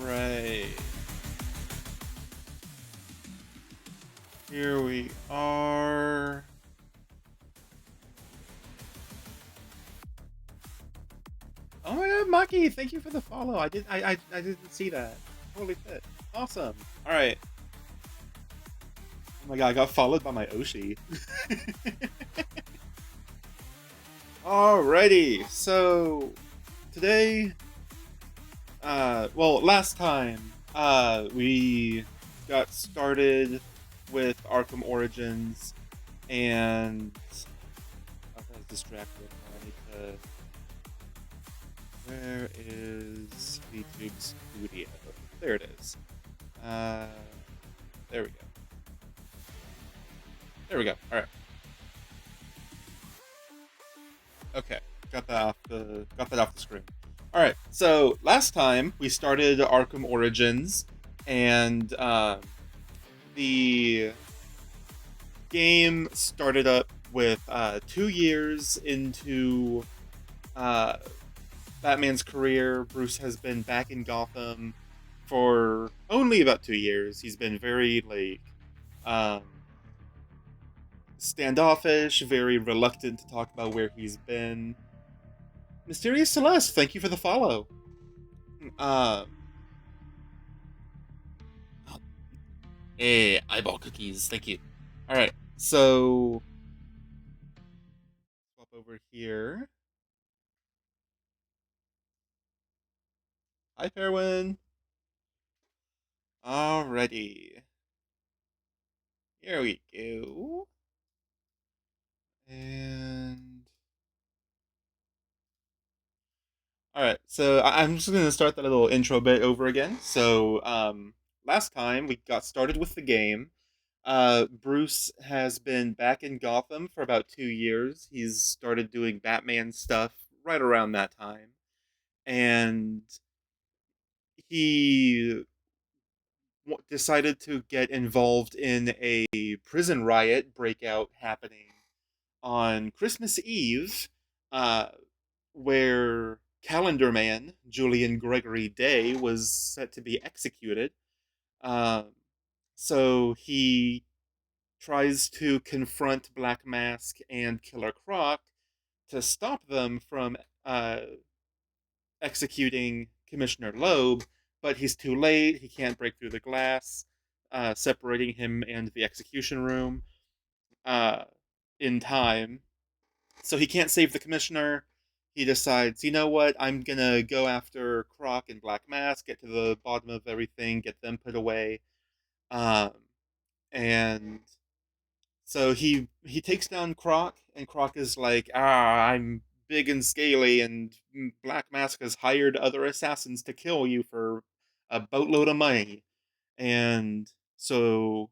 right. Here we are. Oh my god, Maki, thank you for the follow. I didn't see that. Holy shit. Awesome. Alright. Oh my god, I got followed by my Oshi. Alrighty, so today last time, we got started with Arkham Origins, and I was distracted. I need to. Where is VTube Studio? There it is. Uh, there we go. There we go. All right. Okay, got that off the screen. All right. So last time we started Arkham Origins, and the game started up with 2 years into uh, Batman's career. Bruce has been back in Gotham for only about 2 years. He's been very um, standoffish, very reluctant to talk about where he's been. Mysterious Celeste, thank you for the follow. Uh, hey, eyeball cookies, thank you. All right, so swap over here. Hi, Fairwind. Alrighty, here we go. And all right, so I'm just gonna start that little intro bit over again. So last time we got started with the game. Bruce has been back in Gotham for about 2 years. He's started doing Batman stuff right around that time, and he decided to get involved in a prison riot breakout happening on Christmas Eve, uh, where Calendar Man, Julian Gregory Day, was set to be executed. Um, so he tries to confront Black Mask and Killer Croc to stop them from uh, executing Commissioner Loeb, but he's too late. He can't break through the glass, separating him and the execution room uh, in time. So he can't save the commissioner. He decides, you know what? I'm gonna go after Croc and Black Mask, get to the bottom of everything, get them put away. Um, and so he takes down Croc, and Croc is like, I'm big and scaly, and Black Mask has hired other assassins to kill you for a boatload of money. And so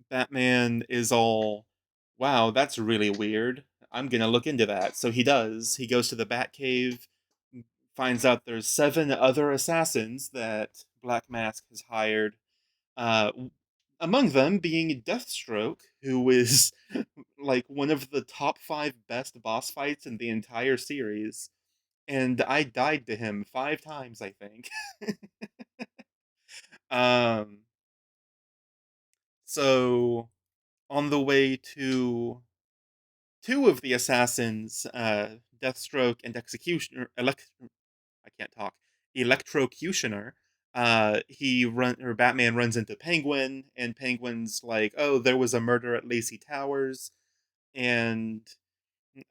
Batman is all, wow, that's really weird. I'm gonna look into that. So he does. He goes to the Batcave, finds out there's 7 other assassins that Black Mask has hired. Uh, Among them being Deathstroke, who is like one of the top 5 best boss fights in the entire series. And I died to him 5 times, I think. um, so on the way to 2 of the assassins, Deathstroke and Executioner, I can't talk, Electrocutioner. Batman runs into Penguin, and Penguin's like, "Oh, there was a murder at Lacey Towers, and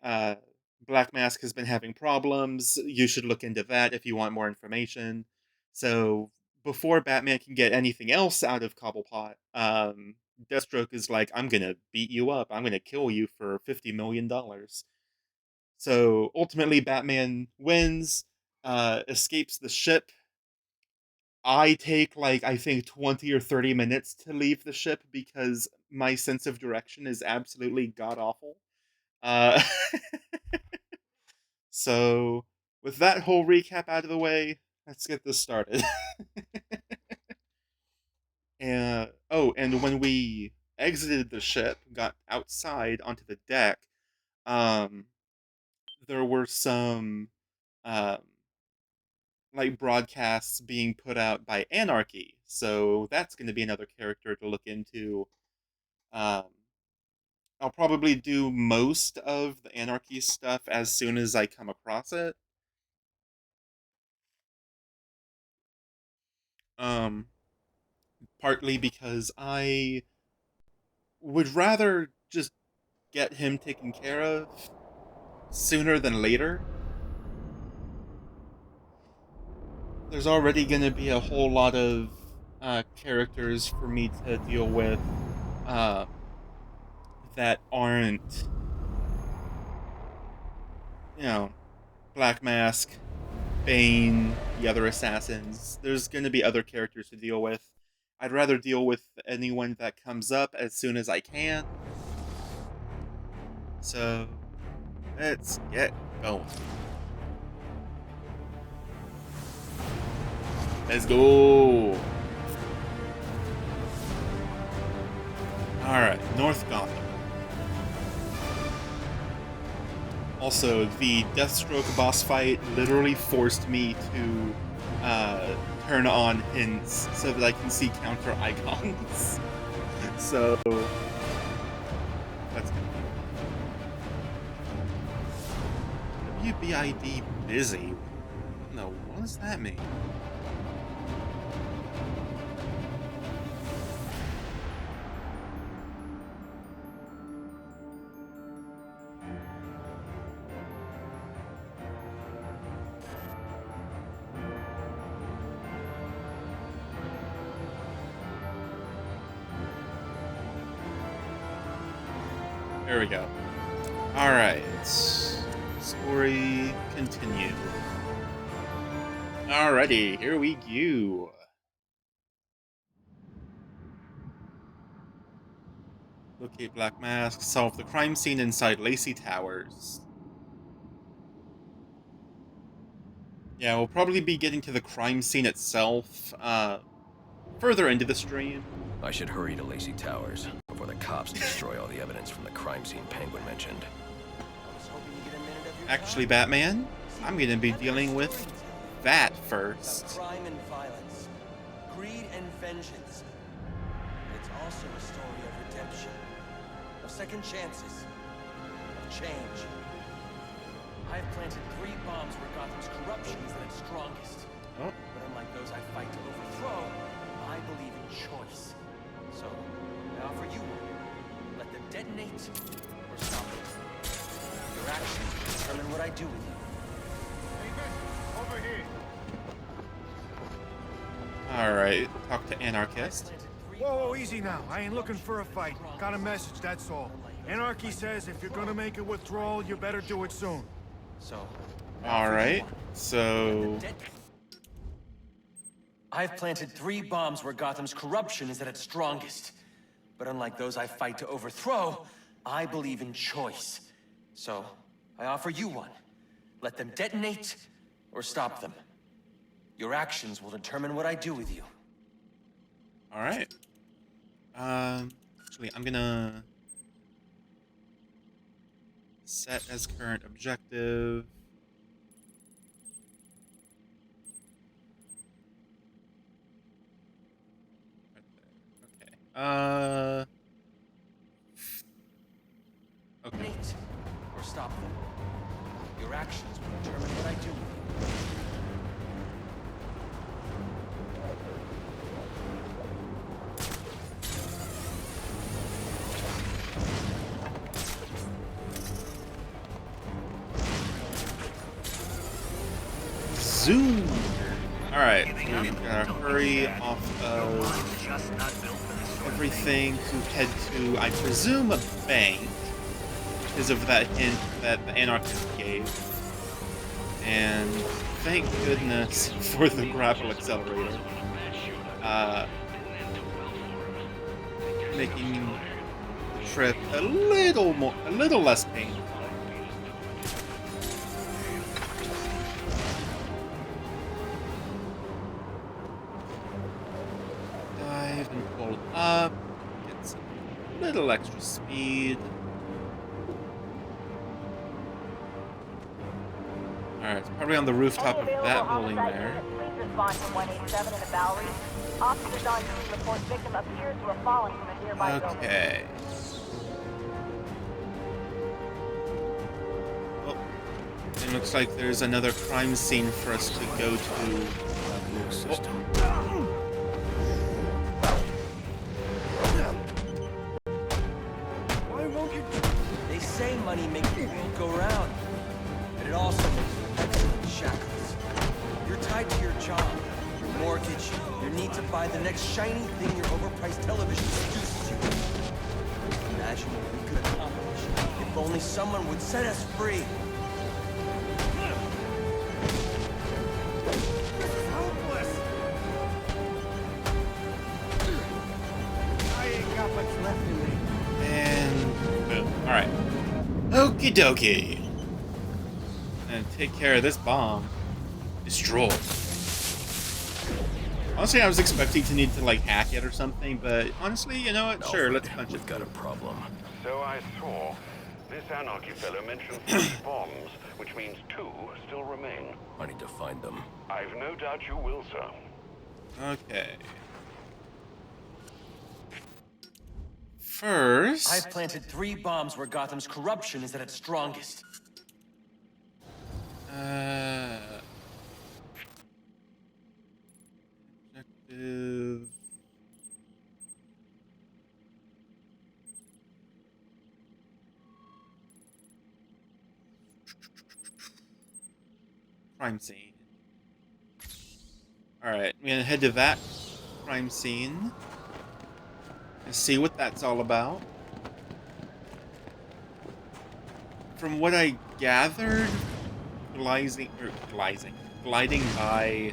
uh, Black Mask has been having problems. You should look into that if you want more information." So before Batman can get anything else out of Cobblepot, Deathstroke is like, "I'm gonna beat you up. I'm gonna kill you for $50 million." So ultimately, Batman wins, escapes the ship. I take like, I think, 20 or 30 minutes to leave the ship because my sense of direction is absolutely god awful. Uh, so with that whole recap out of the way, let's get this started. And when we exited the ship, got outside onto the deck, um, there were some um, like broadcasts being put out by Anarky, so that's going to be another character to look into. Um, I'll probably do most of the Anarchy stuff as soon as I come across it. Um, Partly because I would rather just get him taken care of sooner than later. There's already going to be a whole lot of characters for me to deal with uh, that aren't, you know, Black Mask, Bane, the other assassins. There's going to be other characters to deal with. I'd rather deal with anyone that comes up as soon as I can. So, let's get going. Let's go! Alright, North Gotham. Also, the Deathstroke boss fight literally forced me to turn on hints so that I can see counter icons. So, that's good. WBID busy? No, what does that mean? There we go. Alright. Story continue. Alrighty, here we go. Locate Black Mask, solve the crime scene inside Lacey Towers. Yeah, we'll probably be getting to the crime scene itself further into the stream. I should hurry to Lacey Towers before the cops destroy all the evidence from the crime scene Penguin mentioned. Actually, Batman, I'm going to be dealing with that first. Crime and violence, greed and vengeance. It's also a story of redemption, of second chances, of change. I've planted 3 bombs where Gotham's corruption is at its strongest. Oh. But unlike those I fight to overthrow, I believe in choice. So, I offer you one. Let them detonate or stop it. Your actions determine what I do with you. Over here. Alright, talk to Anarchist. Whoa, easy now. I ain't looking for a fight. Got a message, that's all. Anarchy says if you're gonna make a withdrawal, you better do it soon. So, Alright, so... I've planted 3 bombs where Gotham's corruption is at its strongest. But unlike those I fight to overthrow, I believe in choice. So, I offer you one. Let them detonate or stop them. Your actions will determine what I do with you. Alright. Actually, I'm gonna... set as current objective. Okay. Okay. Detonate or stop them. Your actions will determine what I do with you. Zoom! Alright, we're gonna hurry off of everything to head to, I presume, a bank, because of that hint that the Anarchist gave. And thank goodness for the grapple accelerator. Making the trip a little less painful. Dive and pull up, get some little extra speed. Alright, it's probably on the rooftop Any of available that building homicide there. units, please respond to 187 in the Bowery. Officers on duty report victim appears to have fallen from a nearby building. Okay. Well, it looks like there's another crime scene for us to go to. New system. Why won't you? They say money makes the world go round, but it also makes you pencil in shackles. You're tied to your job, your mortgage, your need to buy the next shiny thing your overpriced television seduces you with. Imagine what we could accomplish if only someone would set us free. This is hopeless! I ain't got much left in me. And boom. Alright. Okie dokie. And take care of this bomb. Destroy. Honestly, I was expecting to need to like hack it or something, but honestly, you know what? Sure, Alfred, let's punch it. we've got a problem. So I saw. This Anarky fellow mentioned 3 bombs, which means 2 still remain. I need to find them. I've no doubt you will, sir. Okay. First, I've planted 3 bombs where Gotham's corruption is at its strongest. Objective. Crime scene. Alright, I'm gonna head to that crime scene and see what that's all about. From what I gathered, gliding by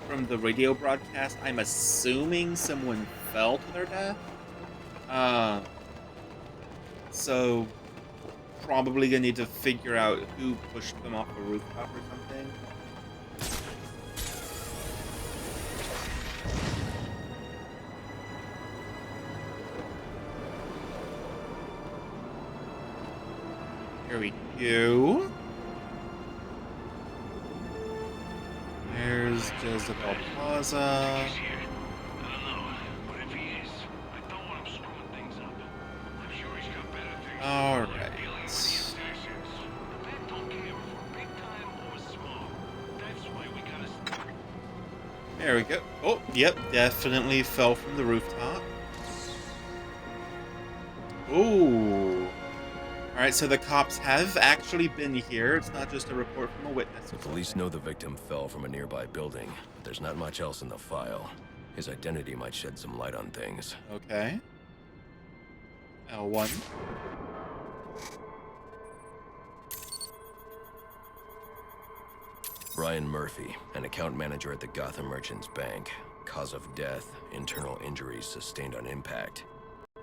from the radio broadcast, I'm assuming someone fell to their death. So probably gonna need to figure out who pushed them off the rooftop or something. Here we go. There's Jezebel Plaza. Alright. There we go. Oh, yep, definitely fell from the rooftop. Ooh. Alright, so the cops have actually been here. It's not just a report from a witness. The police know the victim fell from a nearby building, but there's not much else in the file. His identity might shed some light on things. Okay. L1. Brian Murphy, an account manager at the Gotham Merchants Bank. Cause of death, internal injuries sustained on impact.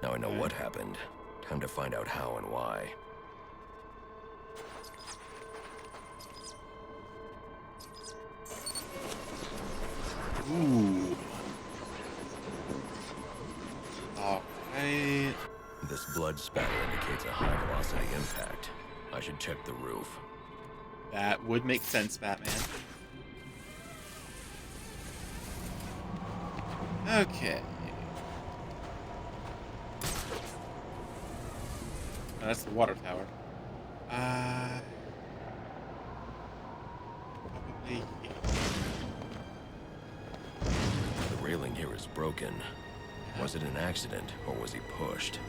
Now I know what happened. Time to find out how and why. Ooh. Alright. This blood spatter indicates a high velocity impact. I should check the roof. That would make sense, Batman. Okay. Oh, that's the water tower. Probably here. The railing here is broken. Was it an accident, or was he pushed?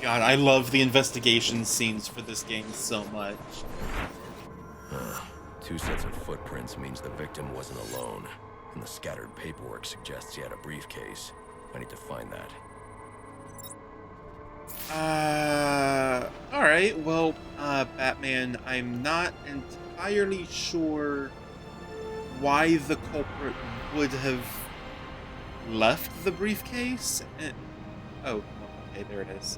God, I love the investigation scenes for this game so much. Two sets of footprints means the victim wasn't alone, and the scattered paperwork suggests he had a briefcase. I need to find that. Alright, well, Batman, I'm not entirely sure why the culprit would have left the briefcase. Oh, okay, there it is.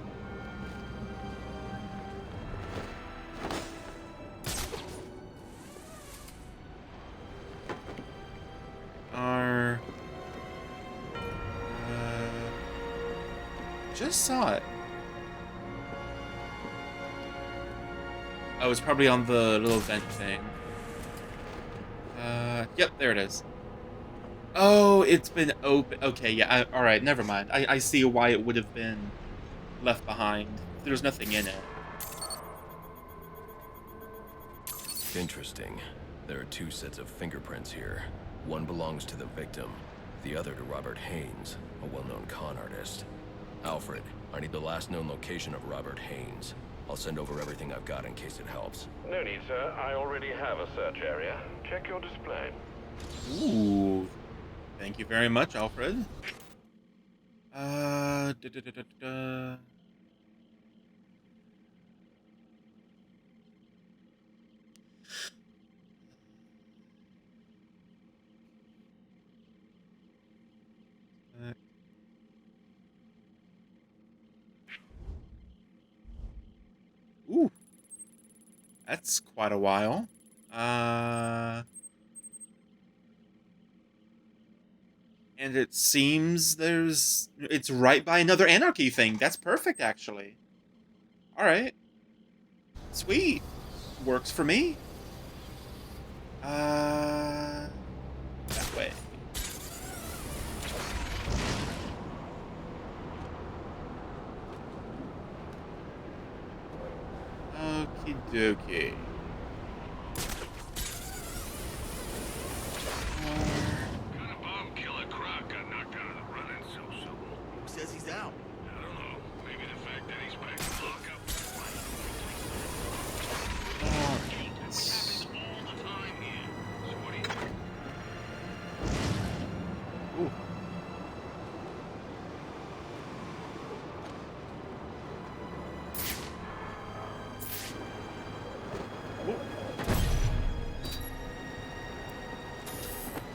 Just saw it. Oh, it's probably on the little vent thing. Yep, there it is. Oh, it's been open. Okay, yeah, alright, never mind. I see why it would have been left behind. There's nothing in it. Interesting. There are two sets of fingerprints here. One belongs to the victim, the other to Robert Haynes, a well-known con artist. Alfred, I need the last known location of Robert Haynes. I'll send over everything I've got in case it helps. No need, sir. I already have a search area. Check your display. Ooh. Thank you very much, Alfred. Ooh. That's quite a while. And it seems it's right by another Anarky thing. That's perfect, actually. Alright. Sweet. Works for me. That way. Okie dokie. Says he's out. I don't know. Maybe the fact that he's back to lockup. Happens all the time here. So what do you think? Ooh.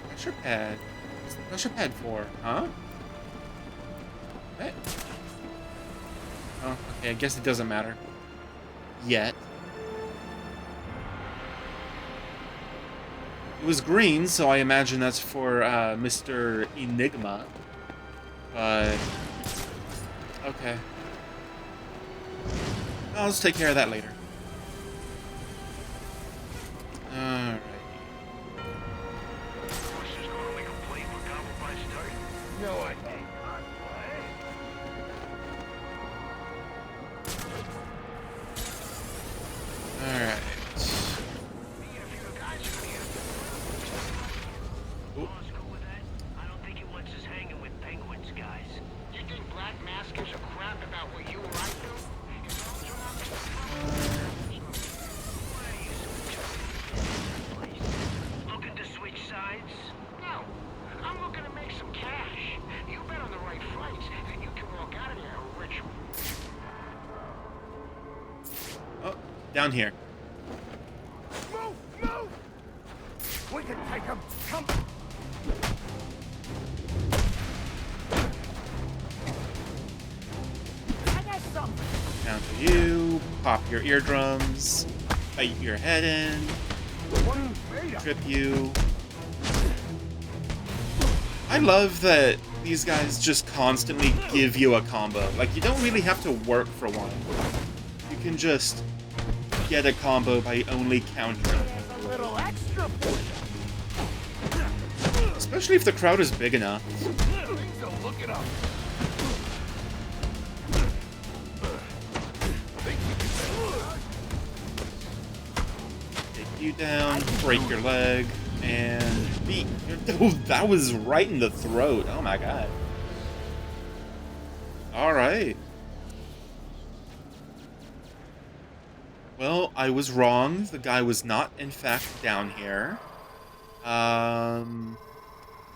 Pressure pad. What's the pressure pad for? Huh? What? Oh, okay, I guess it doesn't matter. Yet. It was green, so I imagine that's for Mr. Enigma. But okay. I'll just take care of that later. Alright. No, I think. Alright. I don't think he wants us hanging with penguins, guys. You think Black Mask gives a crap about what you or I do? Looking to switch sides? No. I'm looking to make some cash. You bet on the right flights, and you can walk out of there a rich. Oh, down here. Move! Move! We can take him! Come! I got something! Down to you. Pop your eardrums. Bite your head in. What are you made of? Trip you. I love that these guys just constantly give you a combo. Like, you don't really have to work for one. You can just get a combo by only countering. A little extra for you. Especially if the crowd is big enough. Things don't look it up. Take you down, break your leg, and beat. Oh, that was right in the throat. Oh my god. Alright. Well, I was wrong. The guy was not, in fact, down here.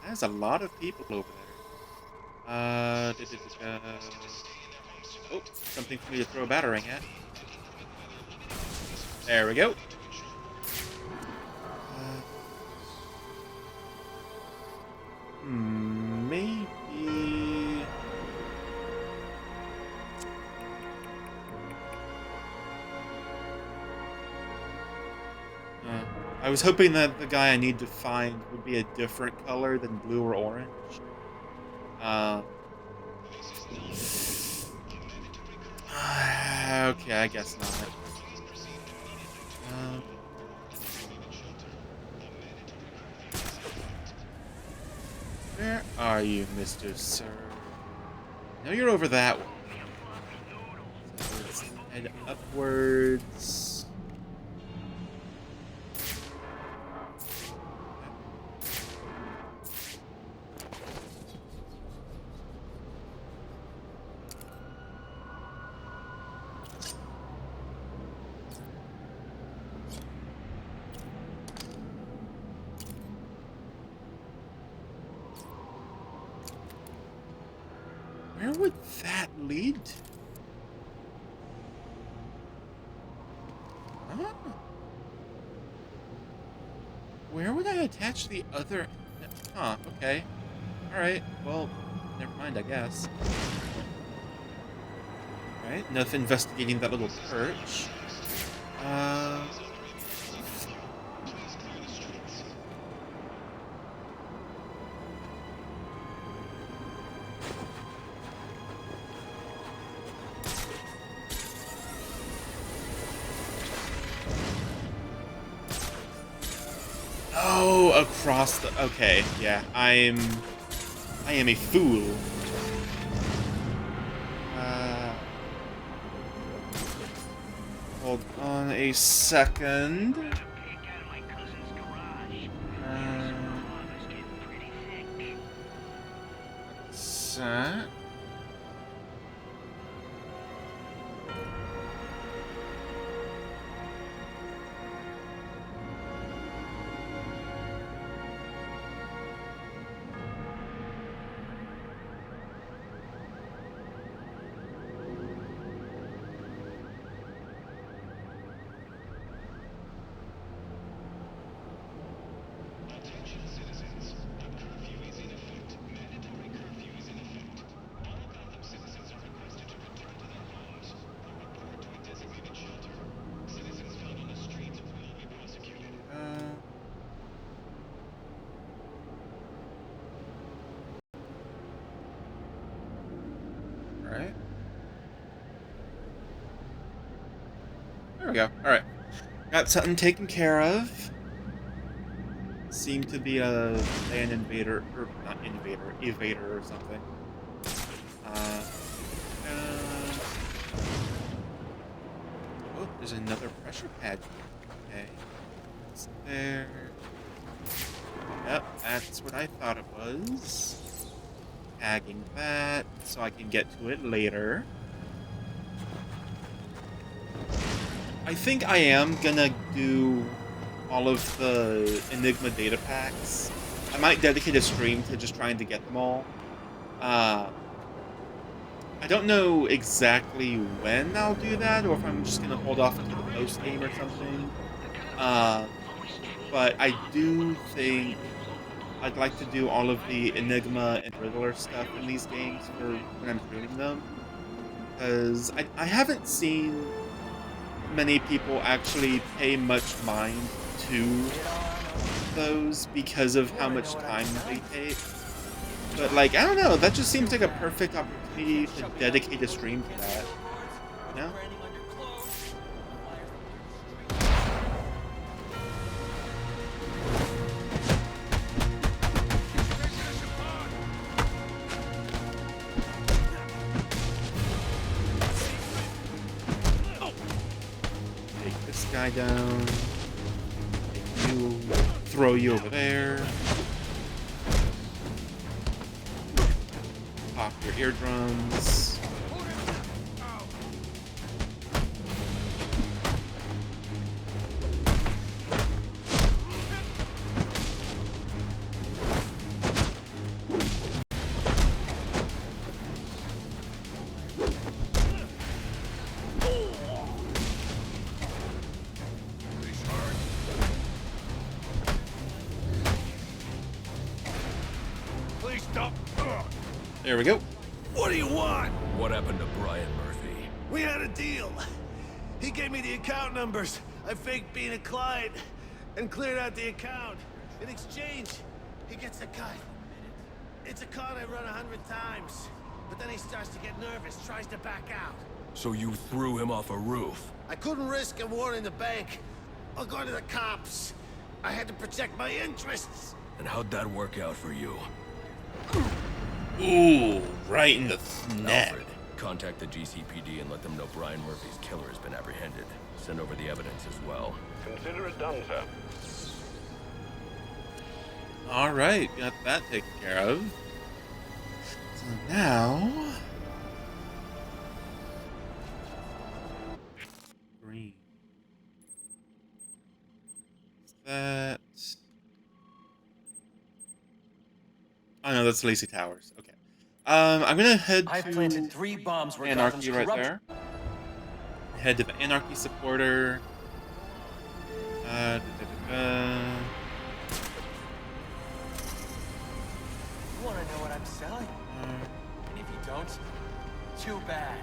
There's a lot of people over there. Oh, something for me to throw a battering at. There we go. Maybe... I was hoping that the guy I need to find would be a different color than blue or orange. Okay, I guess not. Where are you, Mr. Sir? No, you're over that way. So let's head upwards. Where would that lead to? Huh? Where would I attach the other? Huh, okay. Alright, well, never mind, I guess. Alright, enough investigating that little perch. Oh, across the... Okay, yeah, I am a fool. Hold on a second. That. Alright. There we go. Alright. Got something taken care of. Seemed to be an invader, or not invader, evader or something. Oh, there's another pressure pad. Okay. It's there. Yep, that's what I thought it was. Tagging that so I can get to it later. I think I am gonna do all of the Enigma data packs. I might dedicate a stream to just trying to get them all. I don't know exactly when I'll do that, or if I'm just gonna hold off until the post game or something. But I do think I'd like to do all of the Enigma and Riddler stuff in these games for when I'm streaming them. Because I haven't seen many people actually pay much mind to those because of how much time they take. But, like, I don't know, that just seems like a perfect opportunity to dedicate a stream to that. You know? Guy down. Take you, throw you over there. Pop your eardrums. There we go. What do you want? What happened to Brian Murphy? We had a deal. He gave me the account numbers. I faked being a client and cleared out the account. In exchange, he gets a cut. It's a con I run 100 times. But then he starts to get nervous, tries to back out. So you threw him off a roof? I couldn't risk him warning the bank. I'll go to the cops. I had to protect my interests. And how'd that work out for you? Ooh, right in the neck. Alfred, contact the GCPD and let them know Brian Murphy's killer has been apprehended. Send over the evidence as well. Consider it done, sir. All right, got that taken care of. So now, green. That. Oh no, that's Lacey Towers. Okay. I'm gonna head I've to planted 3 bombs where Anarky Gotham's right corruption. there. Head to the Anarky supporter. Da, da, da. You want to know what I'm selling? And if you don't, too bad.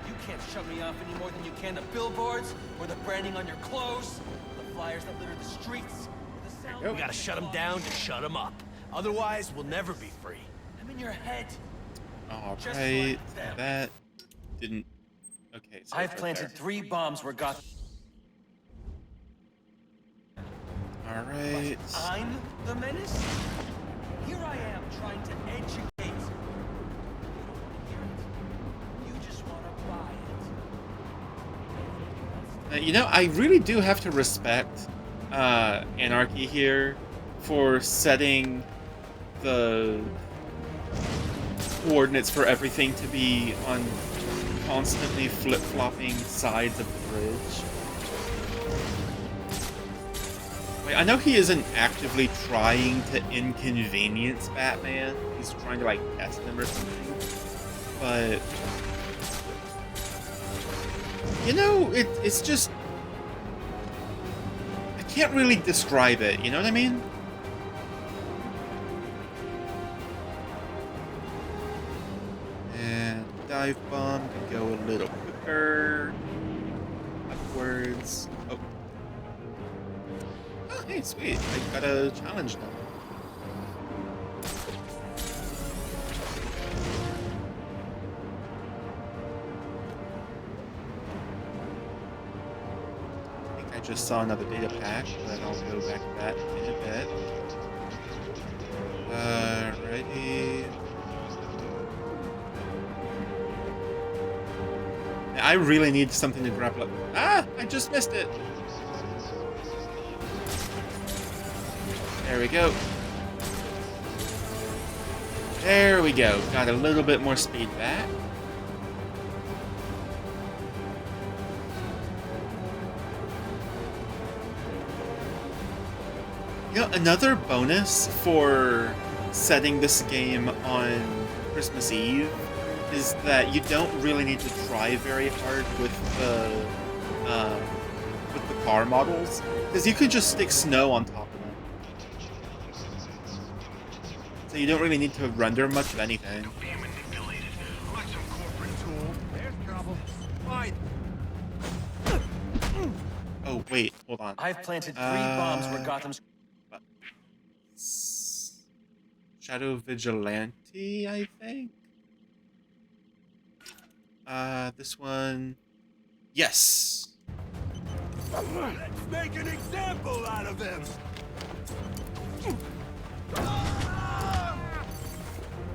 You can't shut me off any more than you can the billboards, or the branding on your clothes, the flyers that litter the streets, or the sound. We gotta shut them down to shut them up. Otherwise, we'll never be free. I'm in your head. All Just right, like them. that didn't. Okay, so I've it's right planted there. 3 bombs where Gotham. All right. I'm the menace? Here I am trying to educate. You don't want to hear it. You just want to buy it. You know, I really do have to respect Anarky here for setting the coordinates for everything to be on constantly flip-flopping sides of the bridge. Wait, I know he isn't actively trying to inconvenience Batman. He's trying to, like, test him or something. But you know, it's just... I can't really describe it, you know what I mean? And dive bomb to go a little quicker. Upwards. Oh. Oh, hey, sweet. I got a challenge now. I just saw another data pack, but I'll go back to that in a bit. Alrighty. I really need something to grapple up. Ah! I just missed it! There we go. There we go. Got a little bit more speed back. You know, another bonus for setting this game on Christmas Eve is that you don't really need to try very hard with the car models, because you can just stick snow on top of them. So you don't really need to render much of anything. Being manipulated like some corporate tool. There's trouble. Fine. Oh, wait, hold on. I've planted 3 bombs where Gotham's. Shadow Vigilante, I think? This one... Yes! Let's make an example out of him.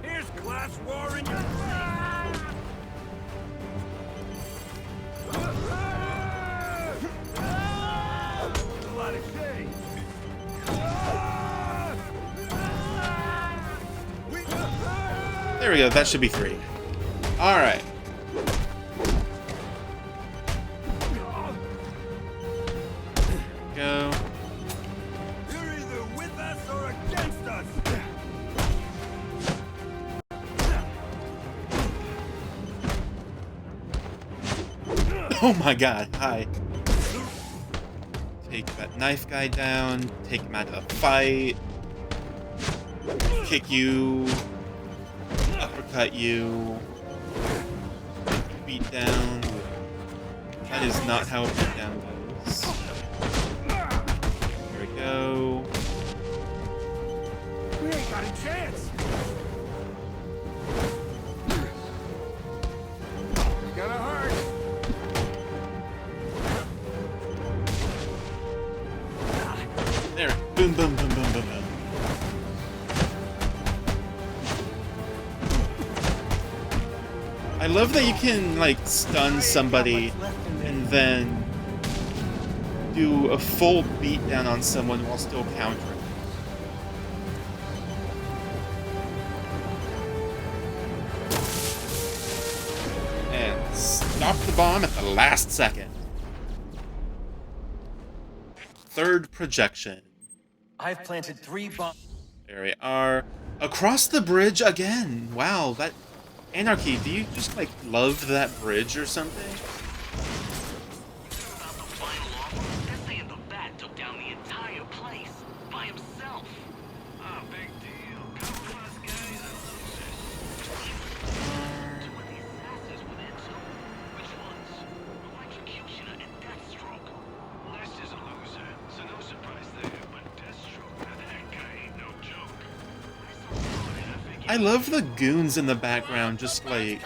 Here's class war in your A lot of shade. There we go, that should be 3. Alright. Go. You're either with us or against us. Oh my god, hi. Take that knife guy down, take him out of the fight. Kick you. Uppercut you. Beat down. That is not how a beat down goes. There we go. We ain't got a chance. Gonna hurt. There. Boom, boom, boom, boom, boom, boom. I love that you can, like, stun somebody and then do a full beatdown on someone while still countering. And stop the bomb at the last second. Third projection. I've planted 3 bombs. There we are. Across the bridge again. Wow, that... Anarky, do you just, like, love that bridge or something? About the final offer, they're saying the bat took down the entire place by himself. Ah, big deal. Come with us, guys, and losers. Two of the assassins were there too. Which ones? Electrocutioner and Deathstroke. Last is a loser, so no surprise there. But Deathstroke, that guy ain't no joke. I love the goons in the background just, like,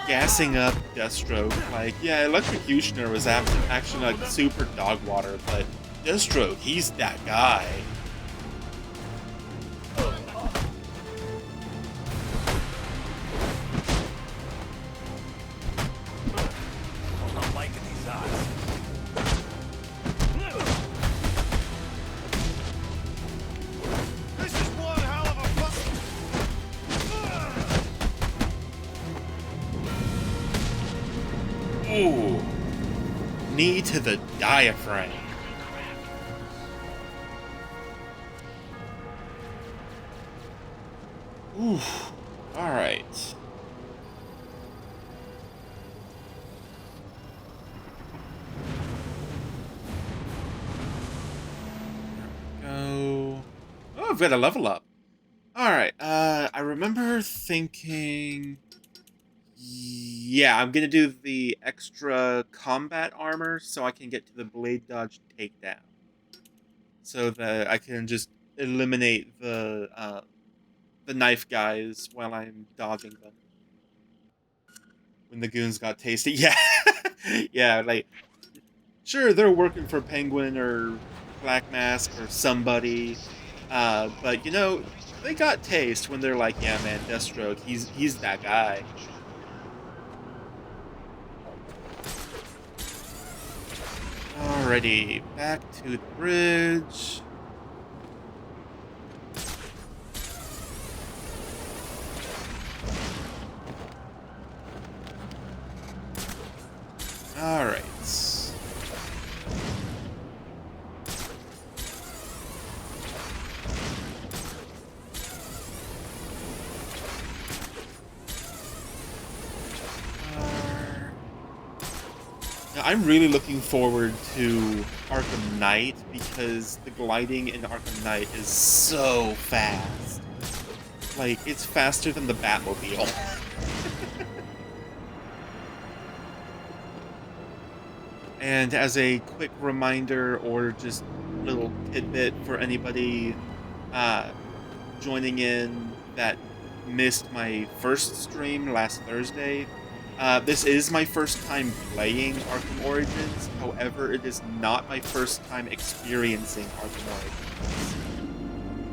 gassing up Deathstroke. Like, yeah, Electrocutioner was actually, like, super dog water, but Deathstroke, he's that guy. I'm not liking these odds. This is one hell of a Ooh. Knee to the diaphragm. Ooh. Alright. Go. Oh, I've got a level up. Alright, I remember thinking... Yeah, I'm gonna do the extra combat armor so I can get to the blade dodge takedown. So that I can just eliminate the knife guys while I'm dodging them. When the goons got tasty. Yeah. Yeah, like, sure, they're working for Penguin or Black Mask or somebody. But, you know, they got taste when they're like, yeah, man, Deathstroke, he's that guy. Alrighty, back to the bridge. Alright. Now, I'm really looking forward to Arkham Knight because the gliding in Arkham Knight is so fast. Like, it's faster than the Batmobile. And as a quick reminder or just little tidbit for anybody joining in that missed my first stream last Thursday, this is my first time playing Arkham Origins. However, it is not my first time experiencing Arkham Origins.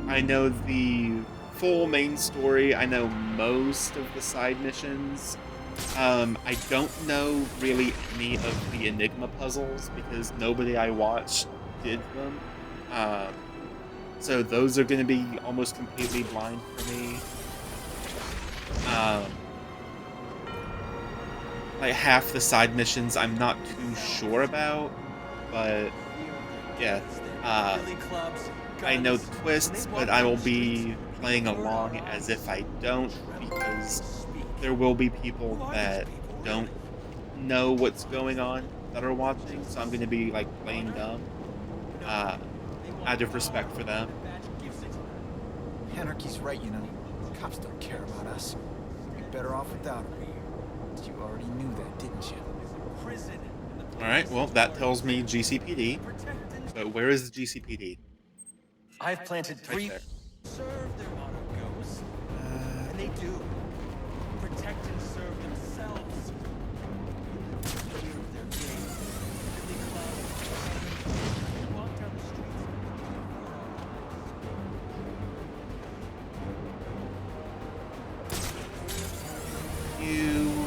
I know the full main story. I know most of the side missions. I don't know really any of the Enigma puzzles because nobody I watched did them. So those are going to be almost completely blind for me. Like half the side missions I'm not too sure about, but yeah. I know the twists, but I will be playing along as if I don't because there will be people that don't know what's going on that are watching, so I'm going to be like playing dumb out of respect for them. Anarchy's right, you know. Cops don't care about us. We'd be better off without them. You already knew that, didn't you? Alright, well, that tells me GCPD. But where is the GCPD? I've planted 3. Right Serve their motto goes, and they do. Protect and serve themselves. Their game. Billy Club. Walk down the streets. You...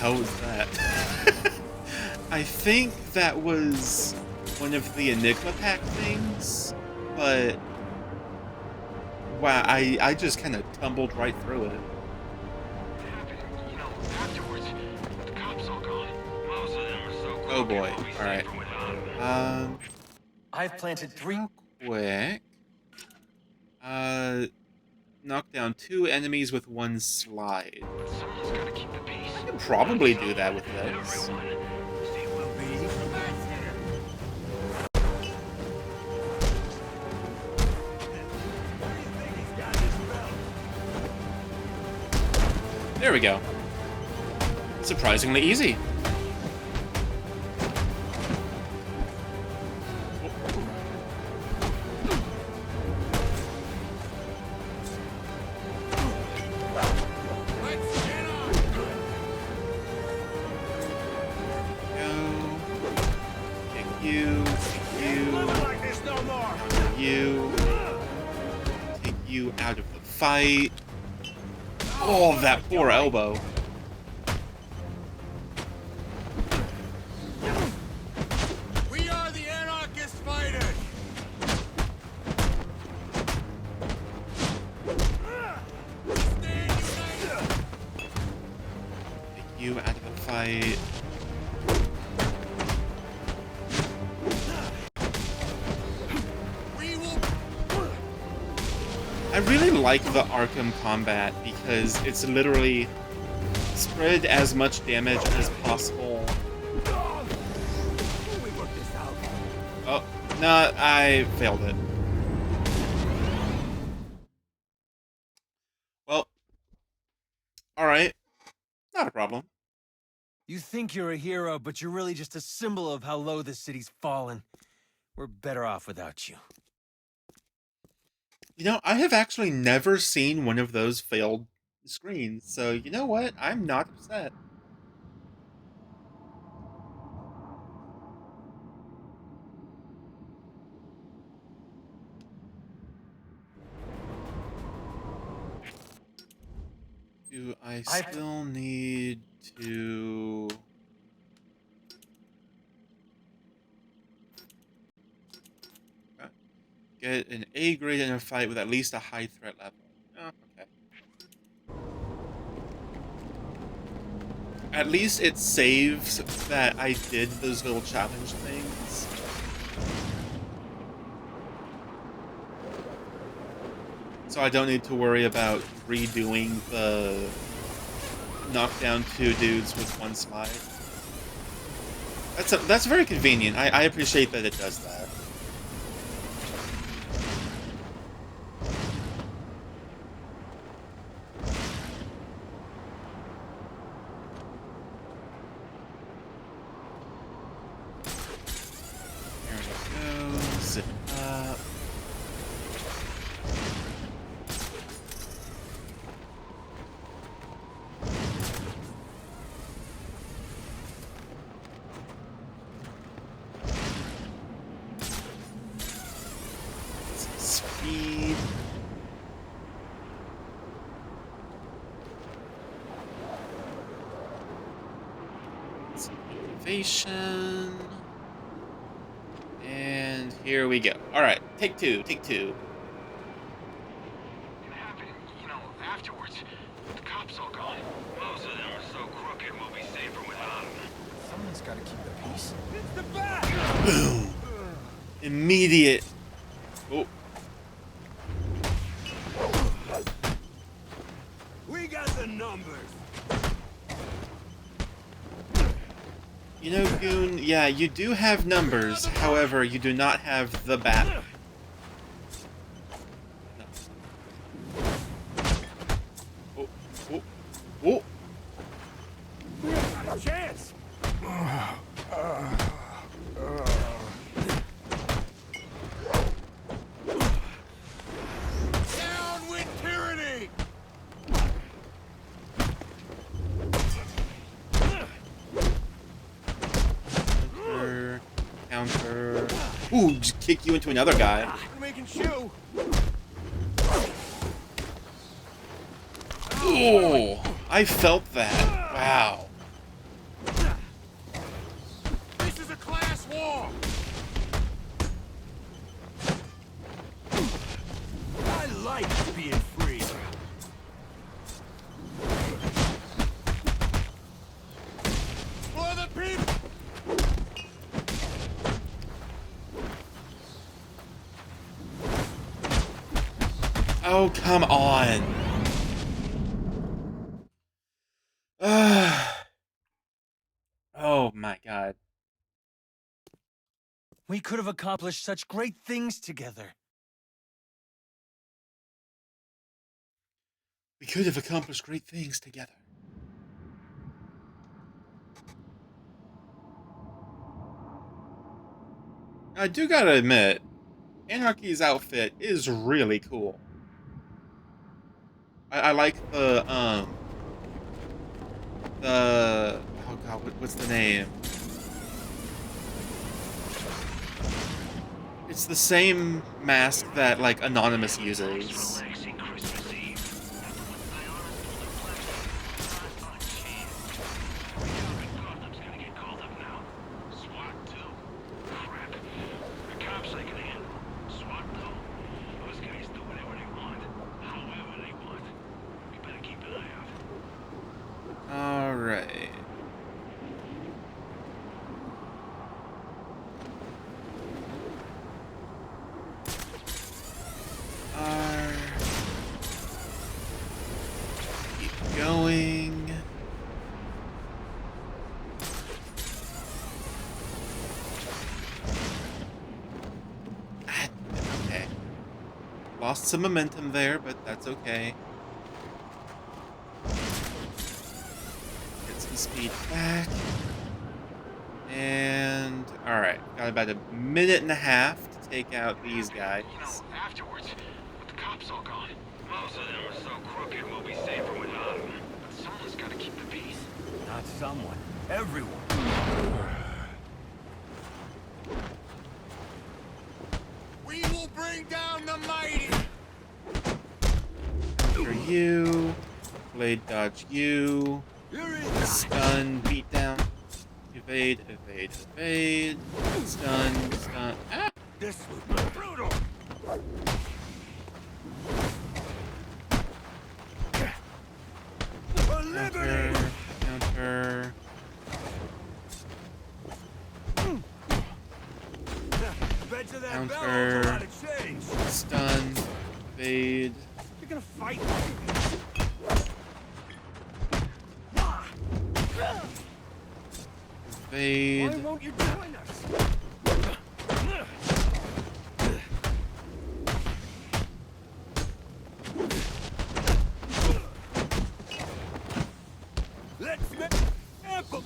hell was that? I think that was one of the Enigma pack things, but wow, I just kind of tumbled right through it. You know, afterwards, the cops all gone. Most of them are so Oh crooked, boy, we'll be alright. safer without them. I've planted 3. Quick. Knock down 2 enemies with 1 slide. But someone's gotta keep the peace. I can probably do that with this. Everyone, see, we'll be. There we go. Surprisingly easy. Out of the fight. Oh, that poor elbow. We are the anarchist fighters. Stand united. Take you out of the fight. I really like the Arkham combat because it's literally spread as much damage as possible. Oh, no, I failed it. Well, alright. Not a problem. You think you're a hero, but you're really just a symbol of how low this city's fallen. We're better off without you. You know, I have actually never seen one of those failed screens, so you know what? I'm not upset. Do I still need to... get an A grade in a fight with at least a high threat level? Oh, okay. At least it saves that I did those little challenge things. So I don't need to worry about redoing the knockdown 2 dudes with 1 slide. That's very convenient. I appreciate that it does that. Speed. Some motivation. And here we go. Alright, take 2, take 2. It happened, you know, afterwards. The cops all gone. Most of them are so crooked, we'll be safer without them. Someone's gotta keep the peace. It's the back. Boom. Immediate. Oh. We got the numbers. You know, Goon, yeah, you do have numbers, however, you do not have the bat. No. Oh, oh, oh! We got a chance. Down with tyranny. Counter. Ooh, just kick you into another guy. We're making shoe. Oh, I felt that. Wow. more! I like being free. For the people! Oh, come on. Oh my god. We could have accomplished such great things together. We could have accomplished great things together. I do gotta admit, Anarky's outfit is really cool. I like the oh god, what's the name? It's the same mask that, like, Anonymous uses. Relaxing Christmas Eve. After what Diana told her plastic, not a chance. Every cop in Gotham's gonna get called up now. SWAT too. Crap. The cops I can handle. SWAT though? Those guys do whatever they want. However they want. We better keep an eye out. Alright. Keep going. Okay. Lost some momentum there, but that's okay. Get some speed back. And alright, got about a minute and a half to take out these guys. You know, afterwards, with the cops all gone, most of them are so crooked we'll be safer without them. But someone's gotta keep the peace. Not someone. Everyone. We will bring down the mighty! Counter you. Blade dodge you. Stun, beat down. Evade, evade, evade. Stun, stun. Ah! This was brutal! For liberty! Counter. Bet you that Counter. bell a lot of change. Stun. Evade. You're gonna fight? Evade. Why won't you join us? Let's make ample.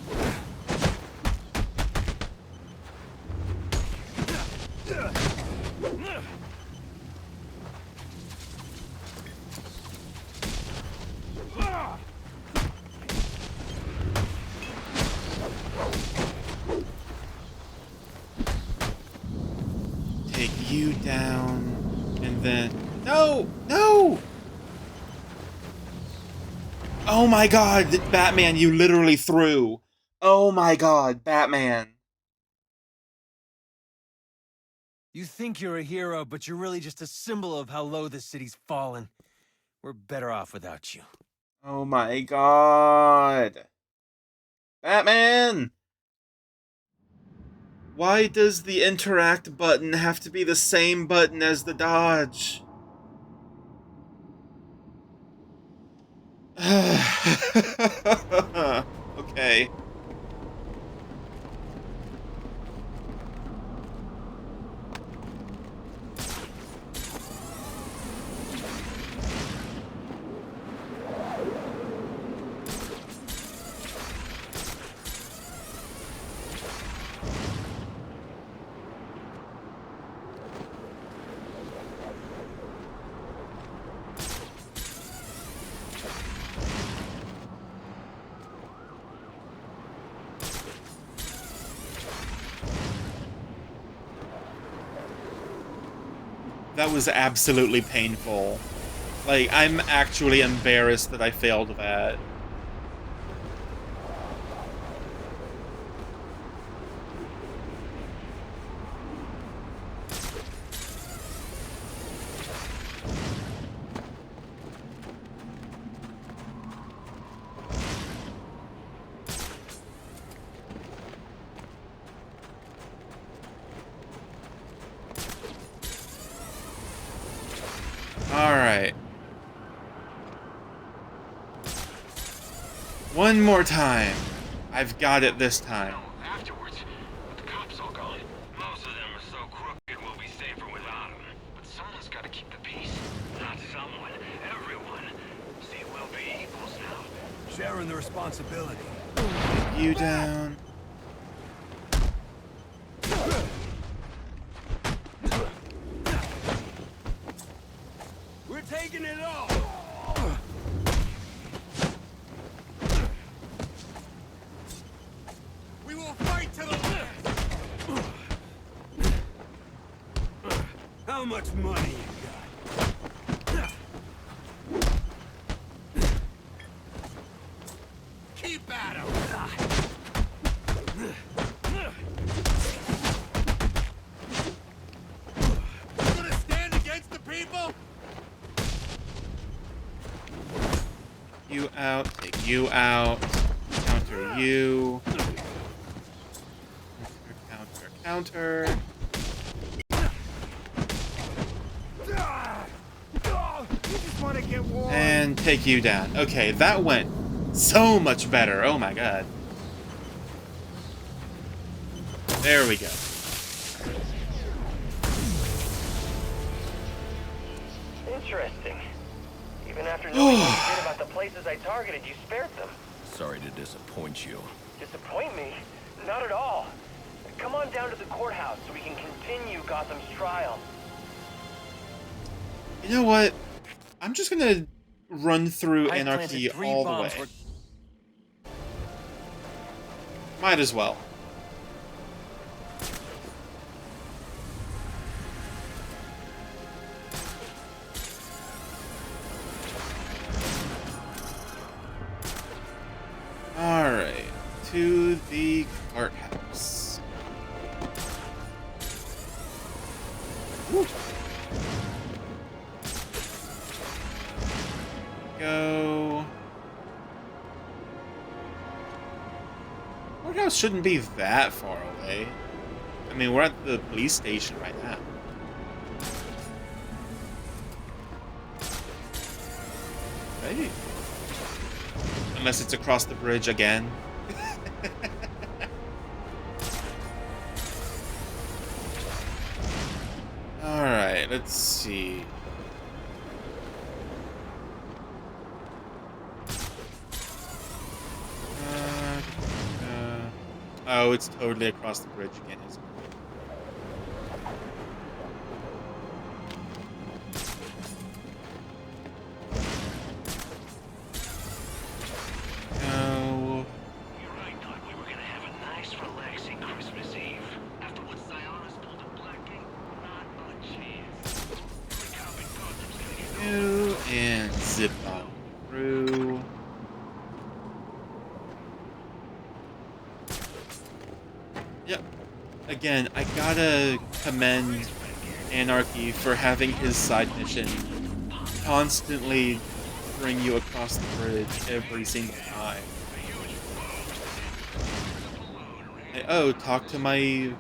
Take you down. And then. No! No! Oh my god, Batman, you literally threw. Oh my god, Batman. You think you're a hero, but you're really just a symbol of how low this city's fallen. We're better off without you. Oh my god. Batman! Why does the interact button have to be the same button as the dodge? Okay. That was absolutely painful. Like, I'm actually embarrassed that I failed that. Alright. One more time. I've got it this time. Afterwards, with the cops all gone. Most of them are so crooked we'll be safer without them. But someone's got to keep the peace. Not someone, everyone. See, we'll be equals now. Sharing the responsibility. You down. We're taking it all. We will fight to the last. How much money you got? Keep at him. You gonna stand against the people? You out. Take you out. Counter you. Counter. You just want to get warm. And take you down. Okay, that went so much better. Oh my god. There we go. Interesting. Even after knowing what you did about the places I targeted, you spared them. Sorry to disappoint you. Disappoint me? Not at all. Come on down to the courthouse so we can continue Gotham's trial. You know what? I'm just gonna run through I Anarky planted 3 all the bombs way. Might as well. Alright. To the courthouse. Woo. Go. Courthouse shouldn't be that far away. I mean, we're at the police station right now. Hey. Unless it's across the bridge again. Alright, let's see. Oh, it's totally across the bridge again, isn't it? No. You're right, thought we were gonna have a nice, relaxing Christmas Eve. After what Sionis pulled a blacking, not a chance. Every cop in Gotham's gonna get No, and zip on through. Yep. Again, I gotta commend Anarky for having his side mission constantly bring you across the bridge every single time. Hey, oh, talk to my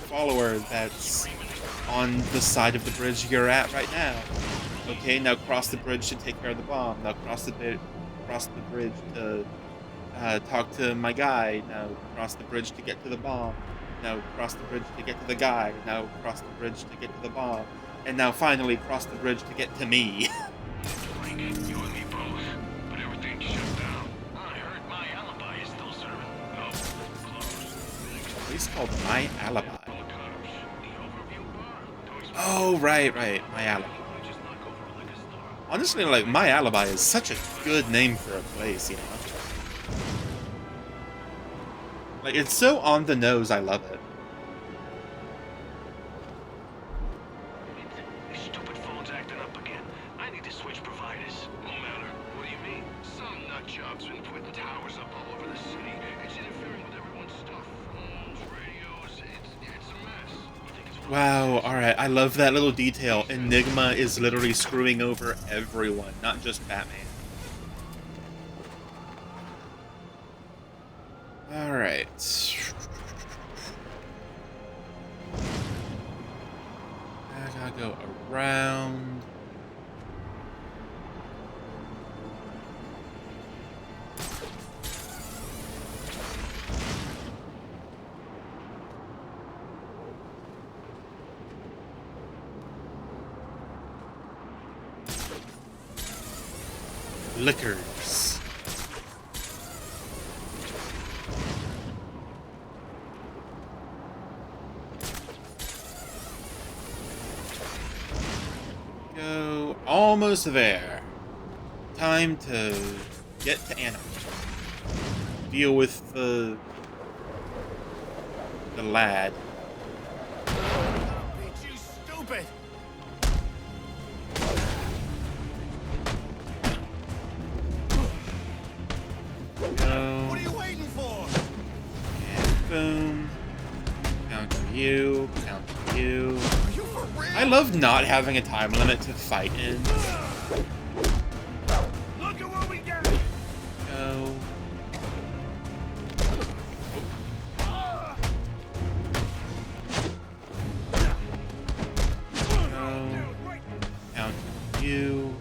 follower that's on the side of the bridge you're at right now. Okay, now cross the bridge to take care of the bomb. Now cross the bridge to talk to my guy. Now cross the bridge to get to the bomb. Now cross the bridge to get to the guy. Now cross the bridge to get to the bomb. And now finally cross the bridge to get to me. Frank, you and me both, but everything shut down. I heard my alibi is still serving. No, closed. Place called My Alibi. The overview bar. Oh, right. My Alibi. Just knock over like a star. Honestly, like, My Alibi is such a good name for a place, you know? Like, it's so on the nose, I love it. This stupid phone's acting up again. I need to switch providers. No matter. What do you mean? Some nutjob's been putting towers up all over the city. It's interfering with everyone's stuff. Phones, radios, it's a mess. You think it's Wow, alright, I love that little detail. Enigma is literally screwing over everyone, not just Batman. Alright. Go around. Liquors. Go almost there. Time to get to Anarky. Deal with the lad. You stupid! Go. What are you waiting for? And boom. Counter you. Counter you. Are you for real? I love not having a time limit to fight in. Look at what we got! Go. Counter you.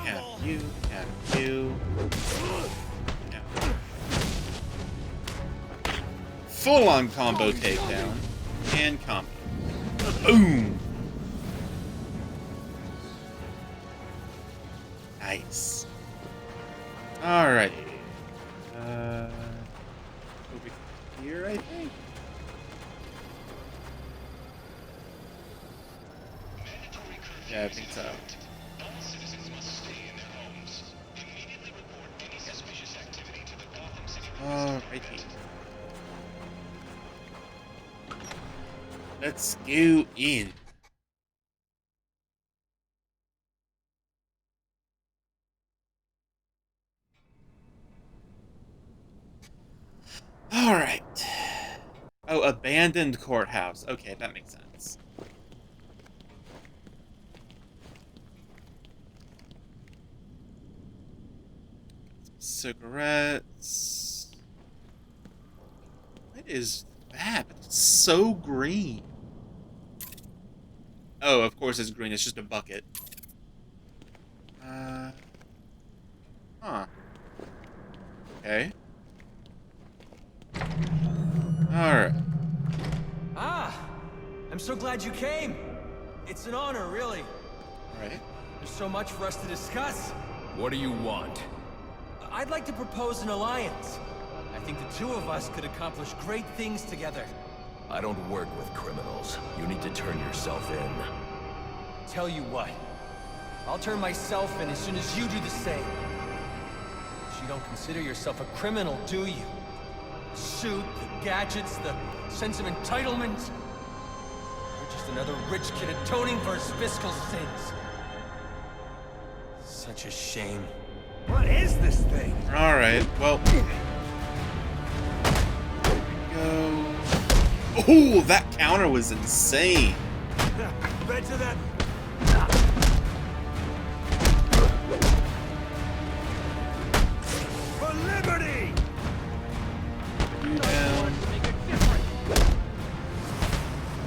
Counter you. Counter you. Counter. Full-on combo takedown. And combo. Boom! Nice. Alrighty. Over here, I think. Yeah, I think so. Alrighty. Let's go in. Alright. Oh, abandoned courthouse. Okay, that makes sense. Cigarettes. What is that? It's so green. Oh, of course it's green. It's just a bucket. Huh. Okay. Alright. Ah! I'm so glad you came. It's an honor, really. Alright. There's so much for us to discuss. What do you want? I'd like to propose an alliance. I think the two of us could accomplish great things together. I don't work with criminals. You need to turn yourself in. Tell you what, I'll turn myself in as soon as you do the same. But you don't consider yourself a criminal, do you? The suit, the gadgets, the sense of entitlement. You're just another rich kid atoning for his fiscal sins. Such a shame. What is this thing? Alright, well. Go. Oh, that counter was insane. Bet you that. For liberty! You down.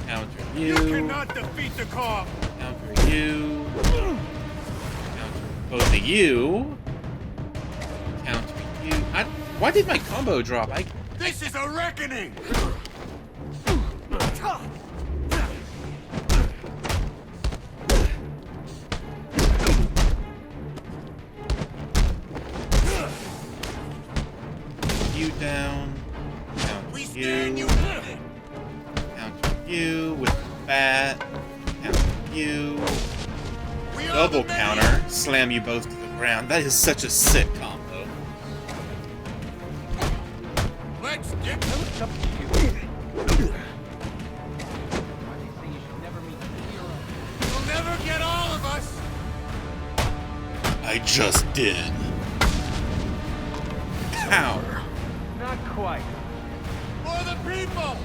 Counter you. You cannot defeat the cop. Counter you. Counter both of you. Counter you. Why did my combo drop? This is a reckoning. You down. Counter We you. stand you. Counter you with that. Counter you. We are Double the men. counter. Slam you both to the ground. That is such a sick combo. Let's get to You'll never get all of us. I just did. Ow. Not quite. For the people.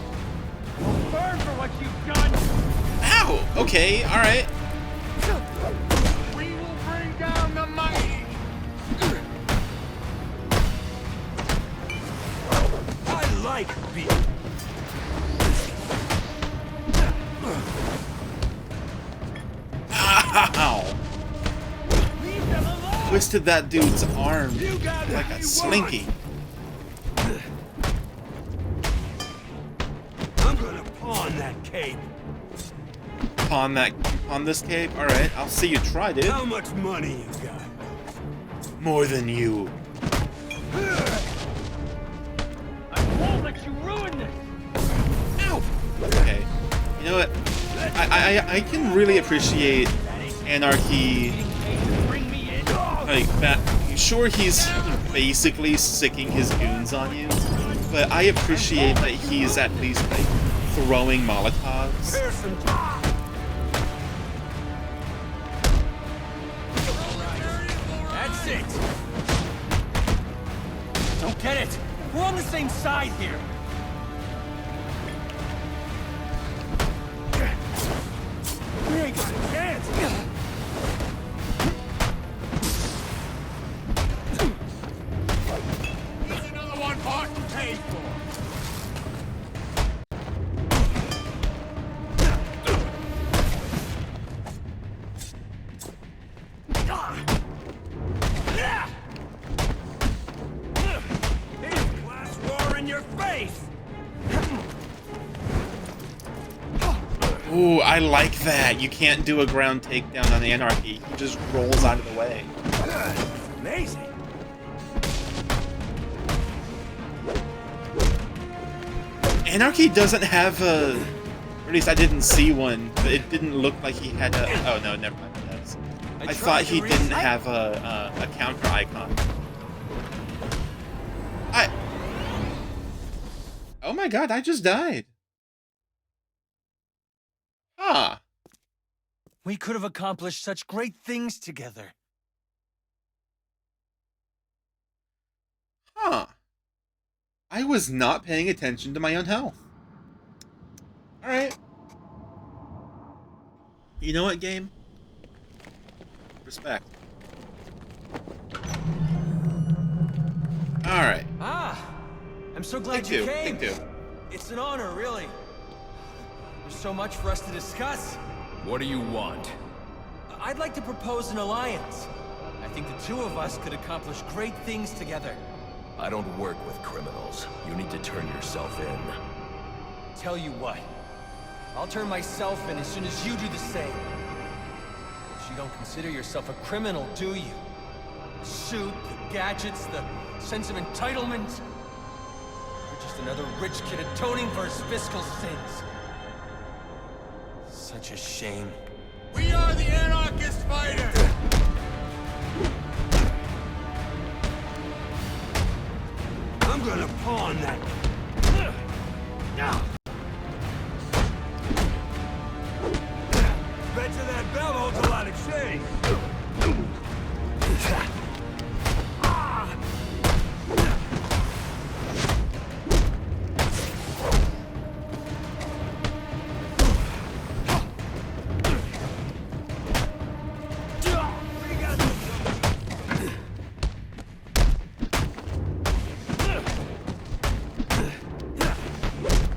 Burn for what you've done! Ow! Okay, alright. We will bring down the mighty. I like beef. twisted that dude's arm like a slinky. I'm gonna pawn that cape. Pawn this cape? Alright, I'll see you try, dude. How much money you got? More than you. I won't let you ruin this! Ow! Okay. You know what? I can really appreciate Anarky. Like that. Sure, he's basically sicking his goons on you, but I appreciate that he's at least like throwing Molotovs. That's it! Don't get it! We're on the same side here! We ain't got a chance! There's another one bought and paid for! Glass war in your face! Ooh, I like that. You can't do a ground takedown on Anarky. He just rolls out of the way. Amazing! Anarky doesn't have a... Or at least I didn't see one. But it didn't look like he had a... Oh, no, never mind. It does. I thought he didn't have a counter icon. Oh my god, I just died. Huh. We could have accomplished such great things together. Huh. I was not paying attention to my own health. Alright. You know what, game? Respect. Alright. Ah! I'm so glad Take you two. came. Take two. It's an honor, really. There's so much for us to discuss. What do you want? I'd like to propose an alliance. I think the two of us could accomplish great things together. I don't work with criminals. You need to turn yourself in. Tell you what, I'll turn myself in as soon as you do the same. But you don't consider yourself a criminal, do you? The suit, the gadgets, the sense of entitlement. You're just another rich kid atoning for his fiscal sins. Such a shame. We are the anarchist fighters! I'm gonna pawn that. Bet you that bell holds a lot of change.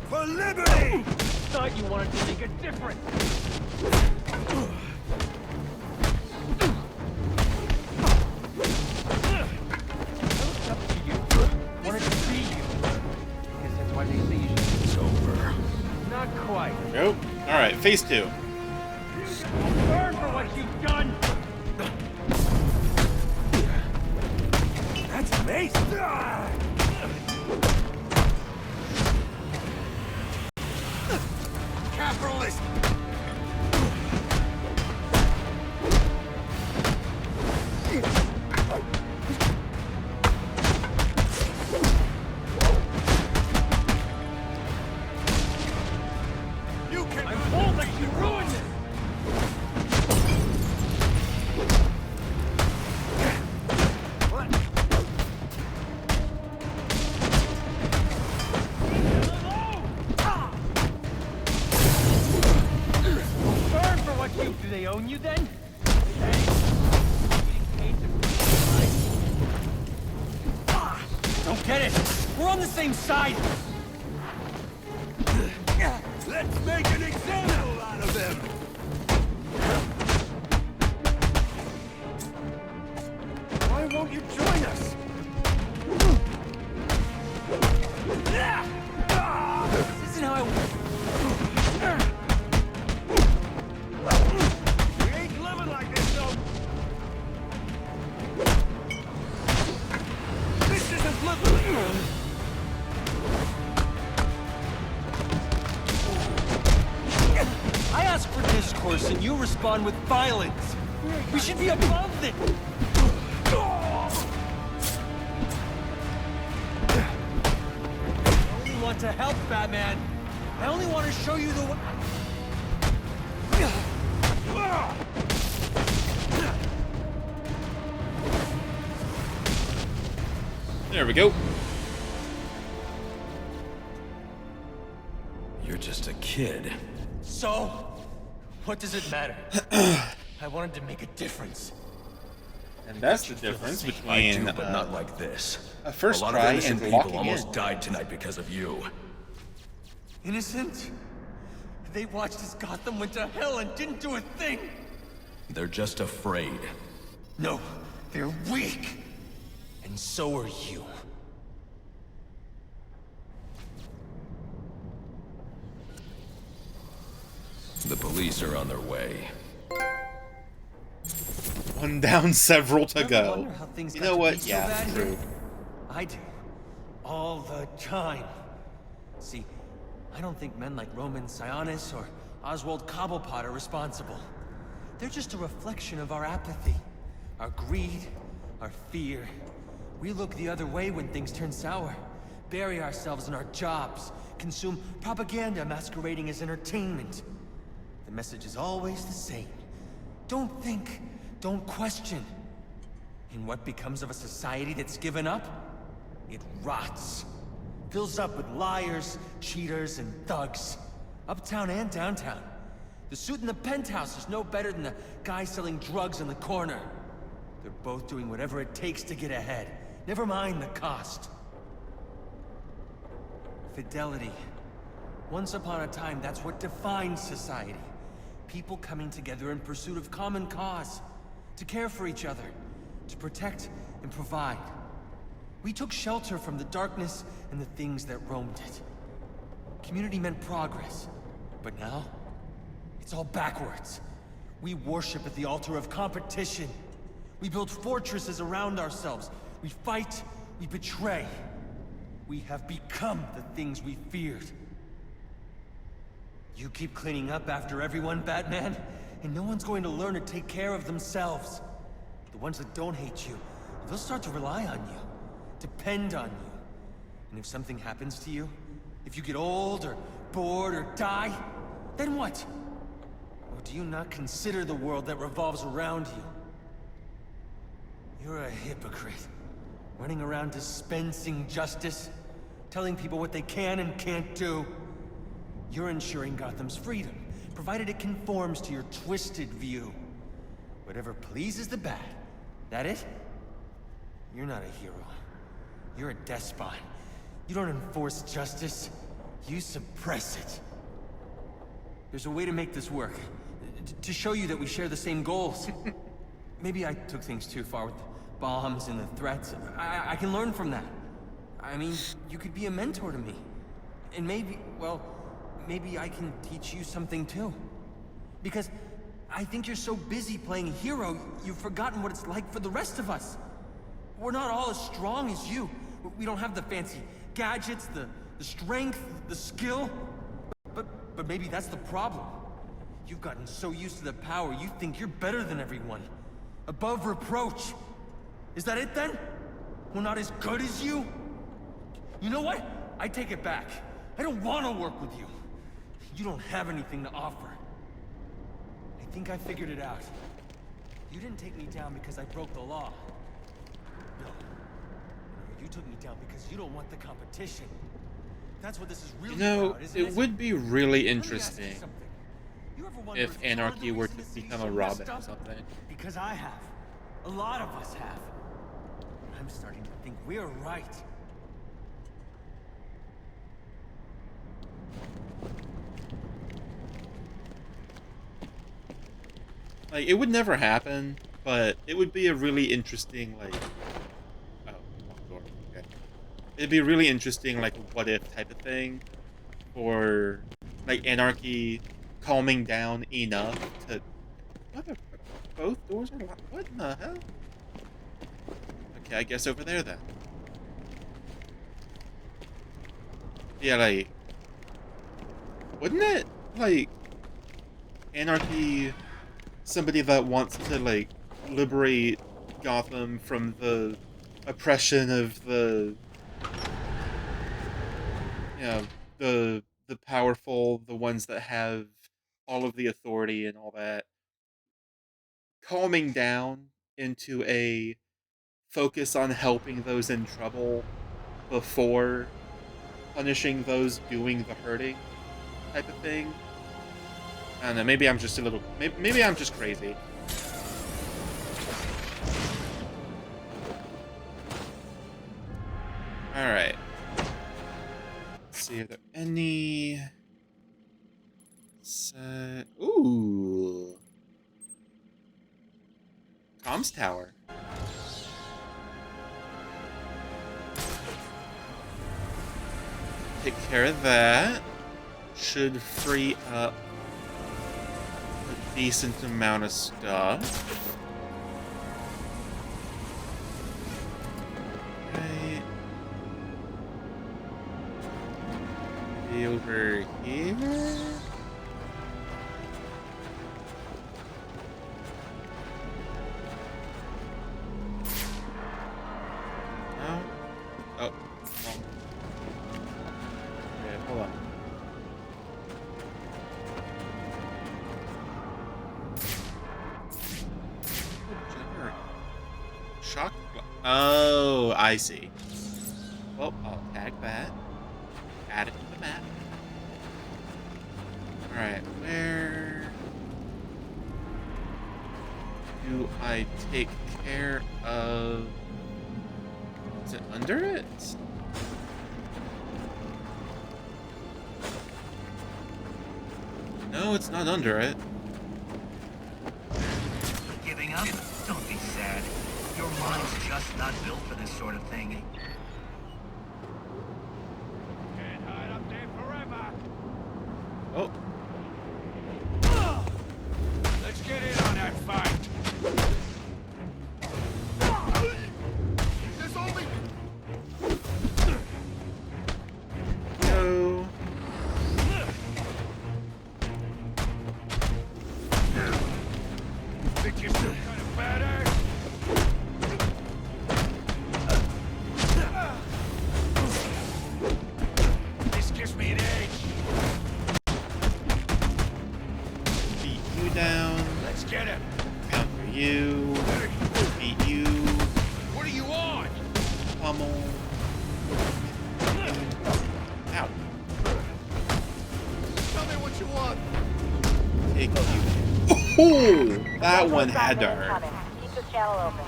For liberty! Thought you wanted to make a difference. Wanted to see you. Guess that's why they say you should. It's over. Not quite. Nope. Alright, phase 2. Burn for what you've done. That's amazing! Capitalist! You can... I won't let you ruin this. What? Burn for what you... Do they own you then? Don't get it! We're on the same side! Let's make an example out of them! 'Cause don't you join us? This isn't how I... We ain't living like this, though. This isn't living. I ask for discourse and you respond with violence. We should be above this. I only want to help, Batman. I only want to show you the way. There we go. You're just a kid. So, what does it matter? I wanted to make a difference. And that's the difference I between do, but not like this. a first a lot of try innocent and people walking almost in. died tonight because of you. Innocent? They watched as Gotham went to hell and didn't do a thing. They're just afraid. No, they're weak. And so are you. The police are on their way. One down, several to Ever go. wonder how things You got know to what? be so Yeah, bad true. here? I do. All the time. See, I don't think men like Roman Sionis or Oswald Cobblepot are responsible. They're just a reflection of our apathy, our greed, our fear. We look the other way when things turn sour, bury ourselves in our jobs, consume propaganda masquerading as entertainment. The message is always the same. Don't think, don't question. And what becomes of a society that's given up? It rots. Fills up with liars, cheaters, and thugs. Uptown and downtown. The suit in the penthouse is no better than the guy selling drugs in the corner. They're both doing whatever it takes to get ahead. Never mind the cost. Fidelity. Once upon a time, that's what defined society. People coming together in pursuit of common cause. To care for each other. To protect and provide. We took shelter from the darkness and the things that roamed it. Community meant progress. But now, it's all backwards. We worship at the altar of competition. We build fortresses around ourselves. We fight, we betray. We have become the things we feared. You keep cleaning up after everyone, Batman, and no one's going to learn to take care of themselves. The ones that don't hate you, they'll start to rely on you, depend on you. And if something happens to you, if you get old or bored or die, then what? Or do you not consider the world that revolves around you? You're a hypocrite, running around dispensing justice, telling people what they can and can't do. You're ensuring Gotham's freedom, provided it conforms to your twisted view. Whatever pleases the bat. That it? You're not a hero. You're a despot. You don't enforce justice. You suppress it. There's a way to make this work. To show you that we share the same goals. Maybe I took things too far with the bombs and the threats. I can learn from that. I mean, you could be a mentor to me. And maybe, well, maybe I can teach you something too. Because I think you're so busy playing hero, you've forgotten what it's like for the rest of us. We're not all as strong as you. We don't have the fancy gadgets, the strength, the skill. But maybe that's the problem. You've gotten so used to the power, you think you're better than everyone. Above reproach. Is that it then? We're not as good as you? You know what? I take it back. I don't want to work with you. You don't have anything to offer. I think I figured it out. You didn't take me down because I broke the law. No. You took me down because you don't want the competition. That's what this is really about, isn't it? It would be really Let me ask you interesting something. You ever wonder if it's Anarchy part were of the to reason this become a city's so Robin messed or up? something. Because I have. A lot of us have. I'm starting to think we're right. Like, it would never happen, but it would be a really interesting, like, it'd be really interesting, like a what if type of thing, for like Anarky calming down enough to. What are both doors are locked? What in the hell? Okay, I guess over there then. Yeah, like, wouldn't it like Anarky, somebody that wants to like liberate Gotham from the oppression of the, you know, the powerful, the ones that have all of the authority and all that, calming down into a focus on helping those in trouble before punishing those doing the hurting type of thing. I don't know, maybe I'm just a little, maybe I'm just crazy. Alright. Let's see, are there any... Ooh. Comms tower. Take care of that. Should free up a decent amount of stuff. Right. Be over here. No? Oh. Wrong. Okay, hold on. Shock. Oh, I see. Well, I'll tag that. Add it to the map. Alright, where do I take care of... Is it under it? No, it's not under it. Giving up? Don't be sad. Your mind's just not built for this sort of thing. Can't hide up there forever. Oh. Let's get in on that fight. There's only... Go. Think you're still kind of badass? This gives me an edge. Beat you down. Let's get him. Counter you. Beat you. What are you on? Pummel. Ow. Tell me what you want. Take you. Oh! That one had to hurt. Keep the channel open.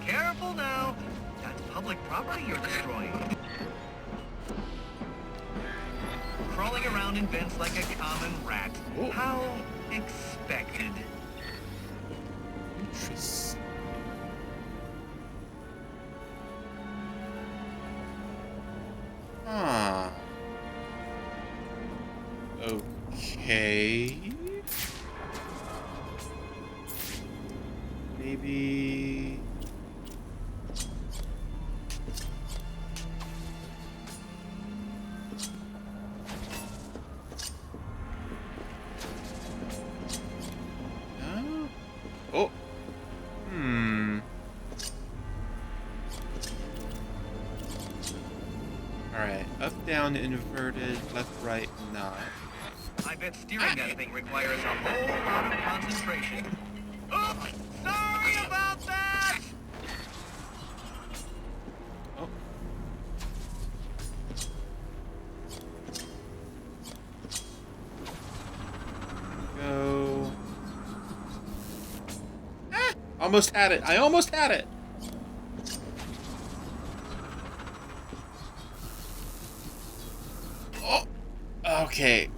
Careful now. That's public property you're destroying. Crawling around in vents like a common rat. Ooh. How expected. Interesting. Huh. Okay. Maybe... No? Oh. Alright. Up, down, inverted, left, right, not. I bet steering that thing requires a whole lot of concentration. Oops! Sorry about that! Oh. Go. Ah! Almost had it. I almost had it. Oh. Okay.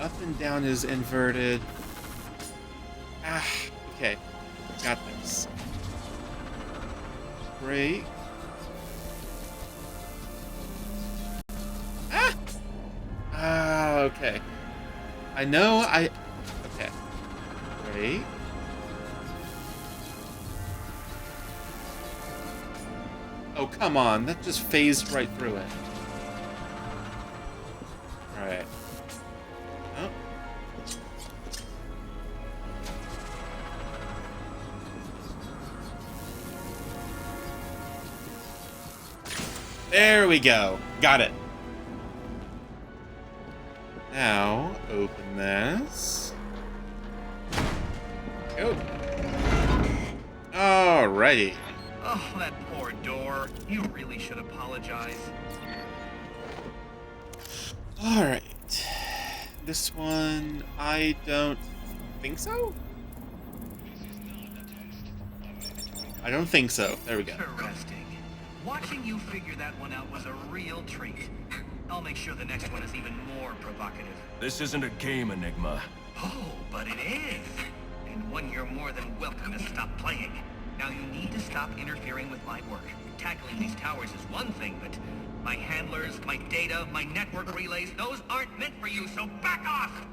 Up and down is inverted. Ah. Okay. Got this. break. Ah! Ah, okay. I know I... Okay. Break. Oh, come on. That just phased right through it. Alright. Oh. There we go. Got it. Now, open this. Go. Alrighty. Oh, that poor door. You really should apologize. Alright. This one, I don't think so? I don't think so. There we go. Interesting. Watching you figure that one out was a real treat. I'll make sure the next one is even more provocative. This isn't a game, Enigma. Oh, but it is. And one you're more than welcome to stop playing. Now you need to stop interfering with my work. Tackling these towers is one thing, but my handlers, my data, my network relays, those aren't meant for you, so back off!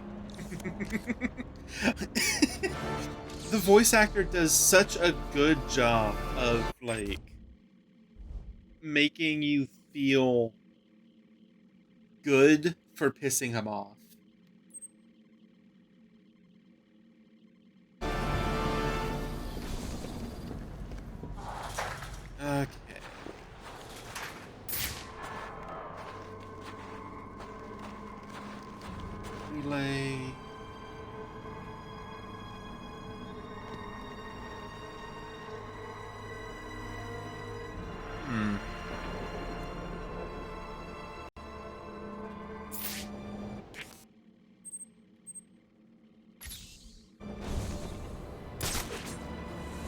The voice actor does such a good job of, like, making you feel good for pissing him off. Okay. Relay.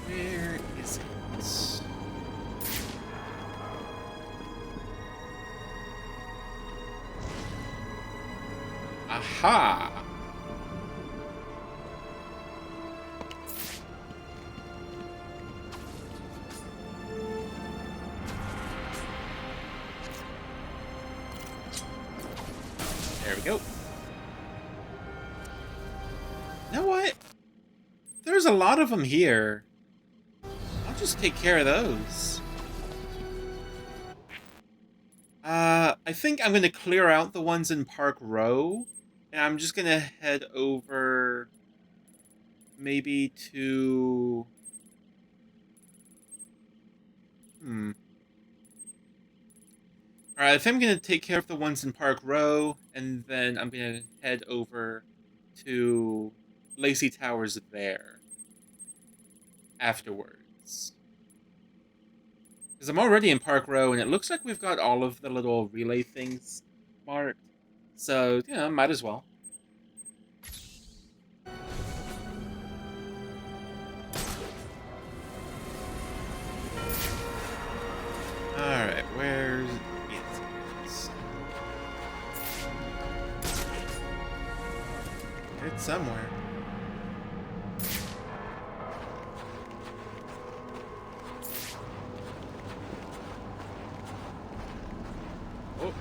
Where is it? Aha! There we go. You know what? There's a lot of them here. I'll just take care of those. I think I'm gonna clear out the ones in Park Row, and I'm just gonna head over maybe to... Alright, I think I'm gonna take care of the ones in Park Row, and then I'm gonna head over to Lacey Towers there afterwards. Because I'm already in Park Row, and it looks like we've got all of the little relay things marked. So, you know, might as well. Alright, where's it? It's somewhere. Oh.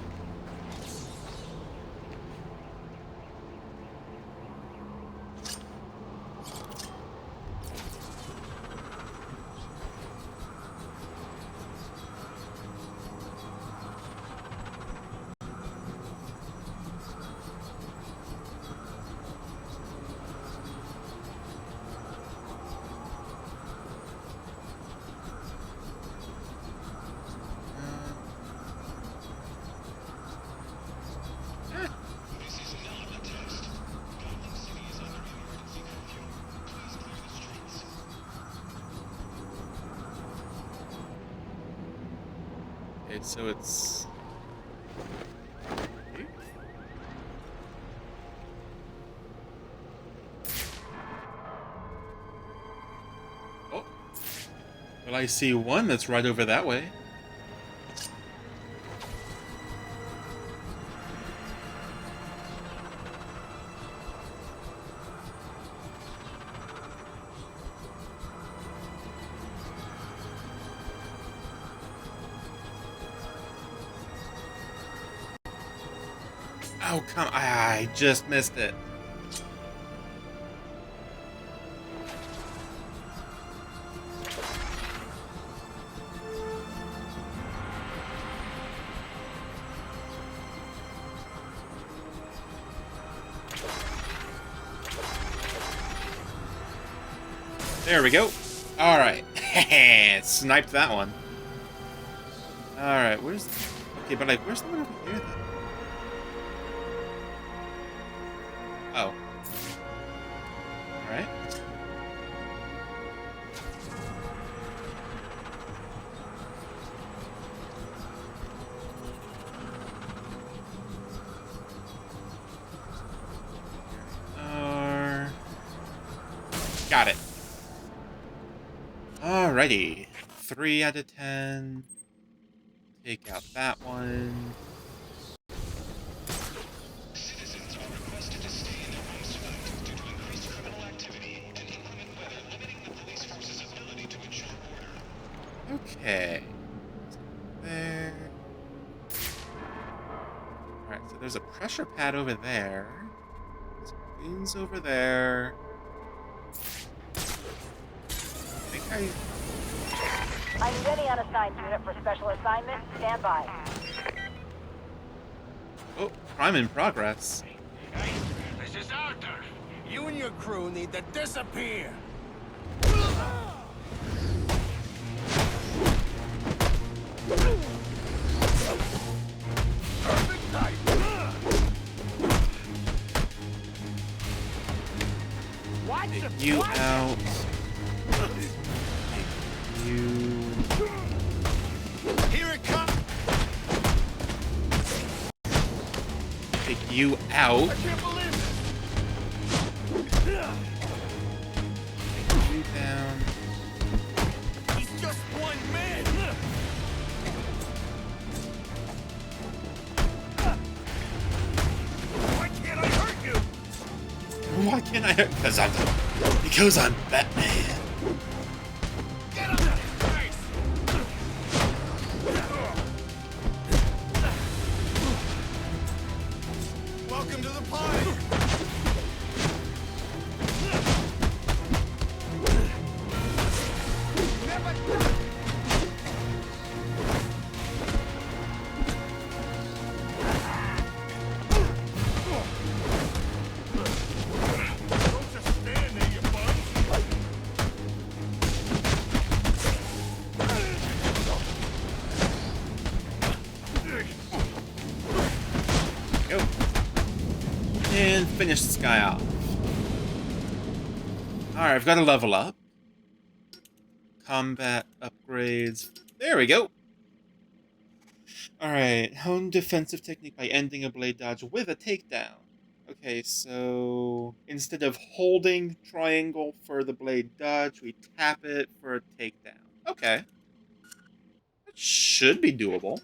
Okay, so it's... Oh. Well, I see one that's right over that way. Oh, come on. I just missed it. There we go. Alright. Sniped that one. Alright, where's... Okay, but like, where's the one over here, then? Oh. Alright. Got it. Alrighty. 3 out of 10. Take out that one. Citizens are requested to stay in their homes tonight due to increased criminal activity and inclement weather limiting the police force's ability to ensure order. Okay. There. Alright, so there's a pressure pad over there. There's wings over there. I think I need any unassigned unit for special assignment. Stand by. Oh, crime in progress. Hey, this is Arthur. You and your crew need to disappear. Perfect night. Take you out. Take you. Here it comes. Take you out. I can't believe it. Take you down. He's just one man. Why can't I hurt you? Why can't I hurt? Because I'm Batman. Get up there, face. Welcome to the party. Never done. Don't just stand there, you bum. Go. And finish this guy off. Alright, I've got to level up. Combat upgrades. There we go. Alright, hone defensive technique by ending a blade dodge with a takedown. Okay, so instead of holding triangle for the blade dodge, we tap it for a takedown. Okay. That should be doable.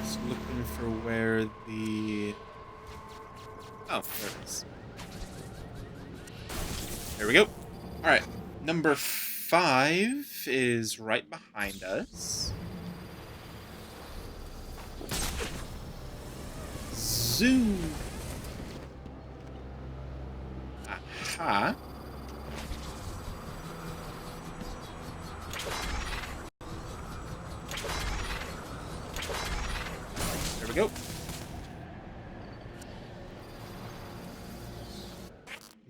Just looking for where the... Oh, there it is. There we go. Alright, number 5 is right behind us. Zoom. Aha. There we go.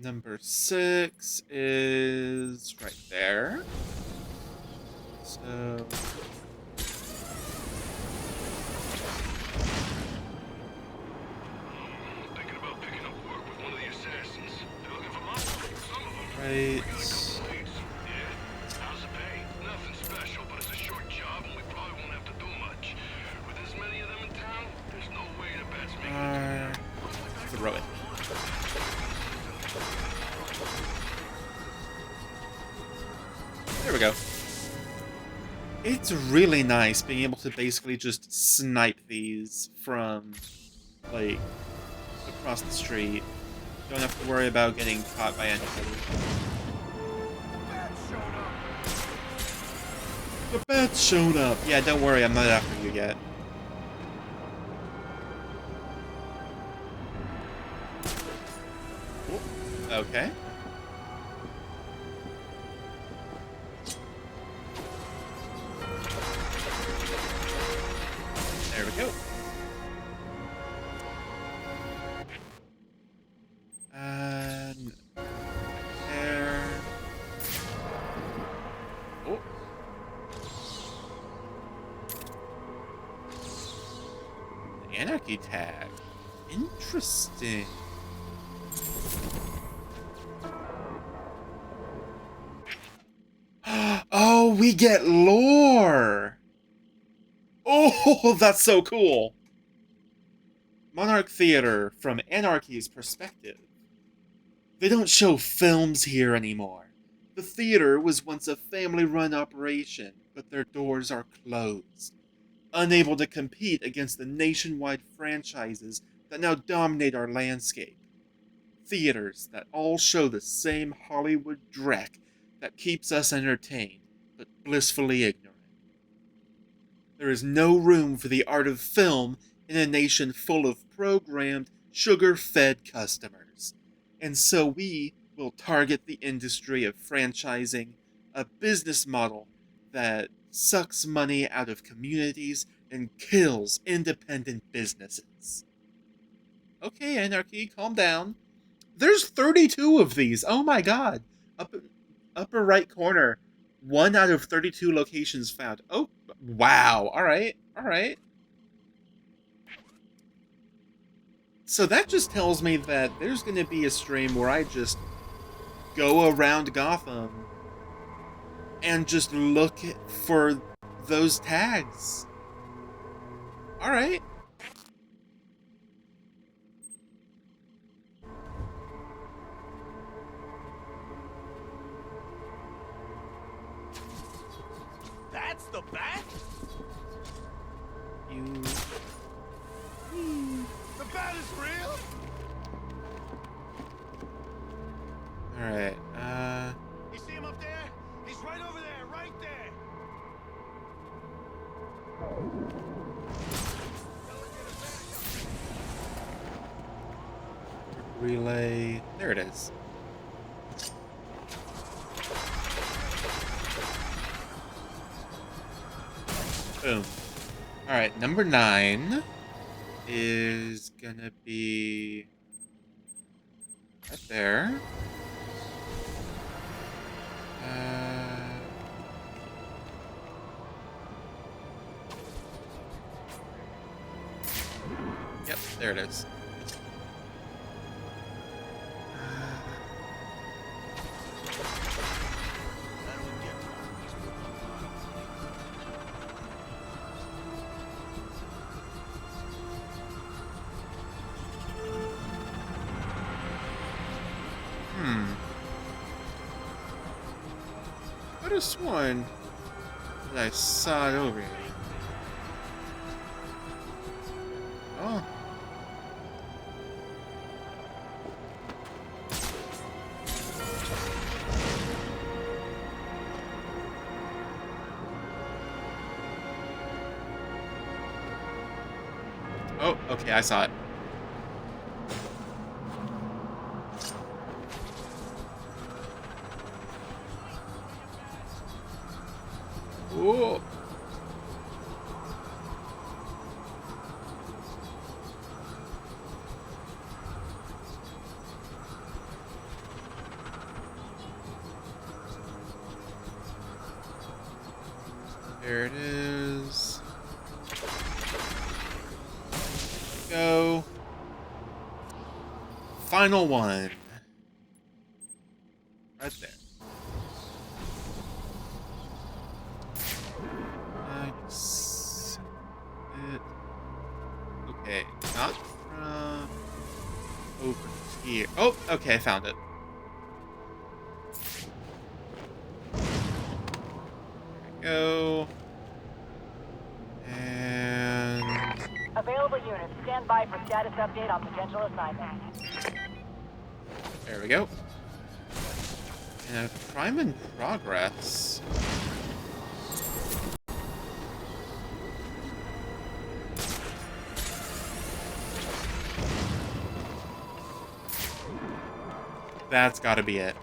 Number 6 is right there. So... Thinking about picking up work with one of the assassins. They're looking for muscle. Some of them. Right. Yeah. How's the pay? Nothing special, but it's a short job and we probably won't have to do much. With as many of them in town, there's no way the bat's making it. Throw it. There we go. It's really nice being able to basically just snipe these from, like, across the street. Don't have to worry about getting caught by anybody. The bat showed up. Yeah, don't worry, I'm not after you yet. Okay. There we go. And there. Oh. Anarky tag. Interesting. Oh, we get lore! Oh, that's so cool! Monarch Theater from Anarchy's perspective. They don't show films here anymore. The theater was once a family-run operation, but their doors are closed. Unable to compete against the nationwide franchises that now dominate our landscape. Theaters that all show the same Hollywood dreck that keeps us entertained, but blissfully ignorant. There is no room for the art of film in a nation full of programmed, sugar-fed customers. And so we will target the industry of franchising, a business model that sucks money out of communities and kills independent businesses. Okay, Anarchy, calm down. There's 32 of these. Oh my god. Upper right corner. 1 out of 32 locations found. Oh, wow. Alright, alright. So that just tells me that there's going to be a stream where I just go around Gotham and just look for those tags. Alright. That's the bat? The bat is real? Alright, You see him up there? He's right over there, right there. relay. There it is. Boom. Alright, number 9 is gonna be right there. Yep, there it is. I could have sworn that I saw it over here. Oh. Oh, okay, I saw it. Whoa. There it is. Go. Final one. Right there. Nice. Okay, not from over here. Oh, okay, I found it. There we go. And Available units, stand by for status update on potential assignment. there we go. And a crime in progress. That's gotta be it.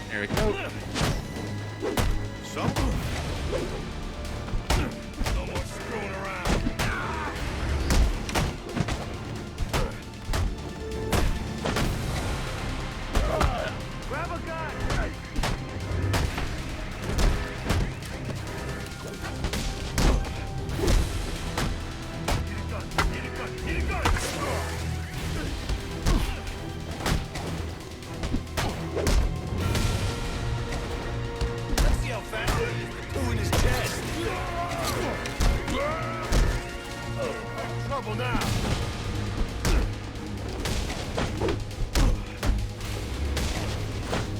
There we go. Something? No more screwing around. Grab a gun! Let's see how fast he is doing his chest. Trouble now.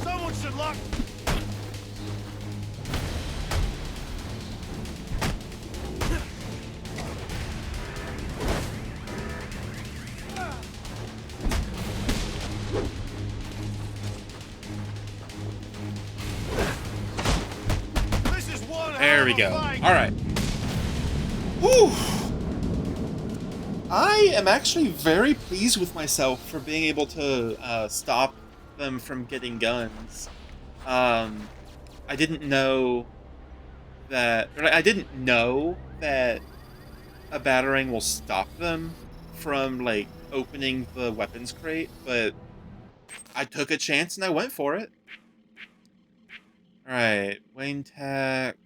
Someone should lock. This is one There we hell go. of a fight. All right. Whew. I am actually very pleased with myself for being able to stop them from getting guns. I didn't know that. I didn't know that a batarang will stop them from like opening the weapons crate, but I took a chance and I went for it. All right, Wayne Tech.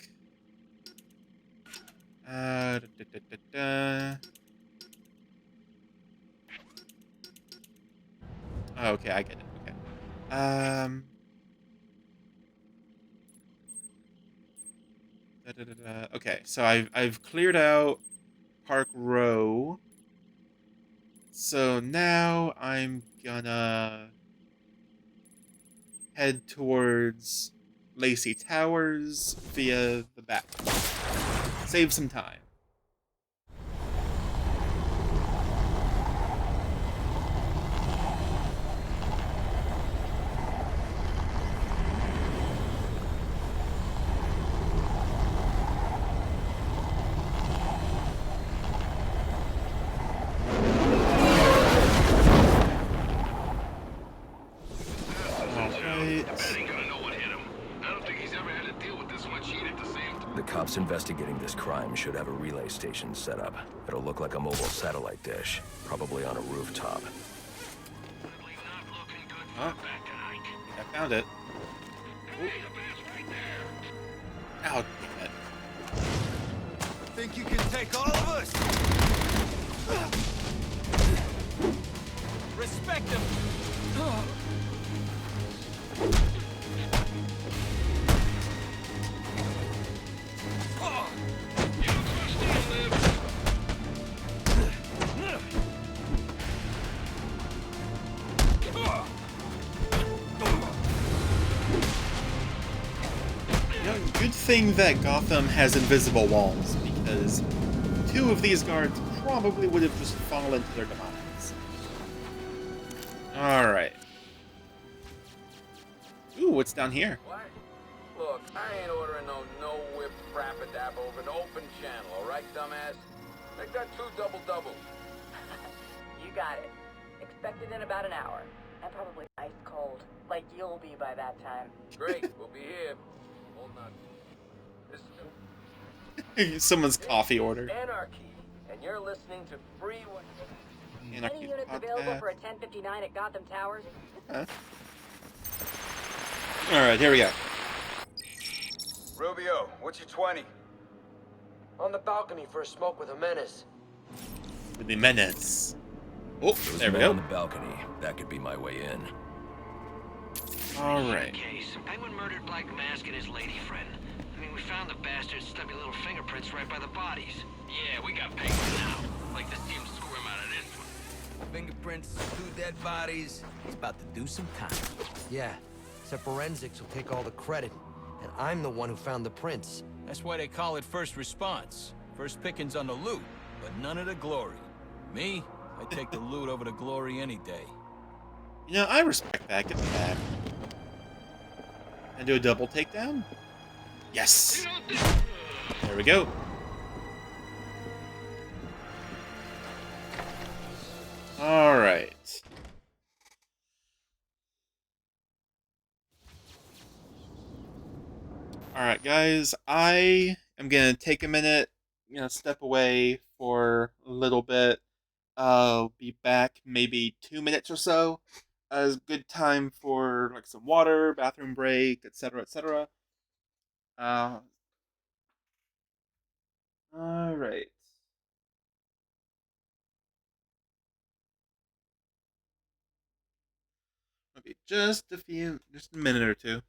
Da, da, da, da, da. Oh, okay, I get it. Okay. Da, da, da, da. Okay, so I've cleared out Park Row. So now I'm gonna head towards Lacey Towers via the back. Save some time. The cops investigating this crime should have a relay station set up. It'll look like a mobile satellite dish, probably on a rooftop. Huh? I found it. Ow, damn it. Think you can take all of us? Respect him. Good thing that Gotham has invisible walls, because 2 of these guards probably would have just fallen to their demise. Alright. Ooh, what's down here? What? Look, I ain't ordering no whip frappadab over an open channel, alright, dumbass? I got 2 double-doubles. You got it. Expected in about an hour. And probably ice cold. Like you'll be by that time. Great, we'll be here. Hold on. Someone's coffee order. Anarky, and you're listening to Free... Any units available for a 1059 at Gotham Towers? Okay. Alright, here we go. Rubio, what's your 20? On the balcony for a smoke with a menace. With the menace. Oh, there we On go. the balcony. That could be my way in. Alright. Case. Penguin murdered Black Mask and his lady friend. I mean, we found the bastard's stubby little fingerprints right by the bodies. Yeah, we got Penguin now. Like to see him squirm out of this one. Fingerprints, 2 dead bodies. He's about to do some time. Yeah, except forensics will take all the credit. And I'm the one who found the prints. That's why they call it first response. First pickings on the loot, but none of the glory. Me, I take the loot over the glory any day. You know, I respect that. Get the back. And do a double takedown? Yes! There we go. All right. All right, guys. I am gonna take a minute, step away for a little bit. I'll be back maybe 2 minutes or so. As good time for like some water, bathroom break, etc., etc. Uh, all right. Okay, just a minute or two.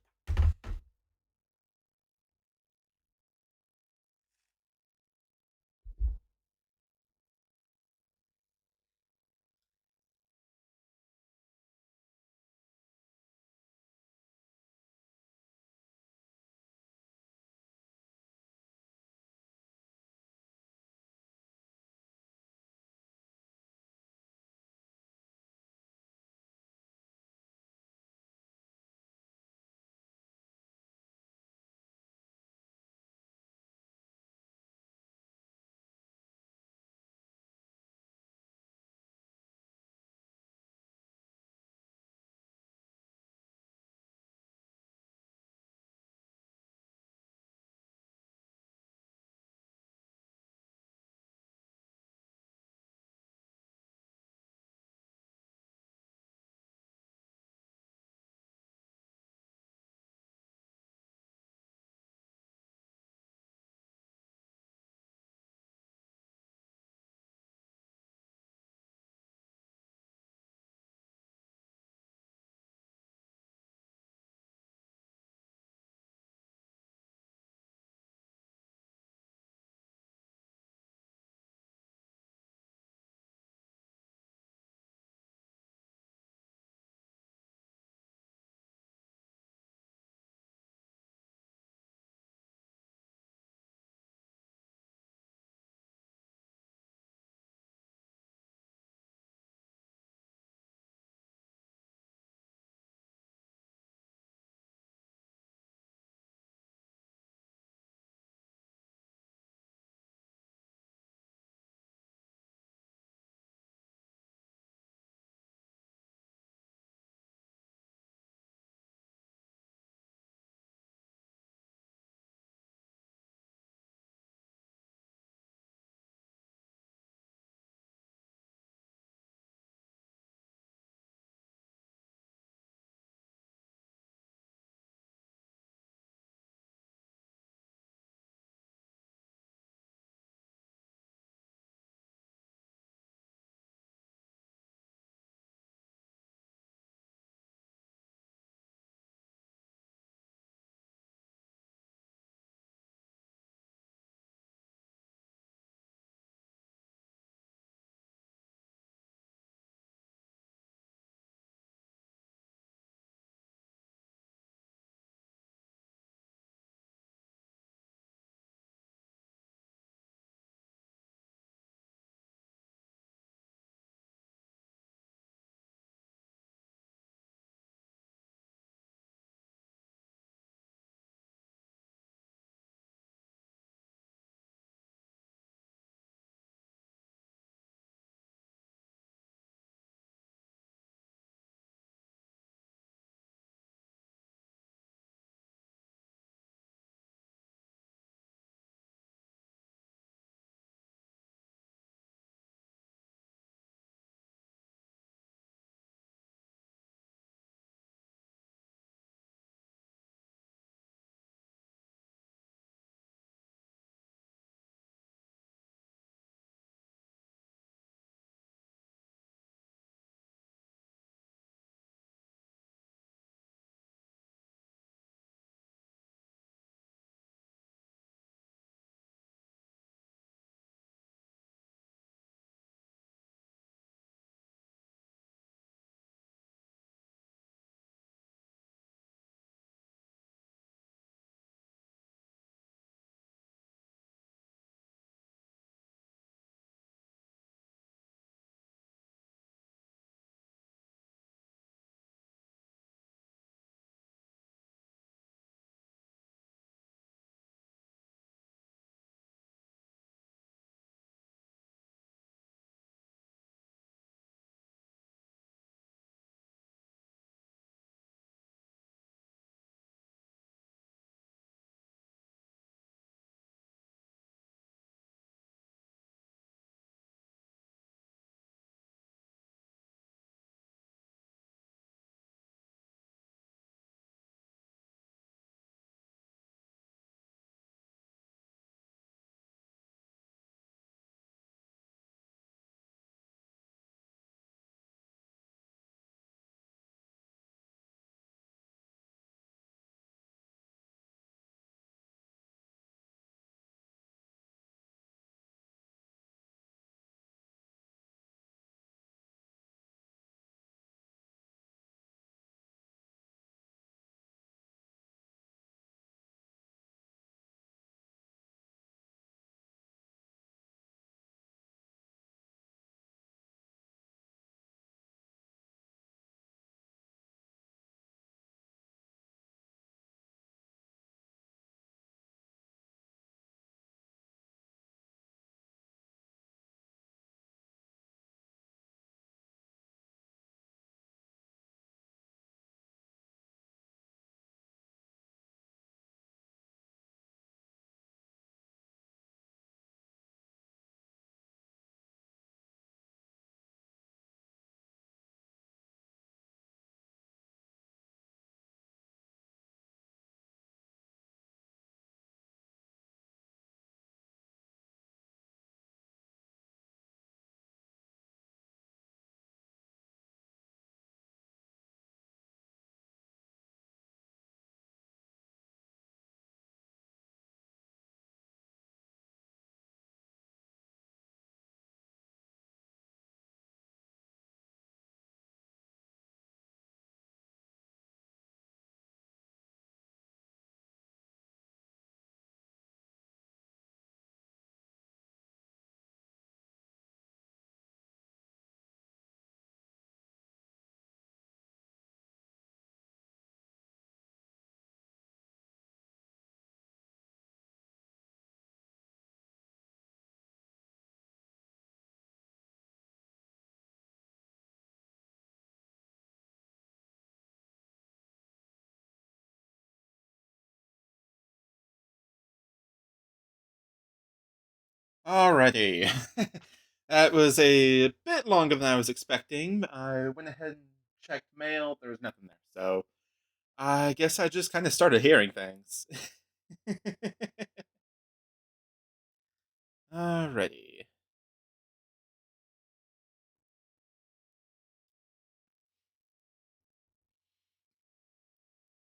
Alrighty. That was a bit longer than I was expecting. I went ahead and checked mail. There was nothing there. So I guess I just kind of started hearing things. Alrighty.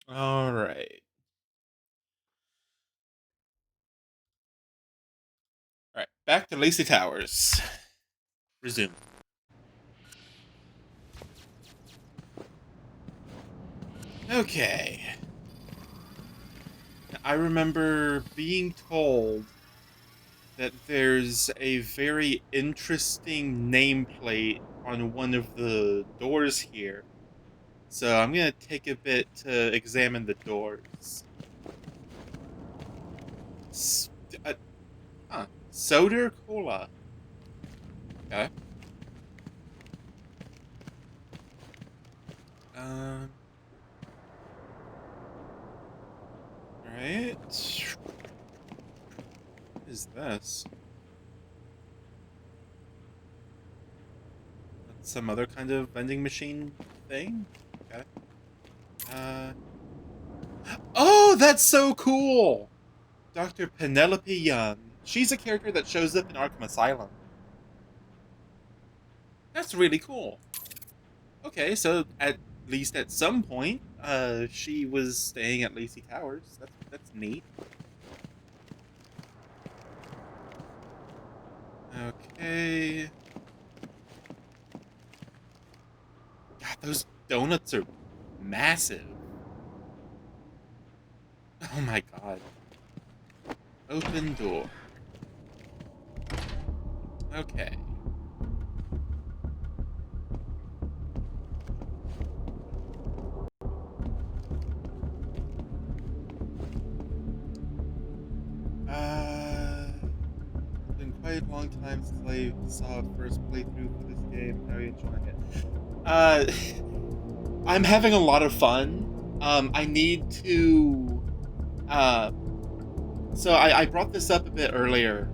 Alright. Alright, back to Lacey Towers. Resume. Okay. I remember being told that there's a very interesting nameplate on one of the doors here. So I'm gonna take a bit to examine the doors. Soda Cola. Okay. Alright. What is this? That's some other kind of vending machine thing? Okay. Oh, that's so cool! Dr. Penelope Young. She's a character that shows up in Arkham Asylum. That's really cool. Okay, so at least at some point, she was staying at Lacey Towers. That's neat. Okay. God, those donuts are massive. Oh my god. Open door. Okay. It's been quite a long time since I saw a first playthrough for this game. How are you enjoying it? I'm having a lot of fun. I need to, so I brought this up a bit earlier.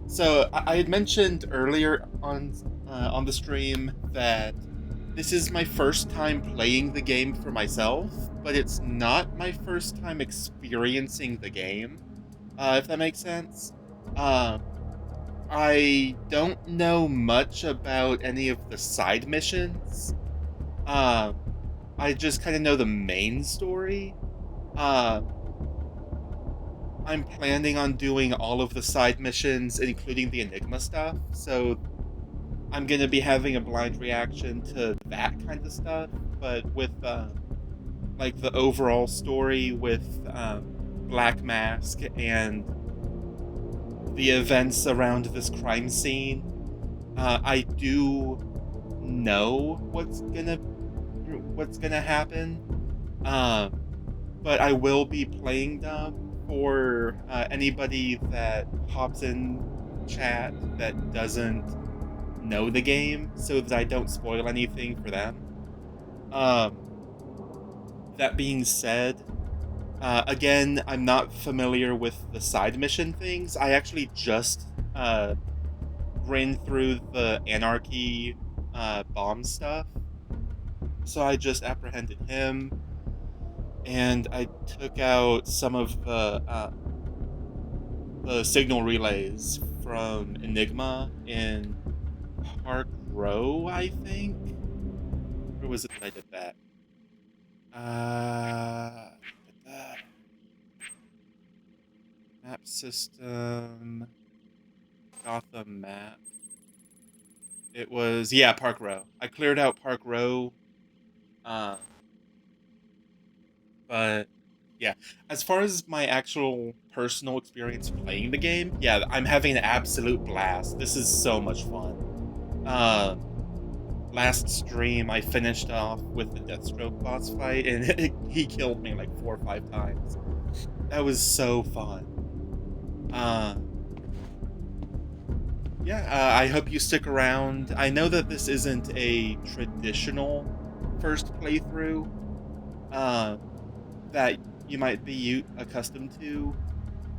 So I had mentioned earlier on the stream that this is my first time playing the game for myself, but it's not my first time experiencing the game, if that makes sense. I don't know much about any of the side missions. I just kind of know the main story. I'm planning on doing all of the side missions, including the Enigma stuff, so I'm gonna be having a blind reaction to that kind of stuff, but with, like, the overall story with, Black Mask and the events around this crime scene, I do know what's gonna happen, but I will be playing them for anybody that hops in chat that doesn't know the game, so that I don't spoil anything for them. That being said, again, I'm not familiar with the side mission things. I actually just ran through the Anarky bomb stuff, so I just apprehended him, and I took out some of the signal relays from Enigma in Park Row, I think? Or was it that I did that? Map system... Gotham map. It was, yeah, Park Row. I cleared out Park Row. But, yeah. As far as my actual personal experience playing the game, yeah, I'm having an absolute blast. This is so much fun. Last stream, I finished off with the Deathstroke boss fight, and he killed me like 4 or 5 times. That was so fun. Yeah, I hope you stick around. I know that this isn't a traditional first playthrough that you might be accustomed to,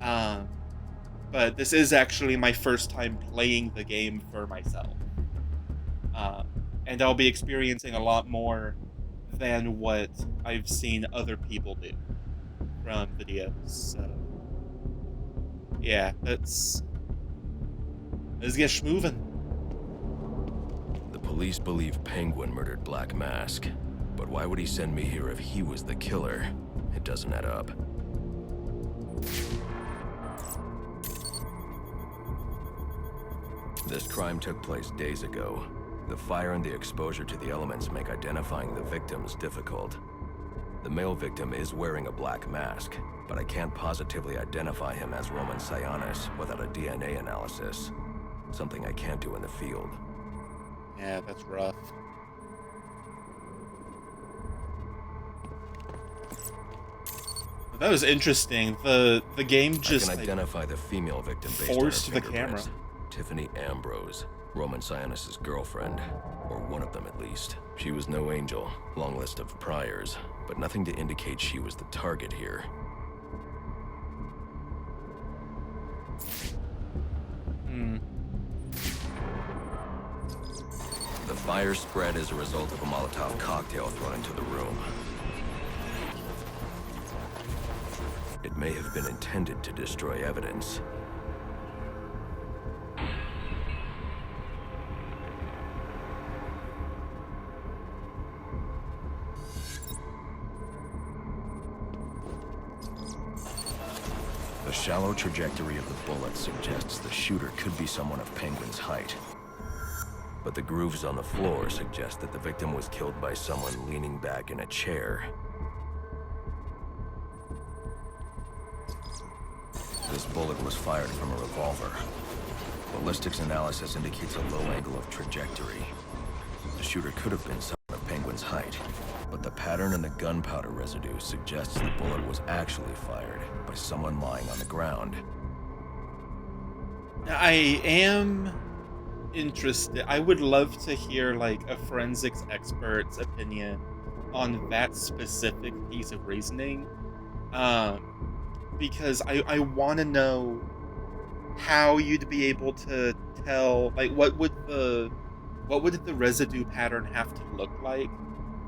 Um, but this is actually my first time playing the game for myself. Um, and I'll be experiencing a lot more than what I've seen other people do from videos. So, yeah, let's get schmovin'. The police believe Penguin murdered Black Mask, but why would he send me here if he was the killer? It doesn't add up. This crime took place days ago. The fire and the exposure to the elements make identifying the victims difficult. The male victim is wearing a black mask, but I can't positively identify him as Roman Sionis without a DNA analysis. Something I can't do in the field. Yeah, that's rough. That was interesting. The game just I can identify the female victim based forced on her the camera. fingerprints. Tiffany Ambrose, Roman Sionis' girlfriend, or one of them at least. She was no angel, long list of priors, but nothing to indicate she was the target here. The fire spread as a result of a Molotov cocktail thrown into the room. It may have been intended to destroy evidence. The shallow trajectory of the bullet suggests the shooter could be someone of Penguin's height. But the grooves on the floor suggest that the victim was killed by someone leaning back in a chair. This bullet was fired from a revolver. Ballistics analysis indicates a low angle of trajectory. The shooter could have been someone of Penguin's height, but the pattern in the gunpowder residue suggests the bullet was actually fired by someone lying on the ground. I am interested. I would love to hear like a forensics expert's opinion on that specific piece of reasoning. Because I want to know how you'd be able to tell, like, what would the residue pattern have to look like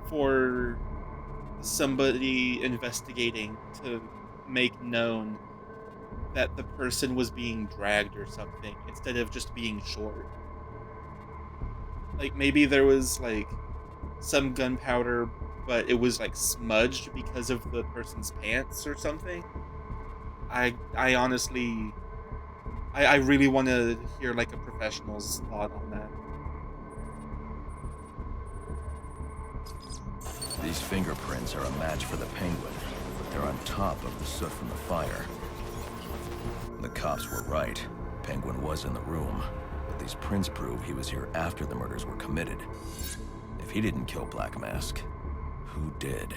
for somebody investigating to make known that the person was being dragged or something instead of just being short. Like, maybe there was like some gunpowder, but it was like smudged because of the person's pants or something. I honestly, I really want to hear like a professional's thought on that. These fingerprints are a match for the Penguin, but they're on top of the soot from the fire. The cops were right. Penguin was in the room, but these prints prove he was here after the murders were committed. If he didn't kill Black Mask, who did?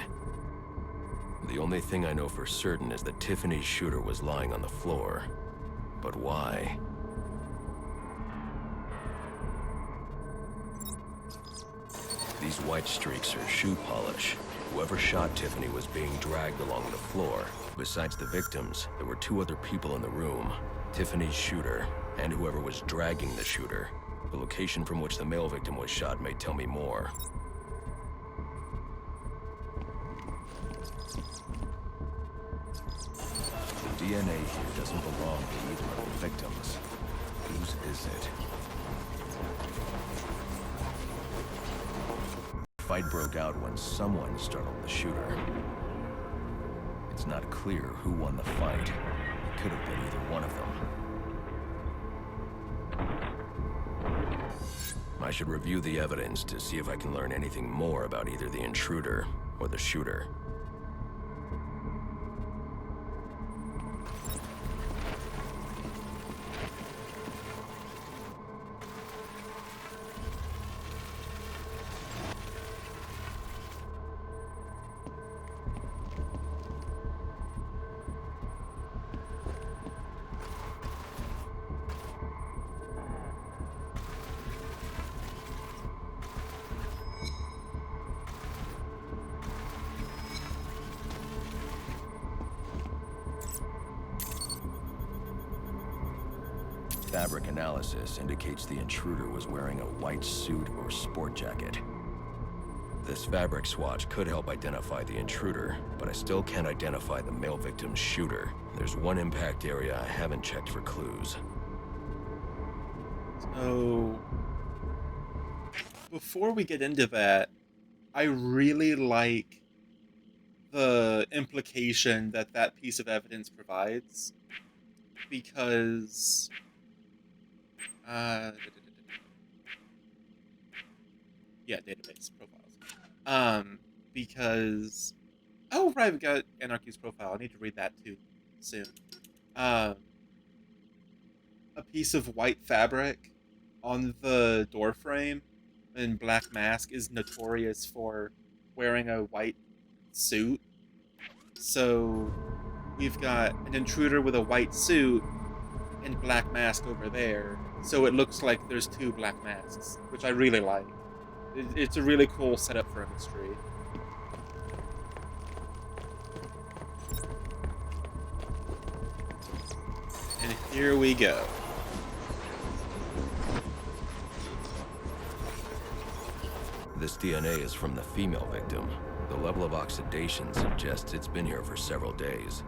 The only thing I know for certain is that Tiffany's shooter was lying on the floor. But why? These white streaks are shoe polish. Whoever shot Tiffany was being dragged along the floor. Besides the victims, there were two other people in the room. Tiffany's shooter, and whoever was dragging the shooter. The location from which the male victim was shot may tell me more. The DNA here doesn't belong to either of the victims. Whose is it? The fight broke out when someone startled the shooter. It's not clear who won the fight. It could have been either one of them. I should review the evidence to see if I can learn anything more about either the intruder or the shooter. fabric analysis indicates the intruder was wearing a white suit or sport jacket. This fabric swatch could help identify the intruder, but I still can't identify the male victim's shooter. There's one impact area I haven't checked for clues. So, before we get into that, I really like the implication that that piece of evidence provides, because yeah, database profiles. Because oh right, we got Anarchy's profile. I need to read that too soon. A piece of white fabric on the door frame and Black Mask is notorious for wearing a white suit. So we've got an intruder with a white suit and Black Mask over there. So it looks like there's two Black Masks, which I really like. It's a really cool setup for a mystery. And here we go. This DNA is from the female victim. The level of oxidation suggests it's been here for several days.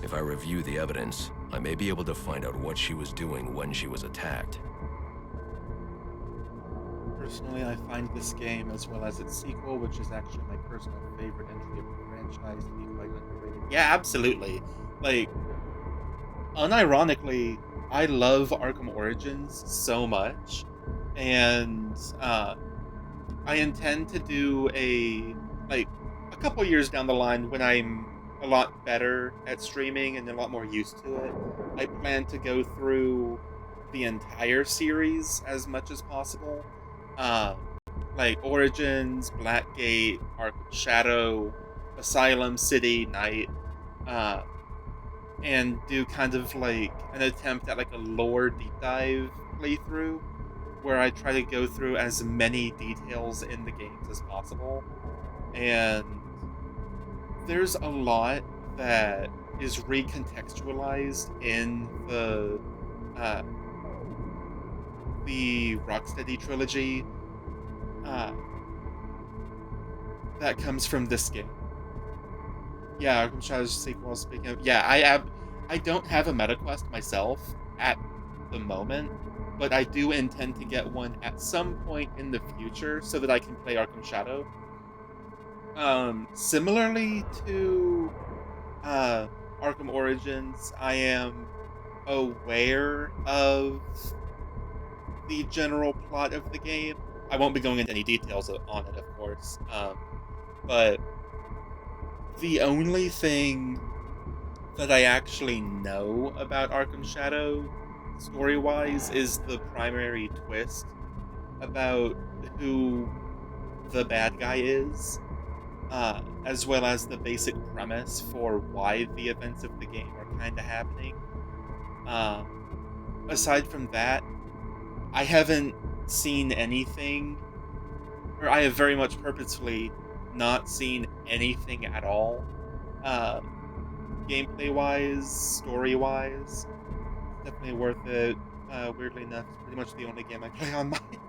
If I review the evidence, I may be able to find out what she was doing when she was attacked. Personally, I find this game, as well as its sequel, which is actually my personal favorite entry of the franchise, to be quite underrated. Yeah, absolutely. Like, unironically, I love Arkham Origins so much, and I intend to do a couple years down the line, when I'm a lot better at streaming and a lot more used to it, I plan to go through the entire series as much as possible. Like Origins, Blackgate, Arkham Shadow, Asylum, City, Night, and do kind of like an attempt at like a lore deep dive playthrough, where I try to go through as many details in the games as possible. And there's a lot that is recontextualized in the Rocksteady trilogy that comes from this game. Yeah, Arkham Shadow's sequel, speaking of... Yeah, I don't have a MetaQuest myself at the moment, but I do intend to get one at some point in the future so that I can play Arkham Shadow. Similarly to Arkham Origins, I am aware of the general plot of the game. I won't be going into any details on it, of course, but the only thing that I actually know about Arkham Shadow, story-wise, is the primary twist about who the bad guy is, as well as the basic premise for why the events of the game are kind of happening. Aside from that, I haven't seen anything, or I have very much purposefully not seen anything at all, gameplay-wise, story-wise. Definitely worth it. Weirdly enough, it's pretty much the only game I play on mine.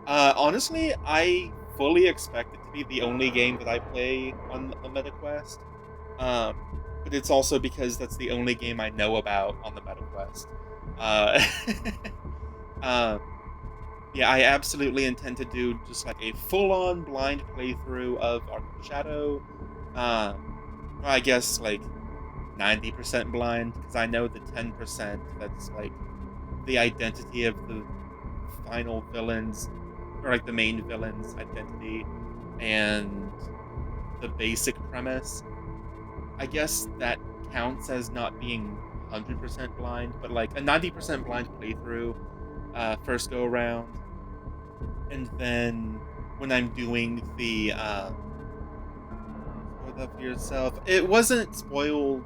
Honestly, I fully expect it to be the only game that I play on the MetaQuest. But it's also because that's the only game I know about on the MetaQuest. Yeah, I absolutely intend to do just like a full-on blind playthrough of Arkham Shadow. I guess like 90% blind, because I know the 10% that's like the identity of the final villains, or like the main villain's identity, and the basic premise. I guess that counts as not being 100% blind, but like a 90% blind playthrough first go around, and then when I'm doing the spoil that for yourself, it wasn't spoiled,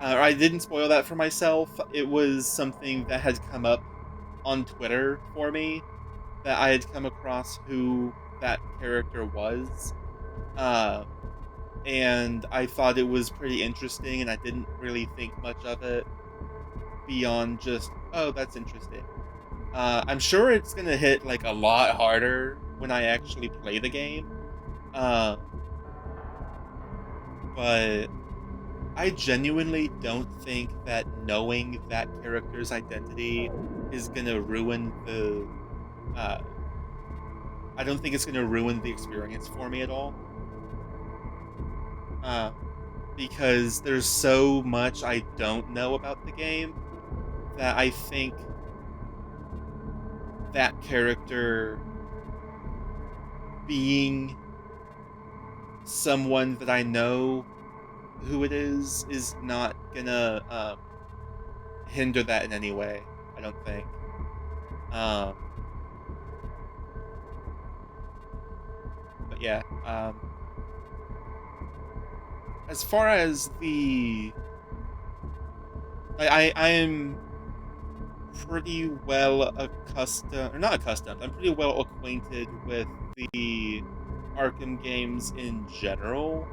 or I didn't spoil that for myself. It was something that had come up on Twitter for me, that I had come across who that character was, and I thought it was pretty interesting, and I didn't really think much of it beyond just, oh, that's interesting. I'm sure it's gonna hit like a lot harder when I actually play the game. But I genuinely don't think that knowing that character's identity is gonna ruin the. I don't think it's gonna ruin the experience for me at all. Because there's so much I don't know about the game that I think that character being someone that I know who it is not gonna hinder that in any way. I don't think. But yeah. As far as the, I am pretty well accustomed, or not accustomed. I'm pretty well acquainted with the Arkham games in general,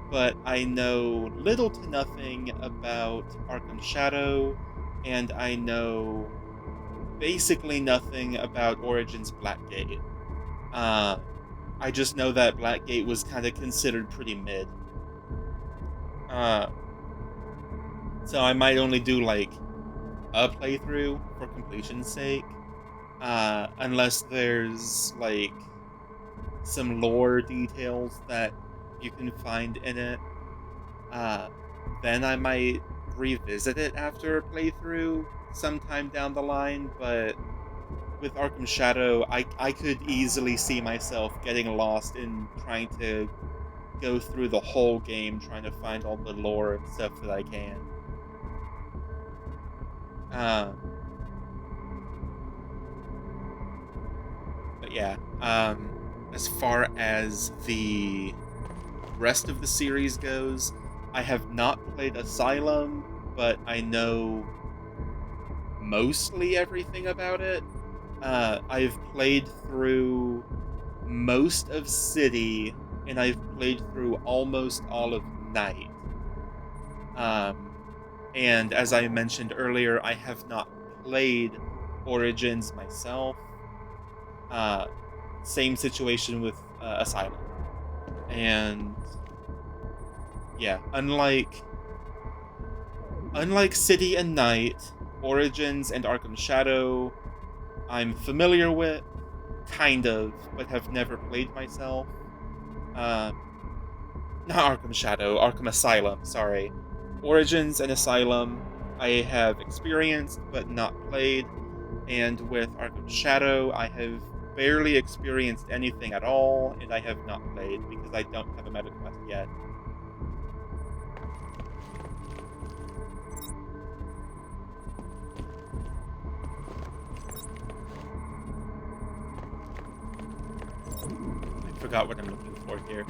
but I know little to nothing about Arkham Shadow, and I know basically nothing about Origins Blackgate. I just know that Blackgate was kind of considered pretty mid. So I might only do like a playthrough for completion's sake, unless there's like some lore details that you can find in it. Then I might revisit it after a playthrough sometime down the line, but with Arkham Shadow, I could easily see myself getting lost in trying to go through the whole game, trying to find all the lore and stuff that I can. But yeah, as far as the rest of the series goes, I have not played Asylum, but I know mostly everything about it. I've played through most of City, and I've played through almost all of Night. And as I mentioned earlier, I have not played Origins myself. Same situation with Asylum. And yeah, unlike City and Night, Origins and Arkham Shadow, I'm familiar with, kind of, but have never played myself. Not Arkham Shadow, Arkham Asylum, sorry. Origins and Asylum, I have experienced, but not played. And with Arkham Shadow, I have barely experienced anything at all, and I have not played, because I don't have a MetaQuest yet. I forgot what I'm looking for here.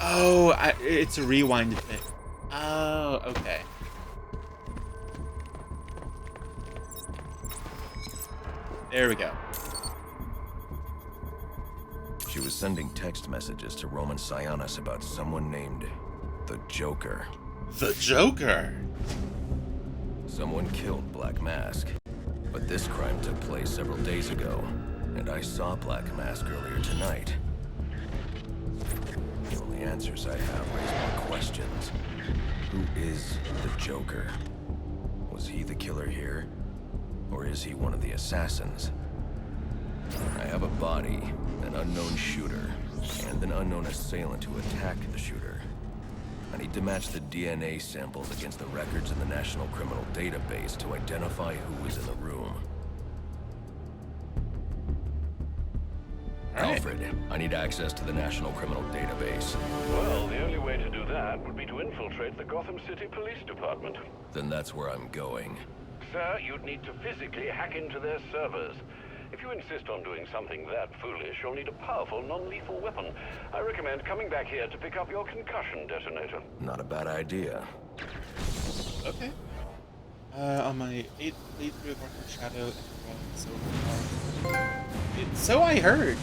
Oh, it's a rewind thing. Oh, okay. There we go. She was sending text messages to Roman Sionis about someone named the Joker. The Joker? Someone killed Black Mask, but this crime took place several days ago, and I saw Black Mask earlier tonight. The only answers I have raise more questions. Who is the Joker? Was he the killer here? Or is he one of the assassins? I have a body, an unknown shooter, and an unknown assailant who attacked the shooter. I need to match the DNA samples against the records in the National Criminal Database to identify who was in the room. Alfred, I need access to the National Criminal Database. Well, the only way to do that would be to infiltrate the Gotham City Police Department. Then that's where I'm going. Sir, you'd need to physically hack into their servers. If you insist on doing something that foolish, you'll need a powerful, non-lethal weapon. I recommend coming back here to pick up your concussion detonator. Not a bad idea. Okay. On my 8th playthrough of Arkham Shadow and so far. So I heard.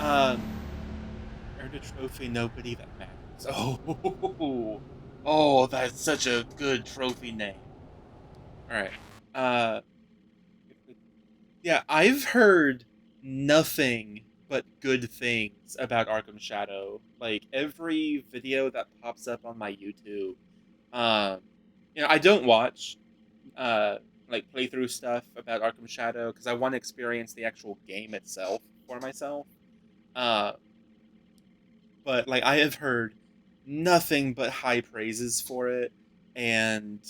Earned a trophy, nobody that matters. Oh, that's such a good trophy name. Alright. Yeah, I've heard nothing but good things about Arkham Shadow. Like, every video that pops up on my YouTube. I don't watch like playthrough stuff about Arkham Shadow because I want to experience the actual game itself for myself. But like I have heard nothing but high praises for it, and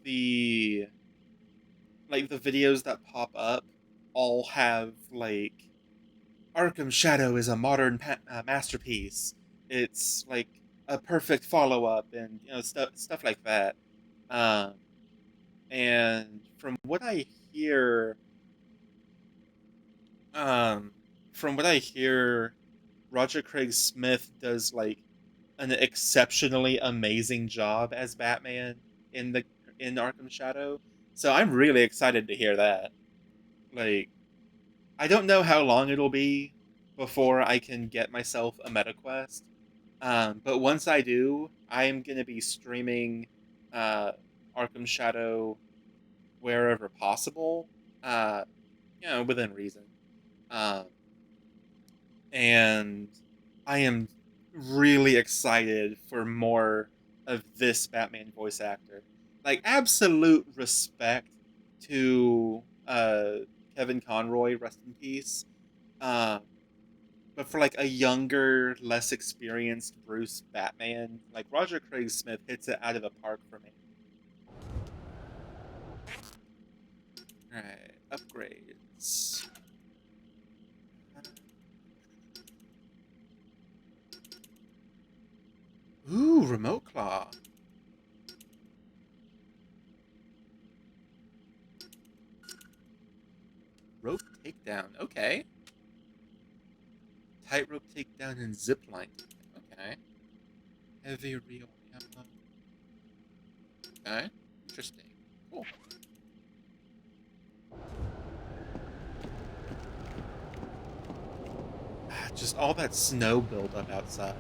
the videos that pop up all have like Arkham Shadow is a modern masterpiece. It's like a perfect follow up, and stuff like that. And from what I hear, Roger Craig Smith does like an exceptionally amazing job as Batman in Arkham Shadow. So I'm really excited to hear that. Like, I don't know how long it'll be before I can get myself a MetaQuest. But once I do, I'm gonna be streaming Arkham Shadow wherever possible, within reason. And I am really excited for more of this Batman voice actor. Like, absolute respect to Kevin Conroy, rest in peace. But for like a younger, less experienced Bruce Batman, like Roger Craig Smith hits it out of the park for me. Alright, upgrades. Ooh, remote claw. Rope takedown, okay. Tightrope takedown and zipline. Okay. Heavy reel ammo. Okay, interesting. Cool. Just all that snow buildup outside.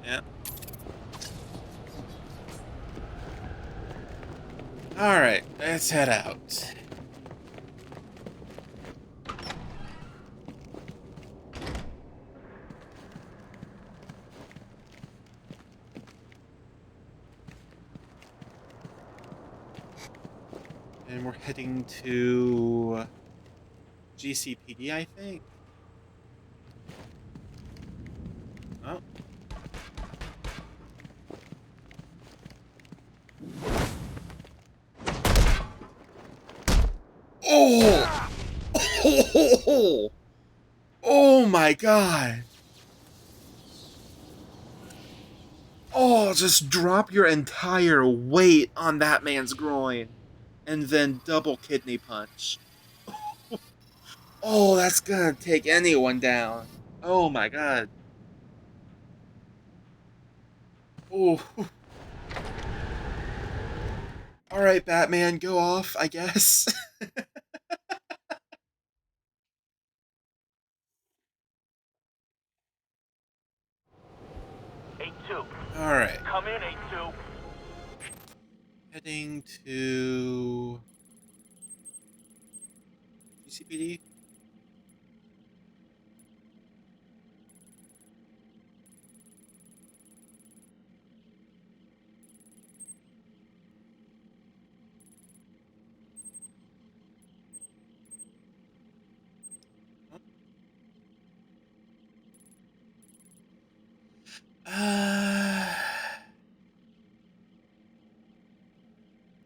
Yeah. Alright, let's head out. And we're heading to GCPD, I think. Oh. Oh! Oh! Oh my god! Oh, just drop your entire weight on that man's groin. And then double kidney punch. Oh, that's gonna take anyone down. Oh my god. Oh. Alright, Batman, go off, I guess. 8-2. Alright. Come in, 8-2. Heading to GCPD.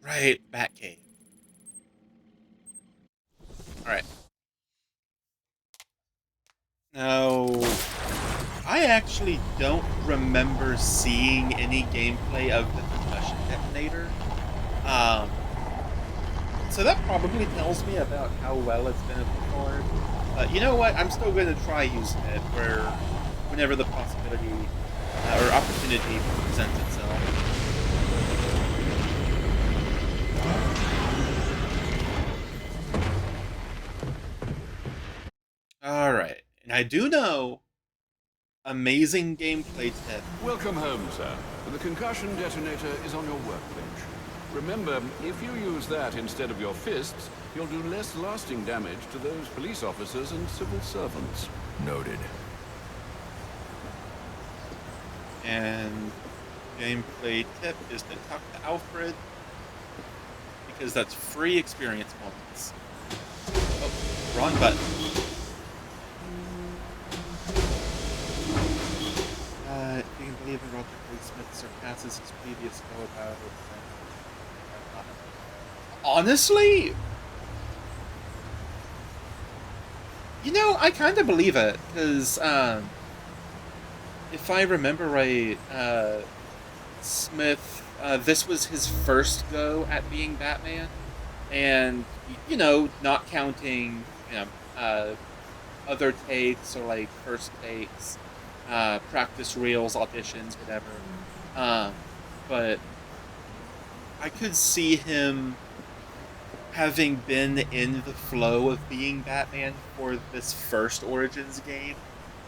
Right, Batcave. Alright. Now, I actually don't remember seeing any gameplay of the concussion detonator. So that probably tells me about how well it's been performed. But you know what? I'm still going to try using it whenever the possibility or opportunity presents itself. Alright, and I do know amazing gameplay tip. Welcome home, sir. The concussion detonator is on your workbench. Remember, if you use that instead of your fists, you'll do less lasting damage to those police officers and civil servants. Noted. And gameplay tip is to talk to Alfred, because that's free experience points. Oh, wrong button. If you can believe that Roger Smith surpasses his previous go about it. Honestly, you know, I kind of believe it, because if I remember right, Smith, this was his first go at being Batman, and, you know, not counting, you know, other takes or, like, first takes, practice reels, auditions, whatever, but I could see him having been in the flow of being Batman for this first Origins game.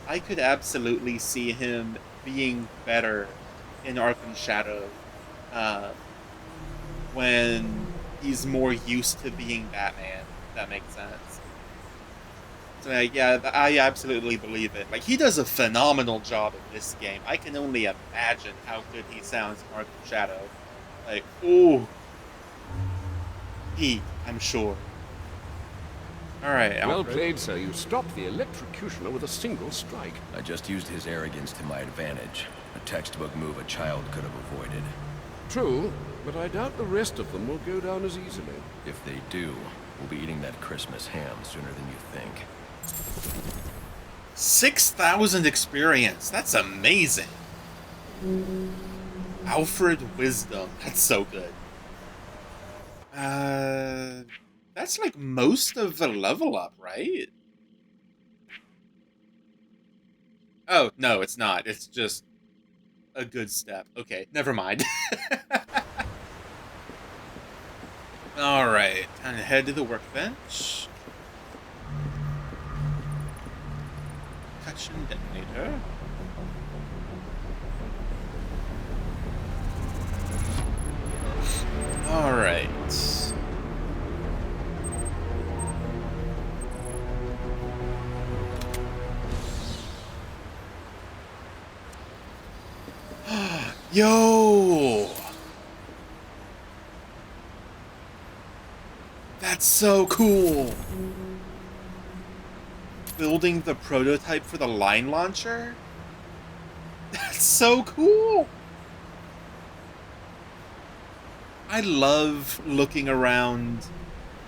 I could absolutely see him being better in Arkham Shadow when he's more used to being Batman, if that makes sense. So yeah, I absolutely believe it. Like, he does a phenomenal job in this game. I can only imagine how good he sounds in Arkham Shadow. Like, ooh. I'm sure. Alright, Alfred. Well played, sir. You stopped the electrocutioner with a single strike. I just used his arrogance to my advantage. A textbook move a child could have avoided. True, but I doubt the rest of them will go down as easily. If they do, we'll be eating that Christmas ham sooner than you think. 6,000 experience. That's amazing. Alfred Wisdom. That's so good. That's like most of the level up, right? Oh, no, it's not. It's just a good step. Okay, never mind. Alright, time to head to the workbench. Concussion detonator. Alright. Yo! That's so cool! Building the prototype for the line launcher? That's so cool! I love looking around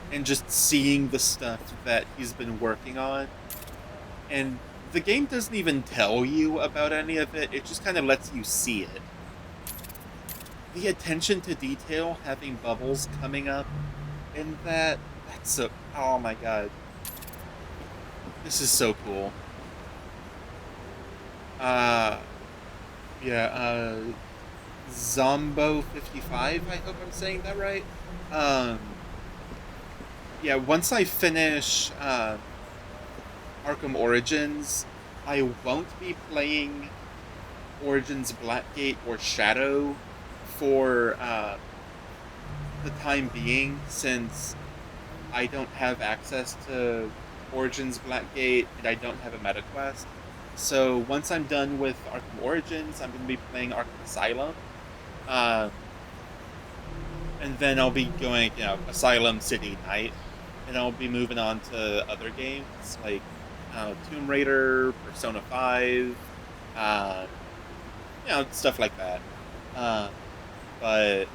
and just seeing the stuff that he's been working on. And the game doesn't even tell you about any of it, it just kind of lets you see it. The attention to detail, having bubbles coming up in that's so... oh my god. This is so cool. Zombo55, I hope I'm saying that right. Yeah, once I finish Arkham Origins, I won't be playing Origins Blackgate or Shadow for the time being, since I don't have access to Origins Blackgate and I don't have a meta quest. So once I'm done with Arkham Origins, I'm going to be playing Arkham Asylum. And then I'll be going, you know, Asylum, City, Night. And I'll be moving on to other games, like Tomb Raider, Persona 5, you know, stuff like that. But,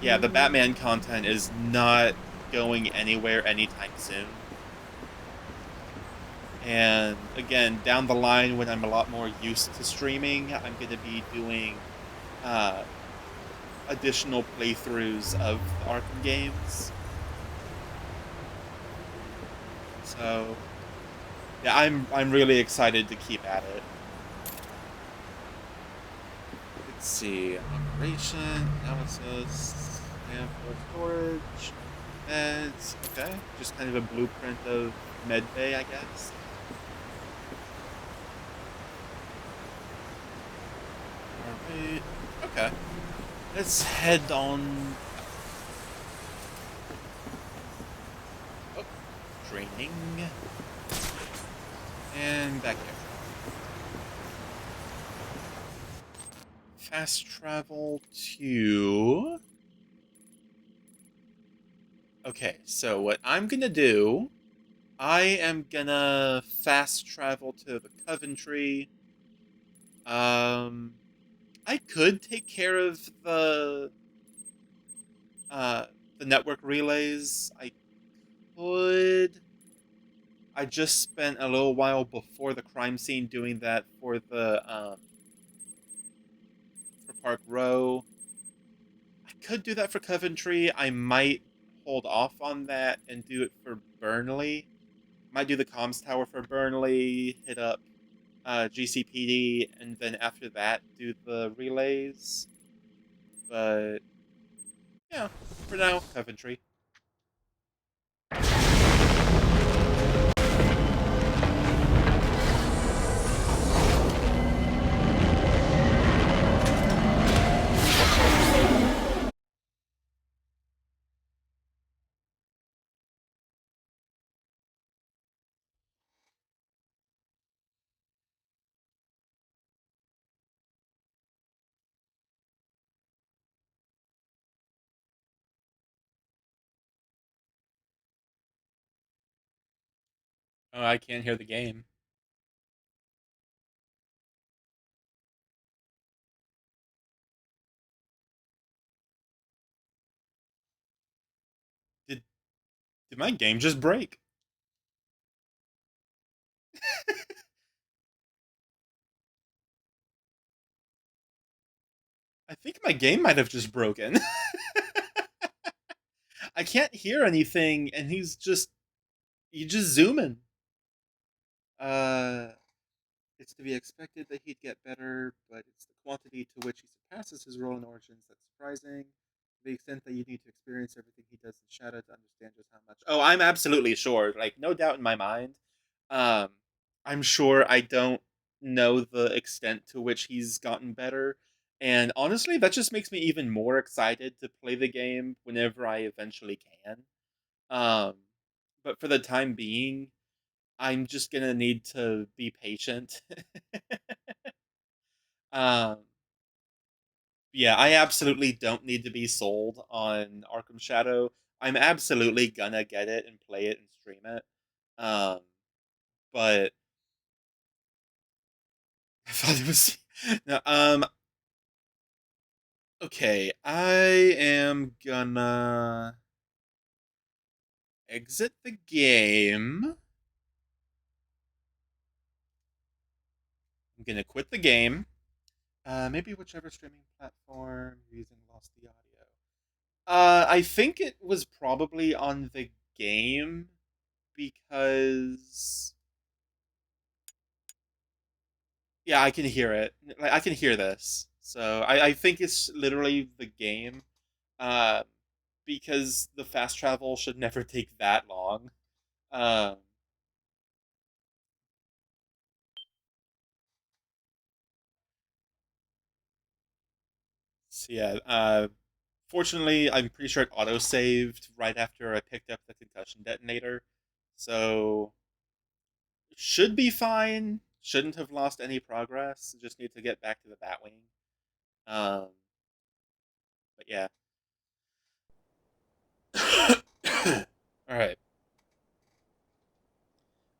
yeah, the Batman content is not going anywhere anytime soon. And again, down the line, when I'm a lot more used to streaming, I'm going to be doing additional playthroughs of the Arkham games. So yeah, I'm really excited to keep at it. Let's see, operation, analysis, sample storage. It's okay, just kind of a blueprint of medbay, I guess. Alright, okay. Let's head on. Oh, training. And back here. Fast travel to... Okay, so what I'm gonna do, I am gonna fast travel to the Coventry. I could take care of the network relays. I could. I just spent a little while before the crime scene doing that for the for Park Row. I could do that for Coventry. I might hold off on that and do it for Burnley. Might do the comms tower for Burnley, hit up GCPD, and then after that do the relays. But yeah, for now, Coventry. Oh, I can't hear the game. Did did my game just break? I think my game might have just broken. I can't hear anything, and he's just zooming. Uh, it's to be expected that he'd get better, but it's the quantity to which he surpasses his role in Origins that's surprising. To the extent that you need to experience everything he does in Shadow to understand just how much. Oh, I'm absolutely sure. Like, no doubt in my mind. Um, I'm sure I don't know the extent to which he's gotten better. And honestly, that just makes me even more excited to play the game whenever I eventually can. Um, but for the time being, I'm just gonna need to be patient. um, yeah, I absolutely don't need to be sold on Arkham Shadow. I'm absolutely gonna get it and play it and stream it. Um, but I thought it was no. Okay, I am gonna exit the game. I'm gonna quit the game. Maybe whichever streaming platform you're using lost the audio. I think it was probably on the game because yeah, I can hear it. Like I can hear this, so I think it's literally the game. Uh, because the fast travel should never take that long. Um, so yeah, fortunately, I'm pretty sure it auto saved right after I picked up the concussion detonator, so should be fine. Shouldn't have lost any progress. Just need to get back to the Batwing. Um, but yeah. All right.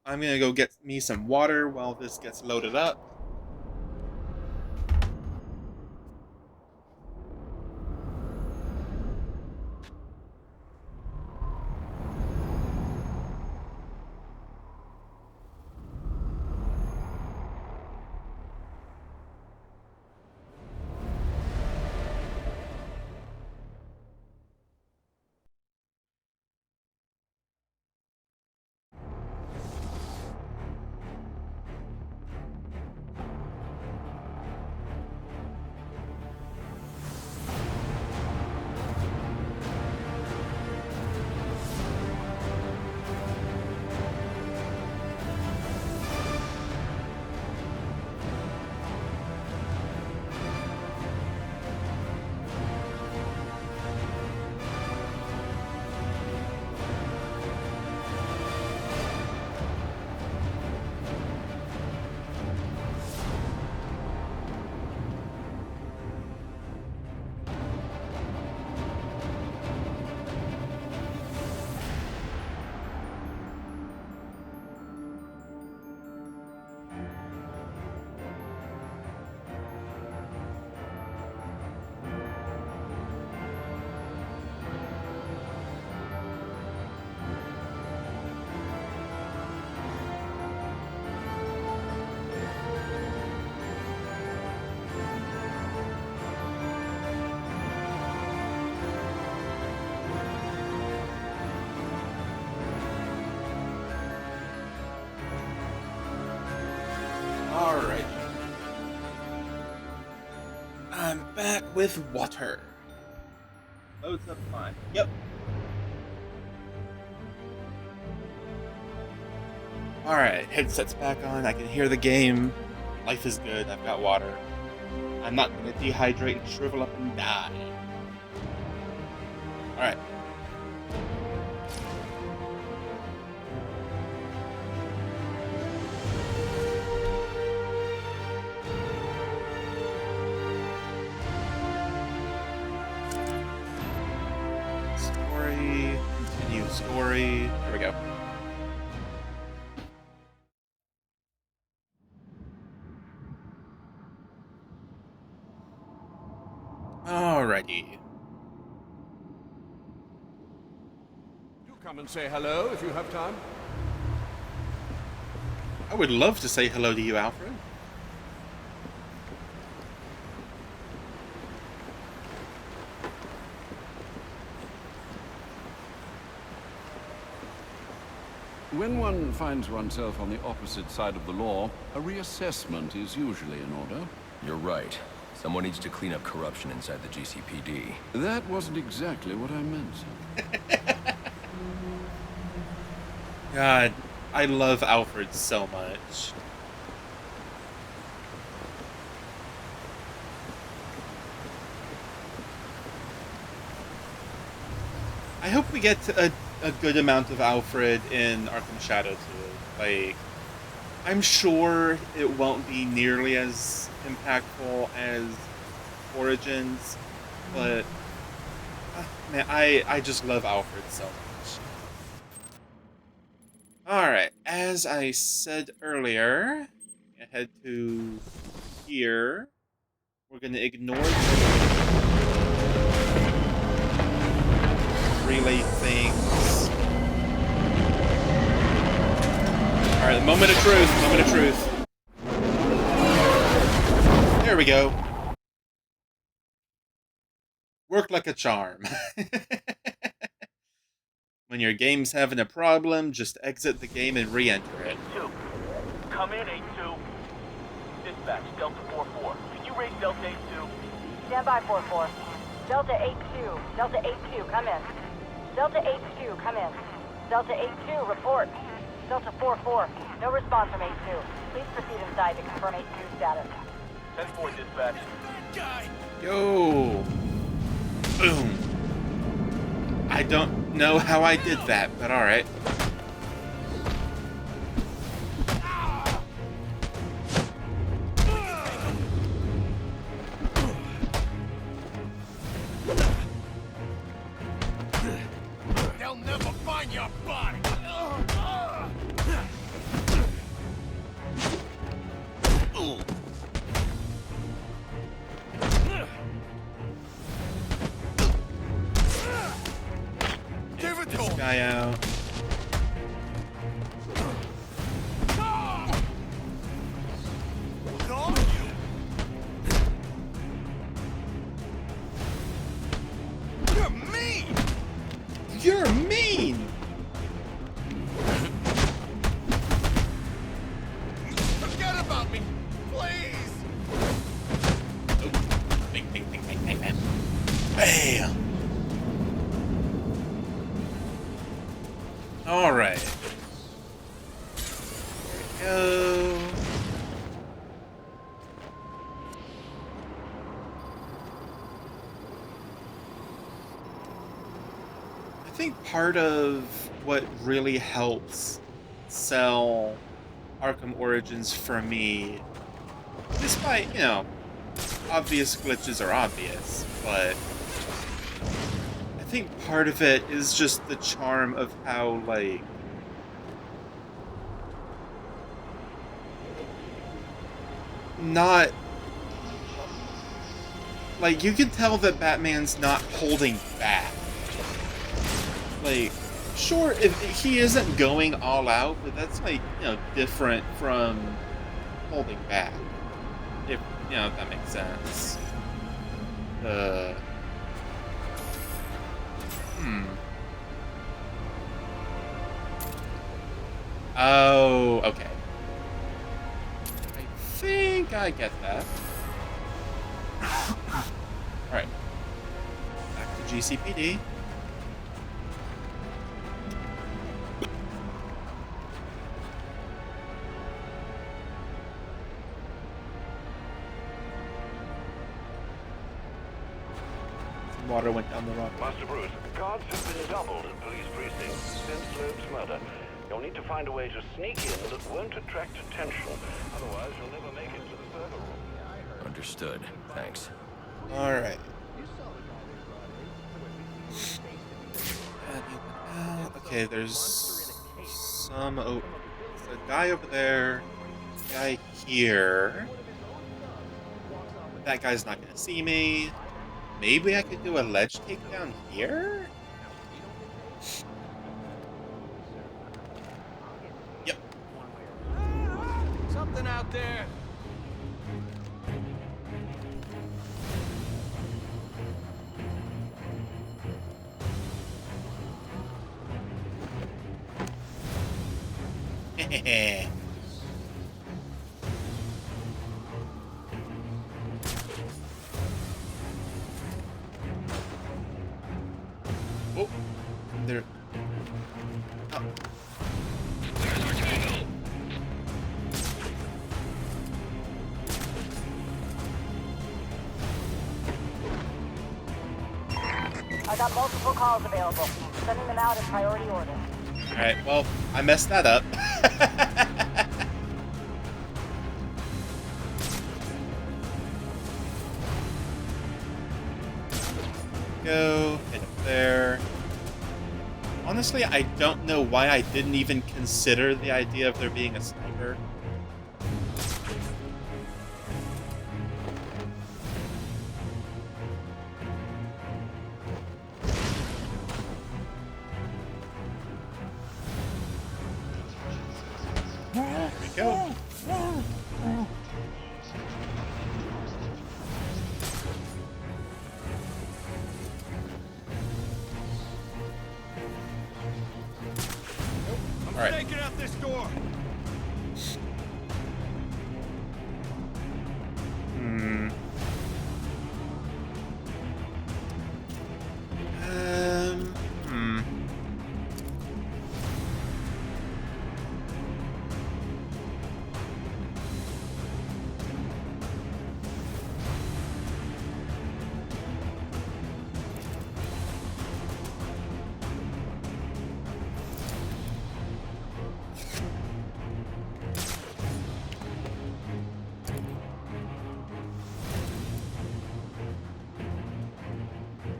I'm gonna go get me some water while this gets loaded up. back with water. Loads up fine. Yep. Alright, headset's back on. I can hear the game. Life is good. I've got water. I'm not gonna dehydrate and shrivel up and die. Alright. Story. Continue story. There we go. Alrighty. Do come and say hello if you have time. I would love to say hello to you, Alfred. When one finds oneself on the opposite side of the law, a reassessment is usually in order. You're right. Someone needs to clean up corruption inside the GCPD. That wasn't exactly what I meant. God, I love Alfred so much. I hope we get a good amount of Alfred in Arkham Shadow too. Like, I'm sure it won't be nearly as impactful as Origins, but man, I just love Alfred so much. Alright, as I said earlier, head to here. We're gonna ignore the relay things. Alright, the moment of truth, moment of truth. There we go. Worked like a charm. When your game's having a problem, just exit the game and re-enter it. 2. Come in, 8-2. Dispatch, Delta 4-4. Can you raise Delta 8-2? Stand by, 4-4. Delta 8-2. Delta 8-2, come in. Delta 8-2, come in. Delta 8-2, report. Delta 4-4, no response from 8-2. Please proceed inside to confirm 8-2 status. 10-4, dispatch. Yo! Boom! I don't know how I did that, but alright. They'll never find your body! Give it this guy out. You're mean! You're mean! Forget about me, please! Bing, bing, bing, bing, bing, bing. Bam! Alright. There we go. I think part of what really helps sell Arkham Origins for me, despite, you know, obvious glitches are obvious, but I think part of it is just the charm of how, like, not, like, you can tell that Batman's not holding back. Like, sure, if he isn't going all out, but that's, like, you know, different from holding back. If, you know, if that makes sense. Oh, okay. I think I get that. Alright. Back to GCPD. Some water went down the rock. Master Bruce, guards have been doubled at police precincts since Loeb's murder. You'll need to find a way to sneak in that won't attract attention. Otherwise, you'll never make it to the server room. Understood. Thanks. Alright. Okay, there's some... Oh, there's a guy over there. Guy here. That guy's not gonna see me. Maybe I could do a ledge takedown here? Yep. Something out there. Hehehe. Oh, there. Oh. I got multiple calls available. Sending them out in priority order. Alright, well, I messed that up. Go, head up there. Honestly, I don't know why I didn't even consider the idea of there being a sniper. There we go. I'm All right. taking out this door. Hmm. Hmm.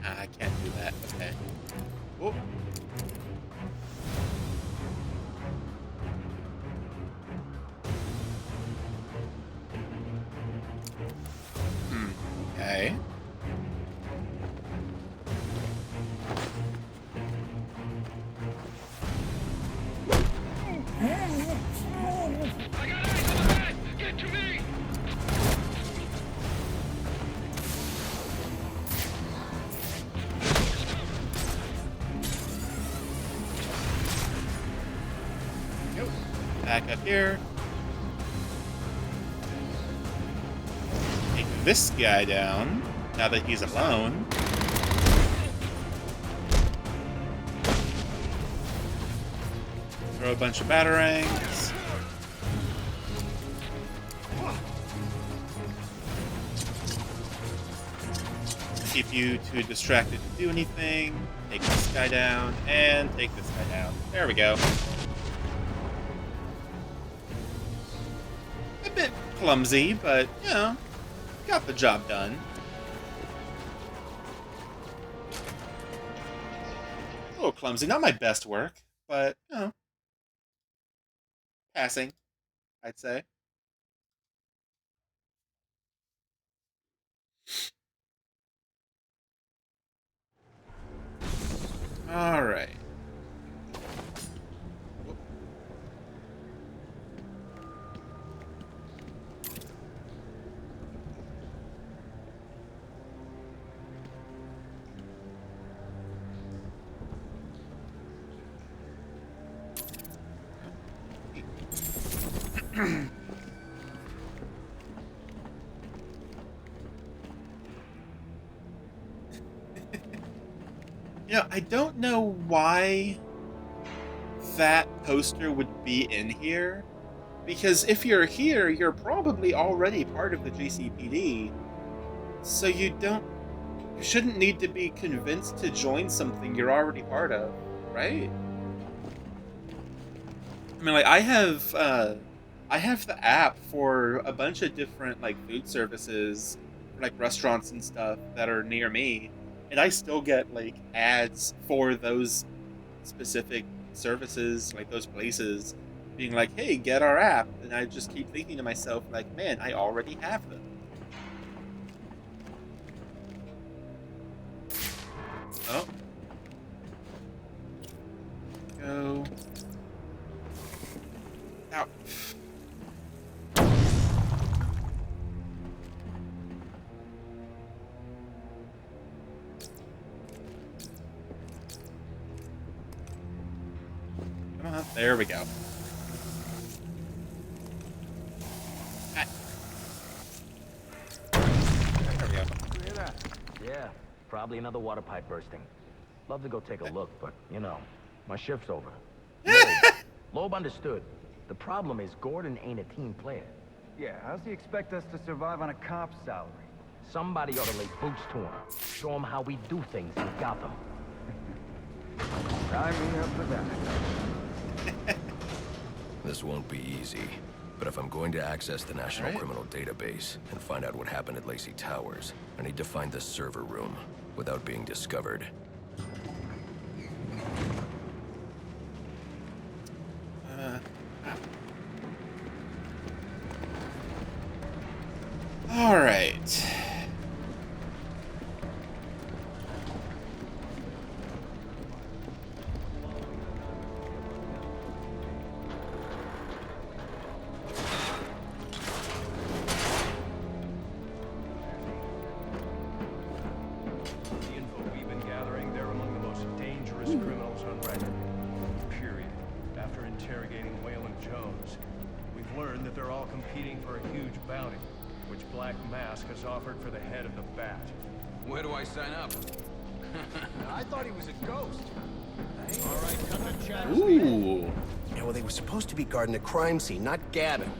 I can't do that. Okay. Oh. Okay. Get to me! Back up here. Take this guy down, now that he's alone. Throw a bunch of batarangs. Keep you too distracted to do anything. Take this guy down, and take this guy down. There we go. A bit clumsy, but, you know, got the job done. A little clumsy. Not my best work, but, you know, passing, I'd say. All right. I don't know why that poster would be in here, because if you're here, you're probably already part of the GCPD, so you shouldn't need to be convinced to join something you're already part of, right? I mean, like, I have the app for a bunch of different, like, food services, like restaurants and stuff that are near me, and I still get, like, ads for those specific services, like those places, being like, hey, get our app, and I just keep thinking to myself, like, man, I already have them. Oh. Go. Ow. Come on, there we go. Ah. There we go. Hear that? Yeah, probably another water pipe bursting. Love to go take a look, but, you know, my shift's over. Loeb understood. The problem is Gordon ain't a team player. Yeah, how's he expect us to survive on a cop's salary? Somebody ought to lay boots to him. Show him how we do things in Gotham. Sign me up for that. This won't be easy, but if I'm going to access the National Criminal Database and find out what happened at Lacey Towers, I need to find the server room without being discovered. All right. Offered for the head of the bat. Where do I sign up? I thought he was a ghost. All right, come to chat. Ooh. Yeah, well, they were supposed to be guarding the crime scene, not gabbing.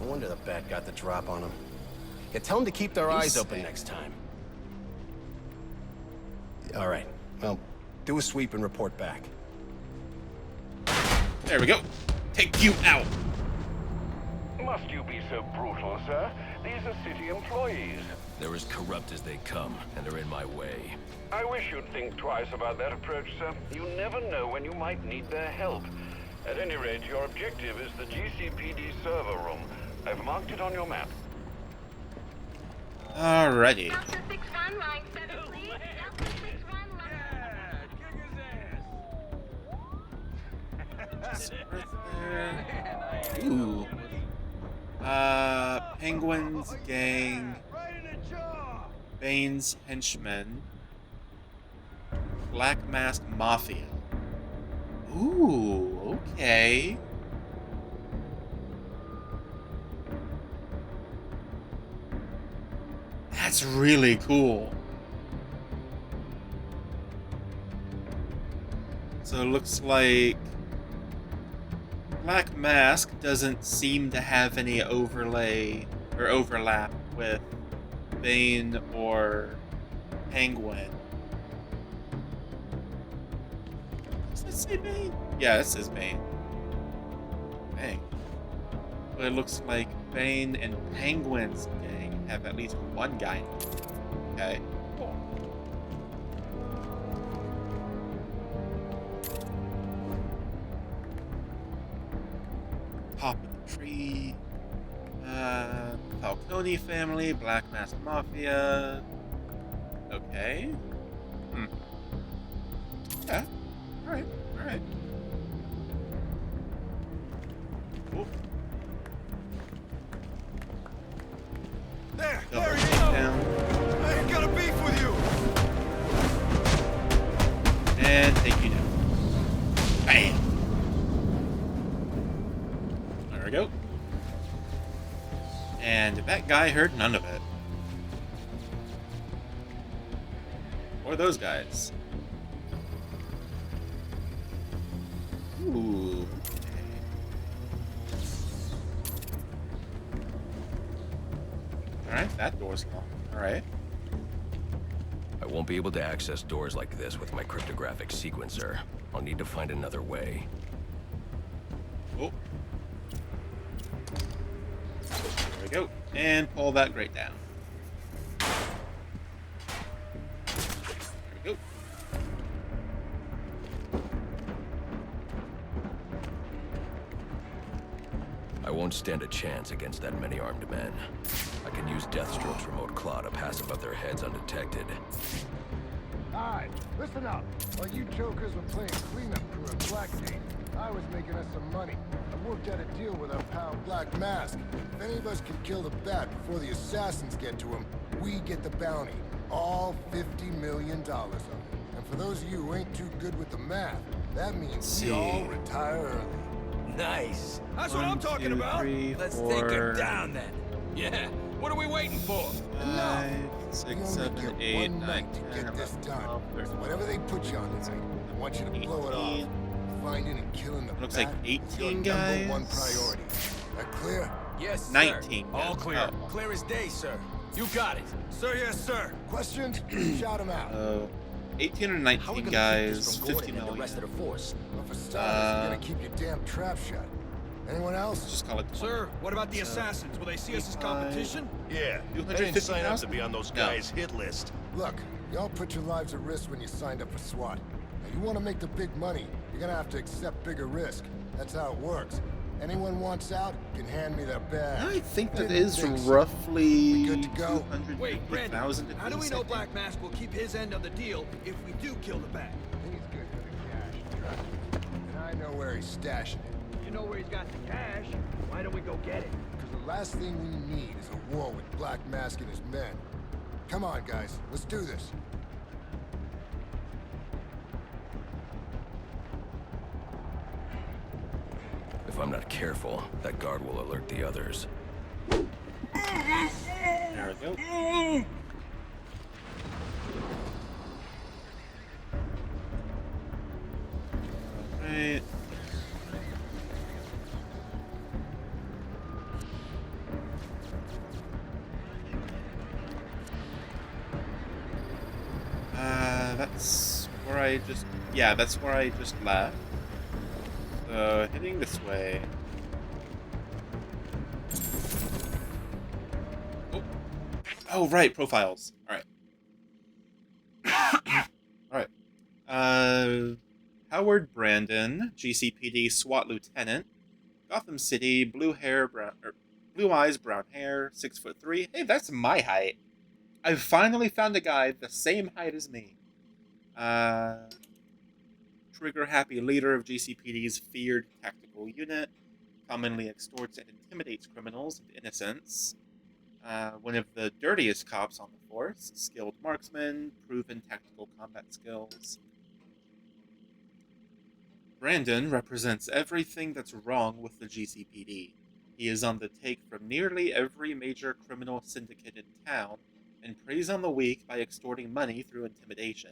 No wonder the bat got the drop on them. Yeah, tell them to keep their eyes open next time. All right. Well, do a sweep and report back. There we go. Take you out. Must you be so brutal, sir? These are city employees. They're as corrupt as they come, and they're in my way. I wish you'd think twice about that approach, sir. You never know when you might need their help. At any rate, your objective is the GCPD server room. I've marked it on your map. Alrighty. Delta 6-1, line 7, please. Delta 6-1, line... Ooh. Penguin's gang. Bane's henchmen. Black Mask Mafia. Ooh, okay. That's really cool. So it looks like Black Mask doesn't seem to have any overlay or overlap with Bane or Penguin. Does that say Bane? Yeah, it says Bane. Dang. But it looks like Bane and Penguin's gang have at least one guy. Okay. Cool. Top of the tree. Falcone family, Black Mask Mafia. Okay. Yeah. Alright. Alright. Cool. There! Double There he is! down. I ain't got a beef with you! And take you down. Bam! There we go. And that guy heard none of it. Or those guys. Alright, that door's locked. Alright. I won't be able to access doors like this with my cryptographic sequencer. I'll need to find another way. Oh. There we go. And pull that grate down. There we go. I won't stand a chance against that many armed men. I can use Deathstroke's remote claw to pass above their heads undetected. Alright, listen up. While you jokers were playing cleanup crew at Blackgate, I was making us some money. I worked out a deal with our pal Black Mask. If any of us can kill the Bat before the assassins get to him, we get the bounty. All $50 million of it. And for those of you who ain't too good with the math, that means we all retire early. Nice. That's what I'm talking about. Let's take her down then. Yeah. What are we waiting for? 5, 6, 7, 8, 9, 10, to get this 11, done. 12, So 13, whatever they put you on tonight, I want you to blow it off. Finding and killing the Looks Bat like is your 18 number one guys. priority. That clear? Yes, sir. 19. All guys. clear. Oh. Clear as day, sir. You got it. Sir, yes, sir. Questions? Shout them out. 18 or How are we 19 gonna keep guys, this from 50 Gordon and the million. rest of the force? Well, for starters, you're gonna keep your damn trap shut. Anyone else? Just call it 20. Sir, what about the assassins? Will they see us as competition? Yeah, they didn't sign up to 250,000? be on those No. guys' hit list. Look, y'all put your lives at risk when you signed up for SWAT. Now, you want to make the big money, you're gonna have to accept bigger risk. That's how it works. Anyone wants out can hand me their badge. I think that Didn't is think so. roughly We good to go? Wait, Brandon, 250,000 how do we know Black Mask will keep his end of the deal if we do kill the Bat? He's good for the cash, trust me. And I know where he's stashing it. You know where he's got the cash. Why don't we go get it? Because the last thing we need is a war with Black Mask and his men. Come on, guys, let's do this. If I'm not careful, that guard will alert the others. There we go. Alright. That's where I just... Yeah, that's where I just left. So, heading this way. Oh, right, profiles. Alright. Alright. Howard Brandon, GCPD SWAT Lieutenant. Gotham City, blue eyes, brown hair, 6'3". Hey, that's my height. I've finally found a guy the same height as me. Trigger-happy leader of GCPD's feared tactical unit. Commonly extorts and intimidates criminals and innocents. One of the dirtiest cops on the force. Skilled marksman, proven tactical combat skills. Brandon represents everything that's wrong with the GCPD. He is on the take from nearly every major criminal syndicate in town, and preys on the weak by extorting money through intimidation.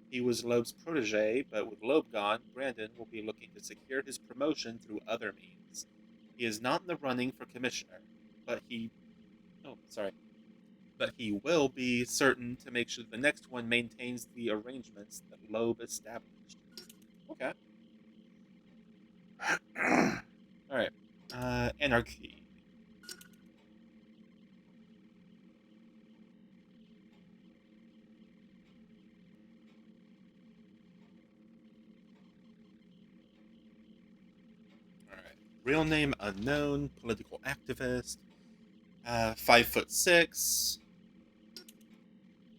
He was Loeb's protege, but with Loeb gone, Brandon will be looking to secure his promotion through other means. He is not in the running for commissioner, but he will be certain to make sure the next one maintains the arrangements that Loeb established. Okay. Alright. Anarky. Alright. Real name unknown, political activist. 5'6".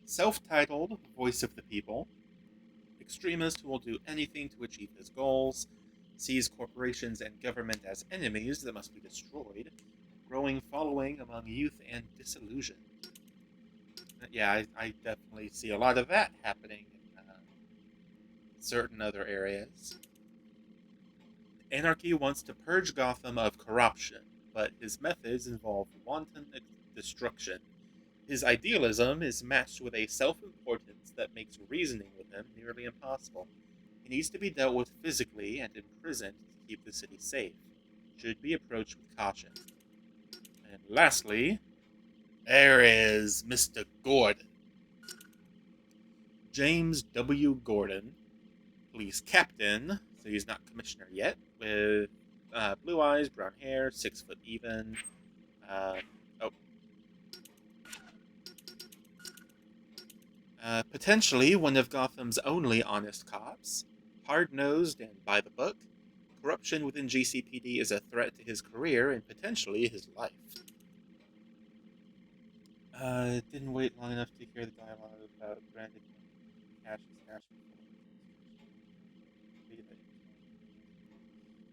Self-titled, voice of the people. Extremist who will do anything to achieve his goals. Sees corporations and government as enemies that must be destroyed. Growing following among youth and disillusioned. Yeah, I definitely see a lot of that happening in certain other areas. Anarky wants to purge Gotham of corruption, but his methods involve wanton destruction. His idealism is matched with a self-importance that makes reasoning with him nearly impossible. He needs to be dealt with physically and imprisoned to keep the city safe. Should be approached with caution. And lastly, There is Mr. Gordon. James W. Gordon, police captain, so he's not commissioner yet, with blue eyes, brown hair, 6 foot even. Potentially one of Gotham's only honest cops, hard-nosed and by the book. Corruption within GCPD is a threat to his career and potentially his life. Didn't wait long enough to hear the dialogue about Brandon Cash's stash.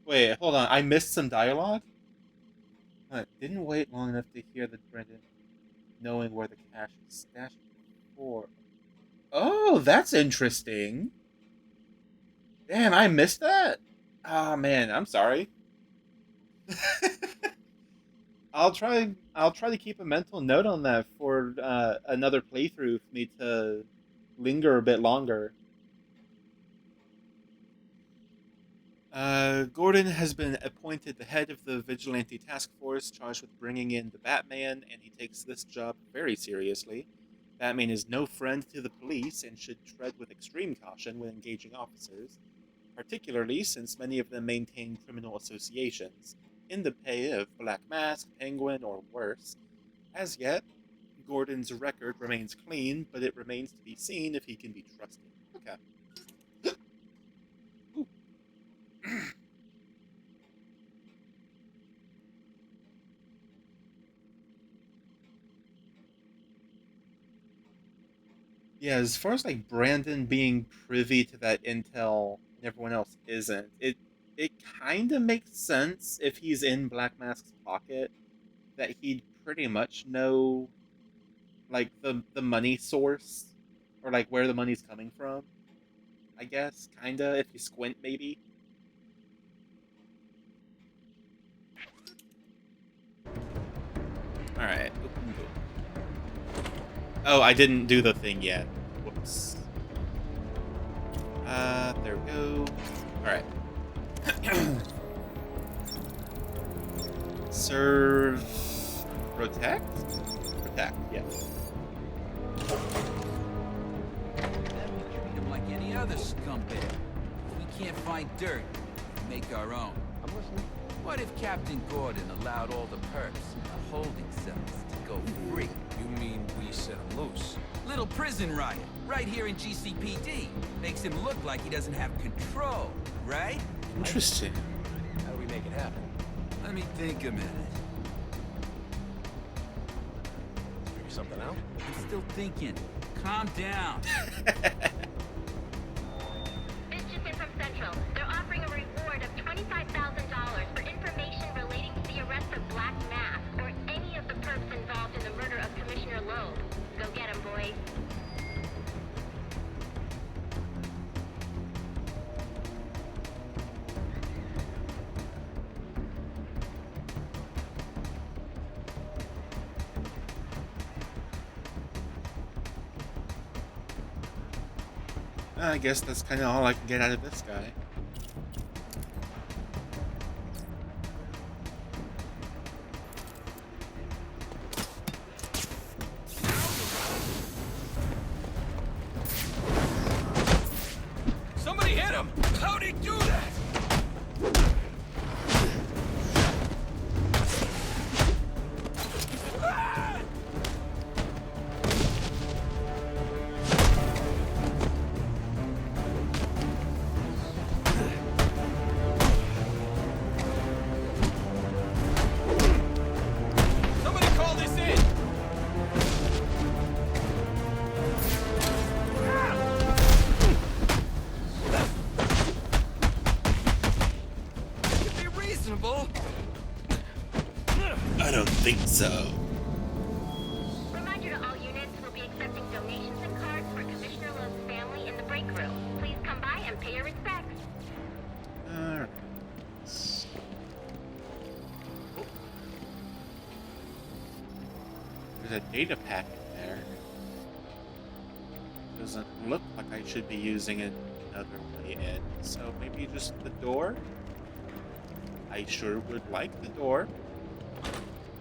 Wait, hold on. I missed some dialogue? Didn't wait long enough to hear the Brandon knowing where the cash is stashed before. Oh, that's interesting. Damn, I missed that? Oh man, I'm sorry. I'll try to keep a mental note on that for another playthrough for me to linger a bit longer. Gordon has been appointed the head of the Vigilante Task Force charged with bringing in the Batman, and he takes this job very seriously. Batman is no friend to the police and should tread with extreme caution when engaging officers, particularly since many of them maintain criminal associations, in the pay of Black Mask, Penguin, or worse. As yet, Gordon's record remains clean, but it remains to be seen if he can be trusted. Okay. Yeah, as far as like Brandon being privy to that intel and everyone else isn't, it kind of makes sense if he's in Black Mask's pocket that he'd pretty much know like the money source or like where the money's coming from. I guess kinda if you squint maybe. All right. Oh, I didn't do the thing yet. Whoops. There we go. Alright. Serve... Protect? Protect, yeah. Treat him like any other scumbag. We can't find dirt. We make our own. I'm listening. What if Captain Gordon allowed all the perps in the holding cells to go free? You mean we set him loose? Little prison riot, right here in GCPD. Makes him look like he doesn't have control, right? Interesting. How do we make it happen? Let me think a minute. Figure something out? I'm still thinking. Calm down. This just in from Central. They're offering a reward of $25,000 for information relating to the arrest of Black Mask or any of the perps involved in the murder of Commissioner Loeb. Go get him, boys. I guess that's kind of all I can get out of this guy. Somebody hit him! How'd he do that? Somebody call this in! Could be reasonable. I don't think so. Reminder to all units, we'll be accepting donations and cards for Commissioner Loeb's family in the break room. Please come by and pay your respects. Alright. There's a data pack in there. Doesn't look like I should be using it another way in. So maybe just the door? I sure would like the door.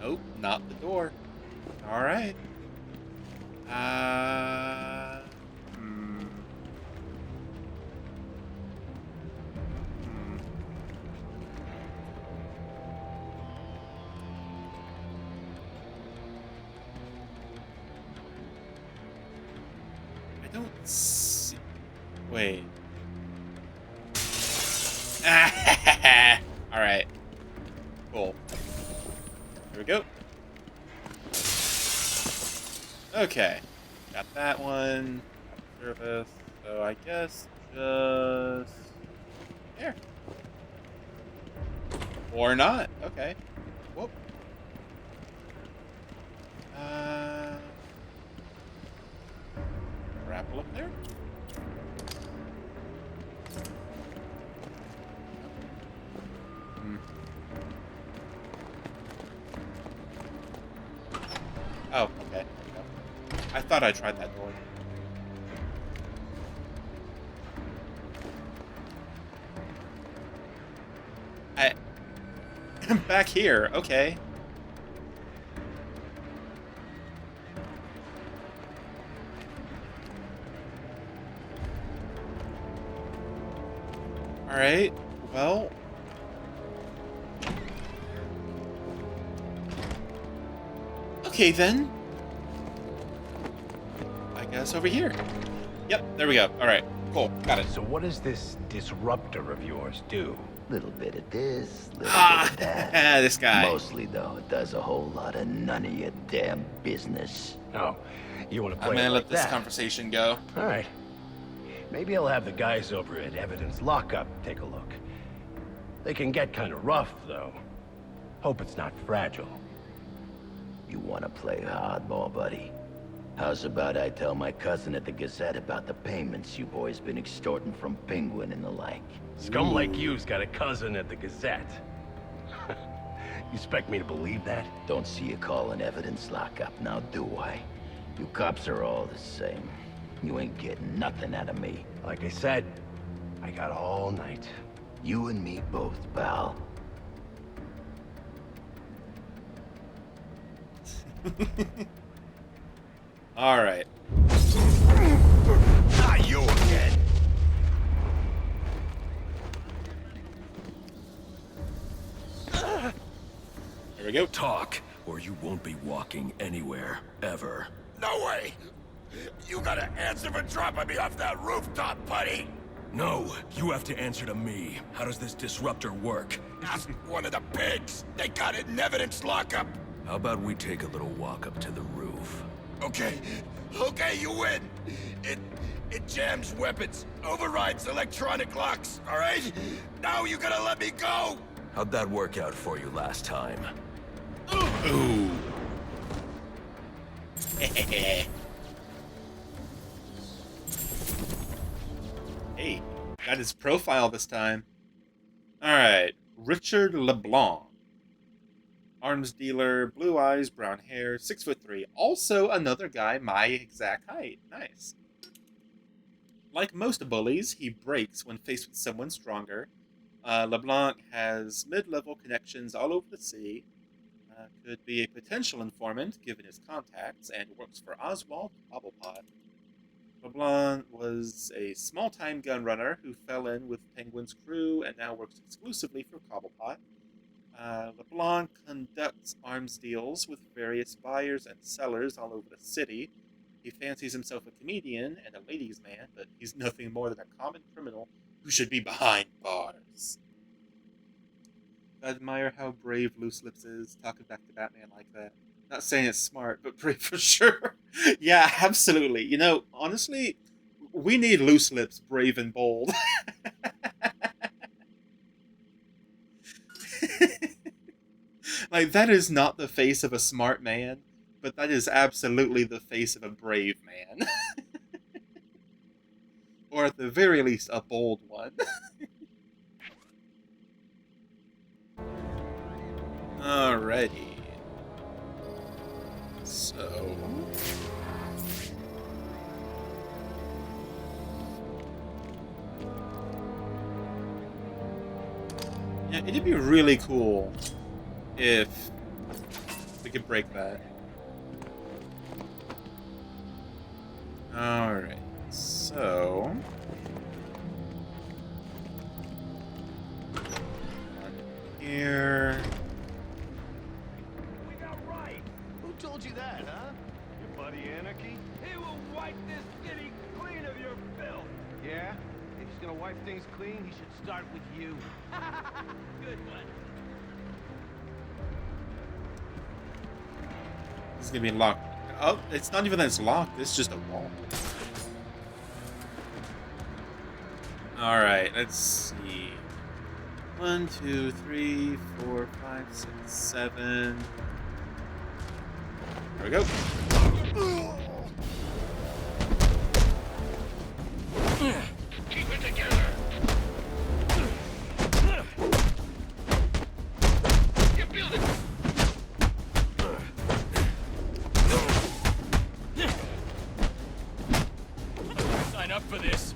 Nope, not the door. All right. I don't see. Wait. All right. Cool. Here we go. Okay. Got that one. Service. So I guess just here. Or not. Okay. Whoop. Grapple up there. Oh, okay. I thought I tried that door. I'm back here. Okay. All right. Well. Okay, then. I guess over here. Yep, there we go. All right, cool. Got it. So what does this disruptor of yours do? Little bit of this, little bit of that. This guy. Mostly, though, it does a whole lot of none of your damn business. Oh, you want to play I'm gonna it let like this that? conversation go. All right. Maybe I'll have the guys over at Evidence Lockup take a look. They can get kind of rough, though. Hope it's not fragile. You want to play hardball, buddy? How's about I tell my cousin at the Gazette about the payments you boys been extorting from Penguin and the like? Scum like you's got a cousin at the Gazette. You expect me to believe that? Don't see you calling Evidence Lockup, now do I? You cops are all the same. You ain't getting nothing out of me. Like I said, I got all night. You and me both, pal. All right. Not you again. Here we go. Talk, or you won't be walking anywhere, ever. No way! You gotta answer for dropping me off that rooftop, buddy! No, you have to answer to me. How does this disruptor work? Ask one of the pigs! They got it in Evidence Lockup! How about we take a little walk up to the roof? Okay, you win! It jams weapons, overrides electronic locks, alright? Now you gotta let me go! How'd that work out for you last time? Ooh. Hey, got his profile this time. Alright, Richard LeBlanc. Arms dealer, blue eyes, brown hair, 6'3". Also another guy my exact height. Nice. Like most bullies, he breaks when faced with someone stronger. LeBlanc has mid-level connections all over the city. Could be a potential informant, given his contacts, and works for Oswald Cobblepot. LeBlanc was a small-time gun runner who fell in with Penguin's crew and now works exclusively for Cobblepot. LeBlanc conducts arms deals with various buyers and sellers all over the city. He fancies himself a comedian and a ladies' man, but he's nothing more than a common criminal who should be behind bars. I admire how brave Loose Lips is, talking back to Batman like that. Not saying it's smart, but brave for sure. Yeah, absolutely. You know, honestly, we need Loose Lips brave and bold. Like, that is not the face of a smart man, but that is absolutely the face of a brave man. Or at the very least, a bold one. Alrighty. So... yeah, it'd be really cool if we could break that. Alright, so... Here... We got right. Who told you that, huh? Your buddy Anarky? He will wipe this city clean of your filth. Yeah? If he's gonna wipe things clean, he should start with you. Good one. This is gonna be locked. Oh, it's not even that it's locked, it's just a wall. Alright, let's see. 1, 2, 3, 4, 5, 6, 7. There we go. Keep it together. You build it. Sign up for this.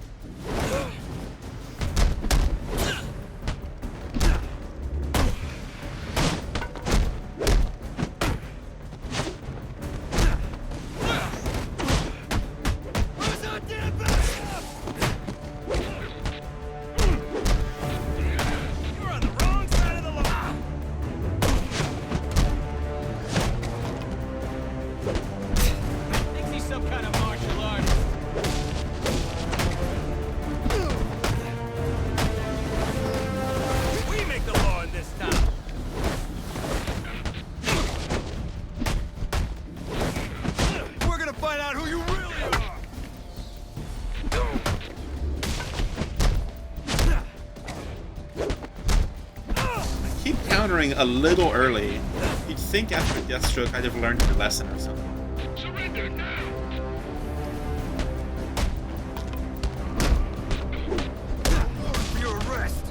A little early. You'd think after Deathstroke I'd have learned your lesson or something. Surrender now. Your arrest.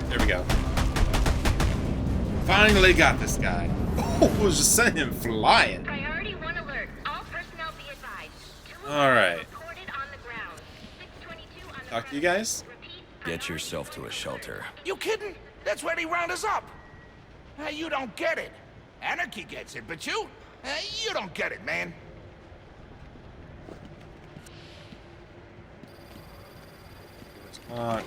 There we go. Finally got this guy. Oh, we'll just send him flying. Priority 1 alert. All personnel be advised. Alright. Reported on the ground. 622 on the Talk to you guys. Get yourself to a shelter. You kidding? That's where they round us up. You don't get it. Anarky gets it, but you don't get it, man. Uh,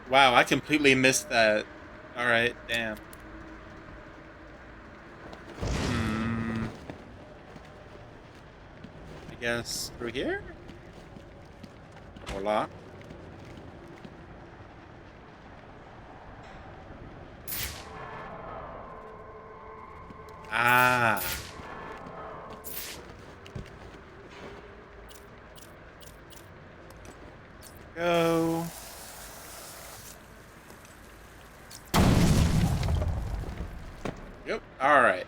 Wow, I completely missed that. Alright, damn. I guess through here? Or lock? Ah. Go. Yep. All right.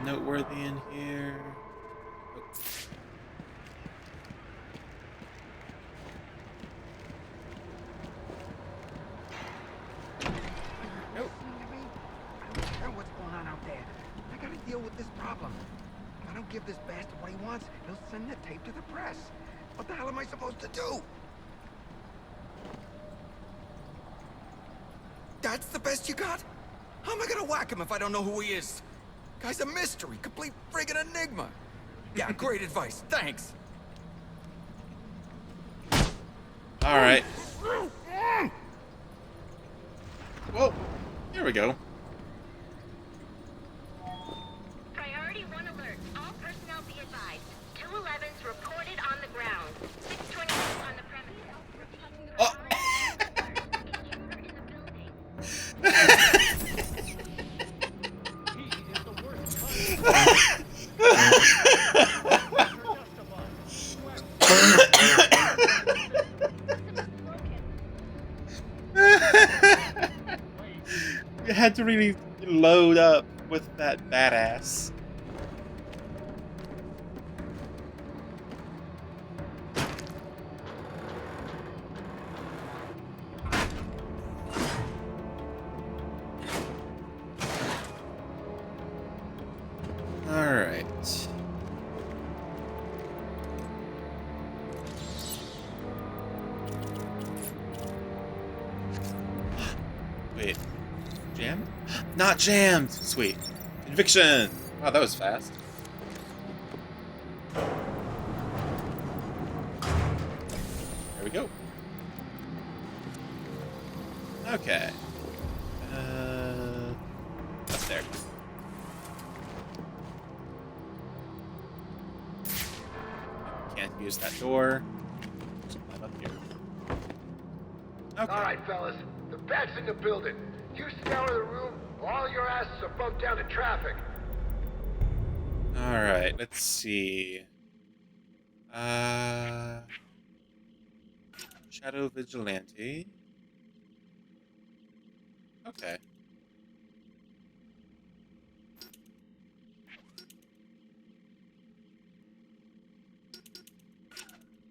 Noteworthy in here. Nope. I don't care what's going on out there. I gotta deal with this problem. If I don't give this bastard what he wants, he'll send the tape to the press. What the hell am I supposed to do? That's the best you got? How am I gonna whack him if I don't know who he is? Guy's a mystery, complete friggin' enigma. Yeah, great advice, thanks. All right. Well, here we go. Priority 1 alert. All personnel be advised. 211's reported on the ground. 622 on the premises. Oh. really load up with that badass. Alright. Wait. Jammed? Not jammed! Sweet. Conviction! Wow, that was fast. There we go. Okay. Up there. Can't use that door. Just climb up here. Okay. Alright, fellas. The bag's in the building. You scour the room, or all your asses are bumped down to traffic. Alright, let's see. Shadow Vigilante. Okay.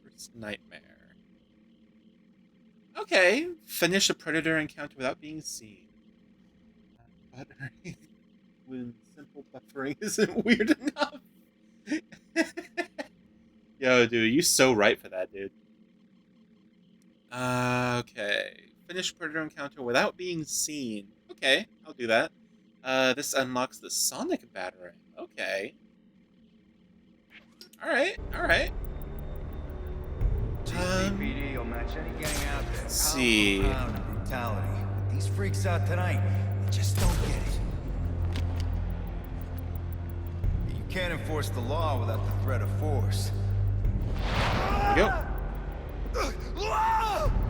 First Nightmare. Okay. Finish a predator encounter without being seen. Buttering when simple buffering isn't weird enough. Yo, dude, you so right for that, dude. Okay. Finish predator encounter without being seen. Okay, I'll do that. This unlocks the sonic battering. Okay. Alright, alright. GCPD will match any gang out there. Let's see. Pound of brutality. These freaks out tonight, they just don't get it. You can't enforce the law without the threat of force. There we go.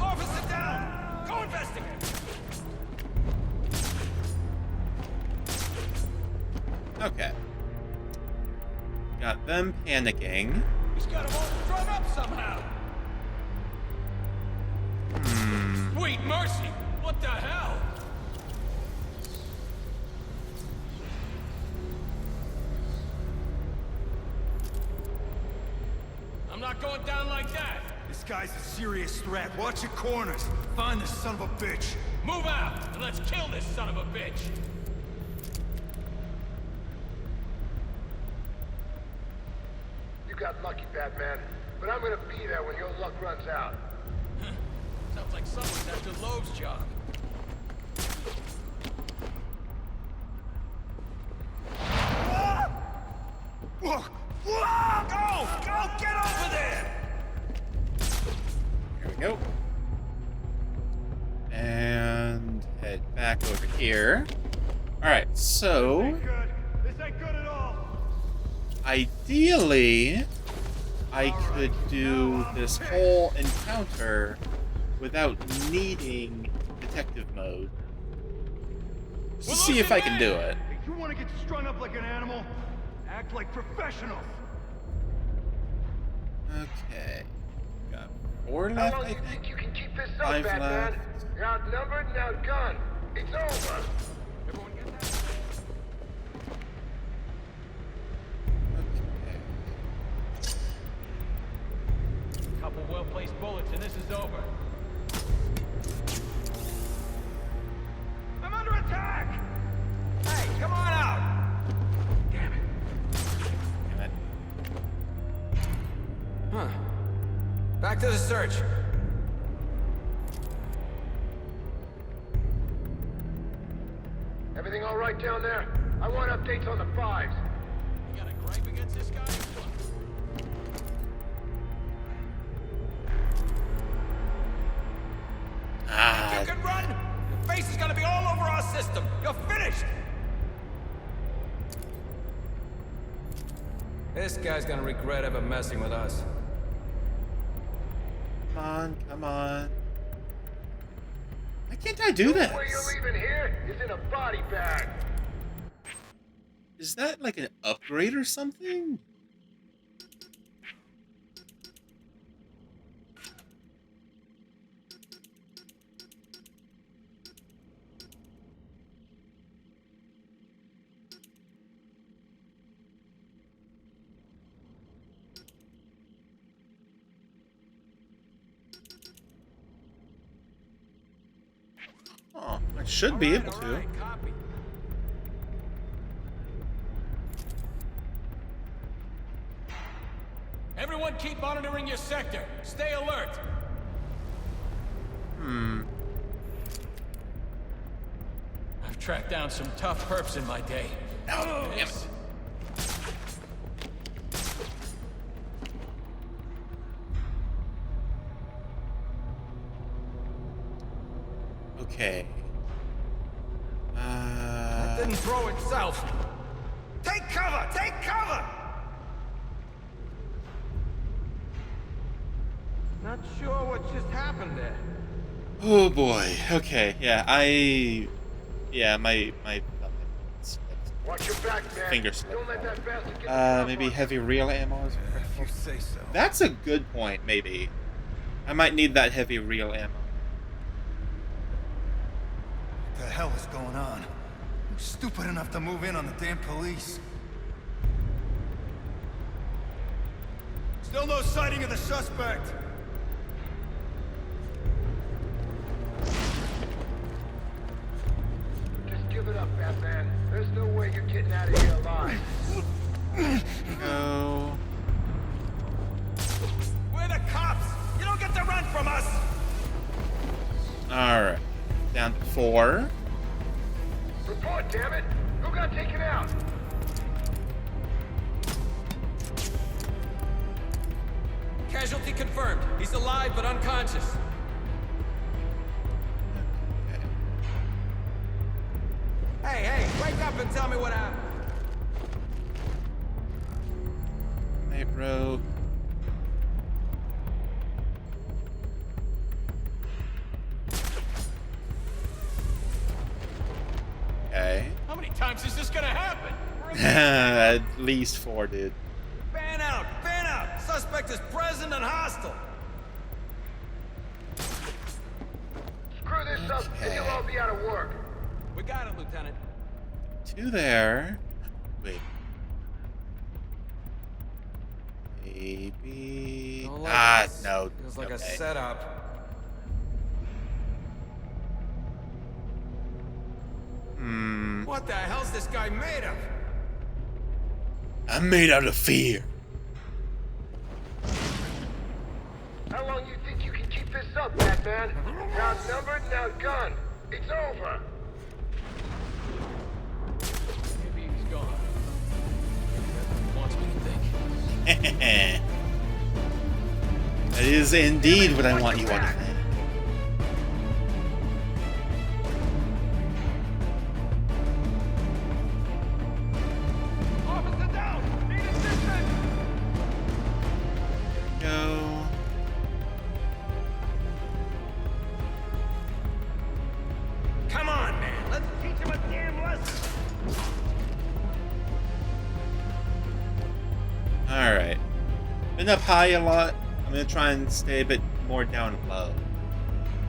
Officer down! Go investigate! Okay. Got them panicking. He's got them all strung up somehow! Sweet mercy! What the hell? I'm not going down like that! This guy's a serious threat. Watch your corners. Find this son of a bitch. Move out, and let's kill this son of a bitch! You got lucky, Batman. But I'm gonna be there when your luck runs out. Sounds like someone's after Loeb's job. Go! Go! Get over there! Here we go. And head back over here. Alright, so This ain't good at all. ideally I could do this whole encounter without needing detective mode. See if I can do it. Hey, you want to get strung up like an animal? Act like professionals. Okay. Got 4 How left, long I you think. think you can keep this up, 5 Batman? left. You're outnumbered and outgunned. It's over. Everyone get that? Couple well-placed bullets and this is over. I'm under attack! Hey, come on out! Damn it. Damn it. Huh. Back to the search. Everything all right down there? I want updates on the fives. You got a gripe against this guy? Ah, You can run! Your face is gonna be all over our system! You're finished! This guy's gonna regret ever messing with us. come on, come on. Why can't I do this? Where you're leaving here is in a body bag. Is that like an upgrade or something? I should be able to. Right, copy. Everyone keep monitoring your sector. Stay alert. I've tracked down some tough perps in my day. No, damn it. Okay. That didn't throw itself. Take cover! Take cover! Not sure what just happened there. Oh boy. Okay. Yeah, my Watch your back, man. finger slip. Don't let that bastard get the Maybe heavy reel ammo is If you say so. That's a good point, maybe. I might need that heavy reel ammo. What the hell is going on? Who's stupid enough to move in on the damn police? Still no sighting of the suspect. Just give it up, Batman. There's no way you're getting out of here alive. Go. We're the cops! You don't get to run from us! Alright. Down to 4. Report, damn it! Who got taken out? Casualty confirmed. He's alive but unconscious. Hey, wake up and tell me what happened. Hey, bro. Okay. How many times is this gonna happen? At least 4, dude. Fan out! Fan out! Suspect is present and hostile. Screw this up, and you'll all be out of work. We got it, Lieutenant. 2 there. Wait. Maybe. Don't like this. No. Feels like a okay. setup. What the hell's this guy made of? I'm made out of fear. How long you think you can keep this up, Batman? Now numbered, now gun. It's over. Maybe he's gone. He wants me to think. That is indeed what I want you on. Officer down! Need assistance! Go. Come on, man. Let's teach him a damn lesson. Alright. Been up high a lot. I'm gonna try and stay a bit more down low.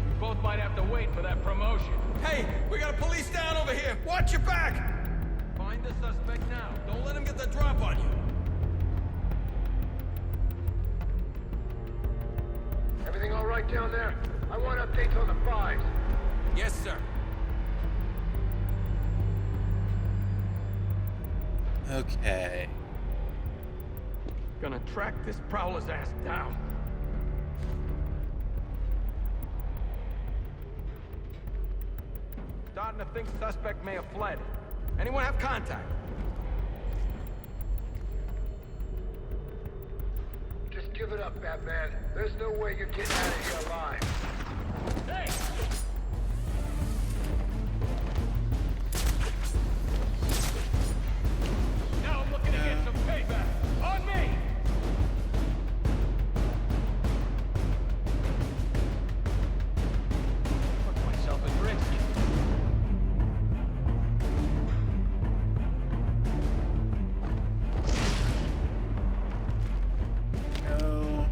We both might have to wait for that promotion. Hey, we got a police down over here. Watch your back. Find the suspect now. Don't let him get the drop on you. Everything all right down there? I want updates on the 5s. Yes, sir. Okay. Gonna track this prowler's ass down. Starting to think suspect may have fled. Anyone have contact? Just give it up, Batman. There's no way you're getting out of here alive. Hey! Now I'm looking to get some payback. On me! Put myself at risk. Go.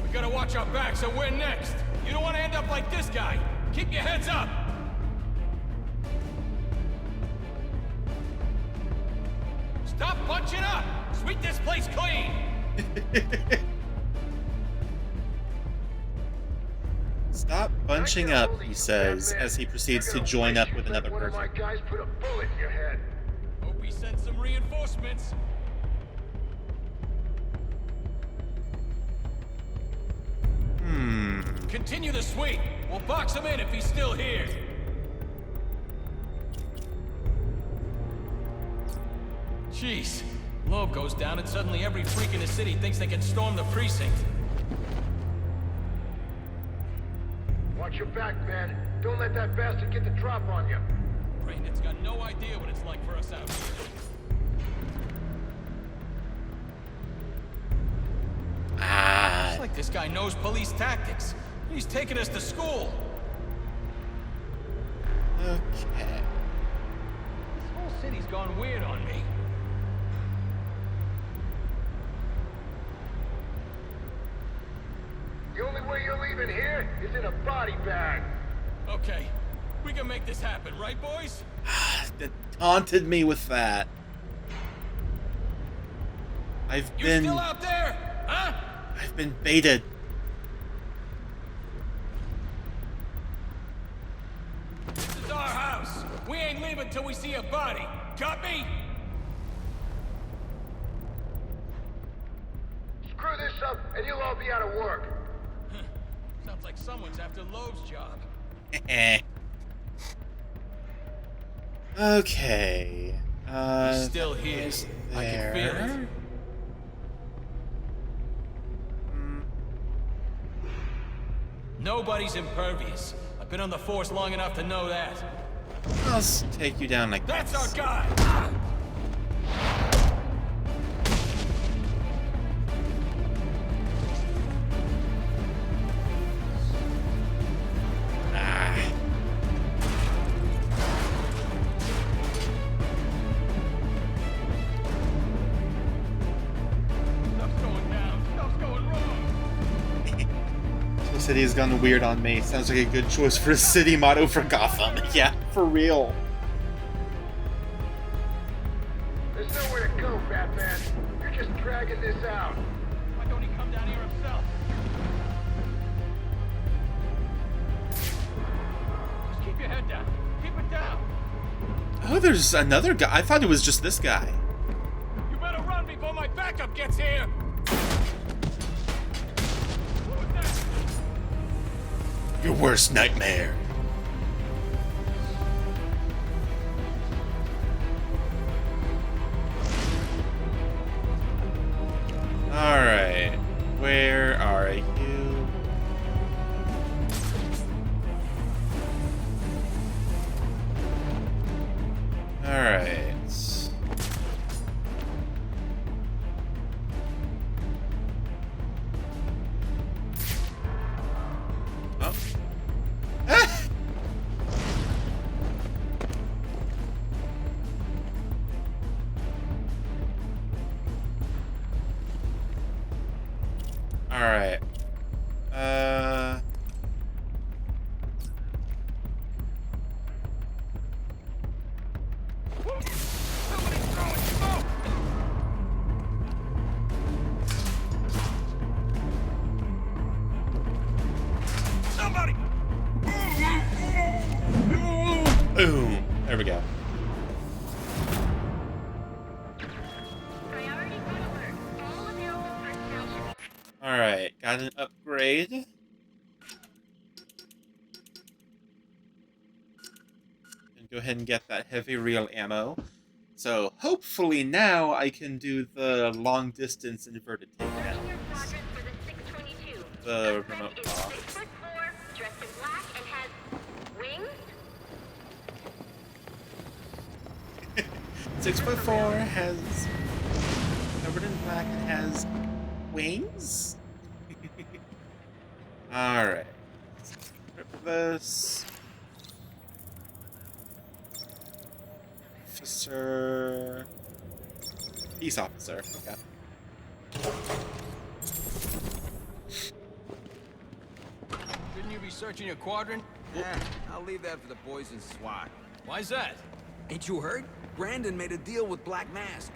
We gotta watch our backs and we're next. You don't want to end up like this guy. Keep your heads up. Stop bunching up. Sweep this place clean. Stop Stop bunching up, he says, as he proceeds to join up with another person. My guys put a bullet in your head. Hope he sent some reinforcements. Continue the sweep. We'll box him in if he's still here. Jeez. Loeb goes down and suddenly every freak in the city thinks they can storm the precinct. Watch your back, man. Don't let that bastard get the drop on you. Brandon's got no idea what it's like for us out here. It's like this guy knows police tactics. He's taking us to school. Okay. This whole city's gone weird on me. The only way you're leaving here is in a body bag. Okay, we can make this happen, right, boys? That taunted me with that. You still out there? Huh? I've been baited. This is our house. We ain't leaving till we see a body. Got me? Screw this up and you'll all be out of work. Sounds like someone's after Loeb's job. Okay. He's still here. I can feel it. Nobody's impervious. I've been on the force long enough to know that. I'll take you down like That's this. our guy! City has gone weird on me. Sounds like a good choice for a city motto for Gotham. Yeah, for real. There's nowhere to go, Batman. You're just dragging this out. Why don't he come down here himself? Just keep your head down. Keep it down. Oh, there's another guy. I thought it was just this guy. You better run before my backup gets here. Your worst nightmare. Alright. Where are you? Alright. Alright. Somebody! Boom! There we go. Alright, got an upgrade. And go ahead and get that heavy reel ammo. So hopefully now I can do the long distance inverted takedowns. The remote claw. 6'4", has covered in black and has wings. All right, rip this. Officer, peace officer. Okay. Shouldn't you be searching your quadrant? I'll leave that for the boys in SWAT. Why's that? Ain't you heard? Brandon made a deal with Black Mask.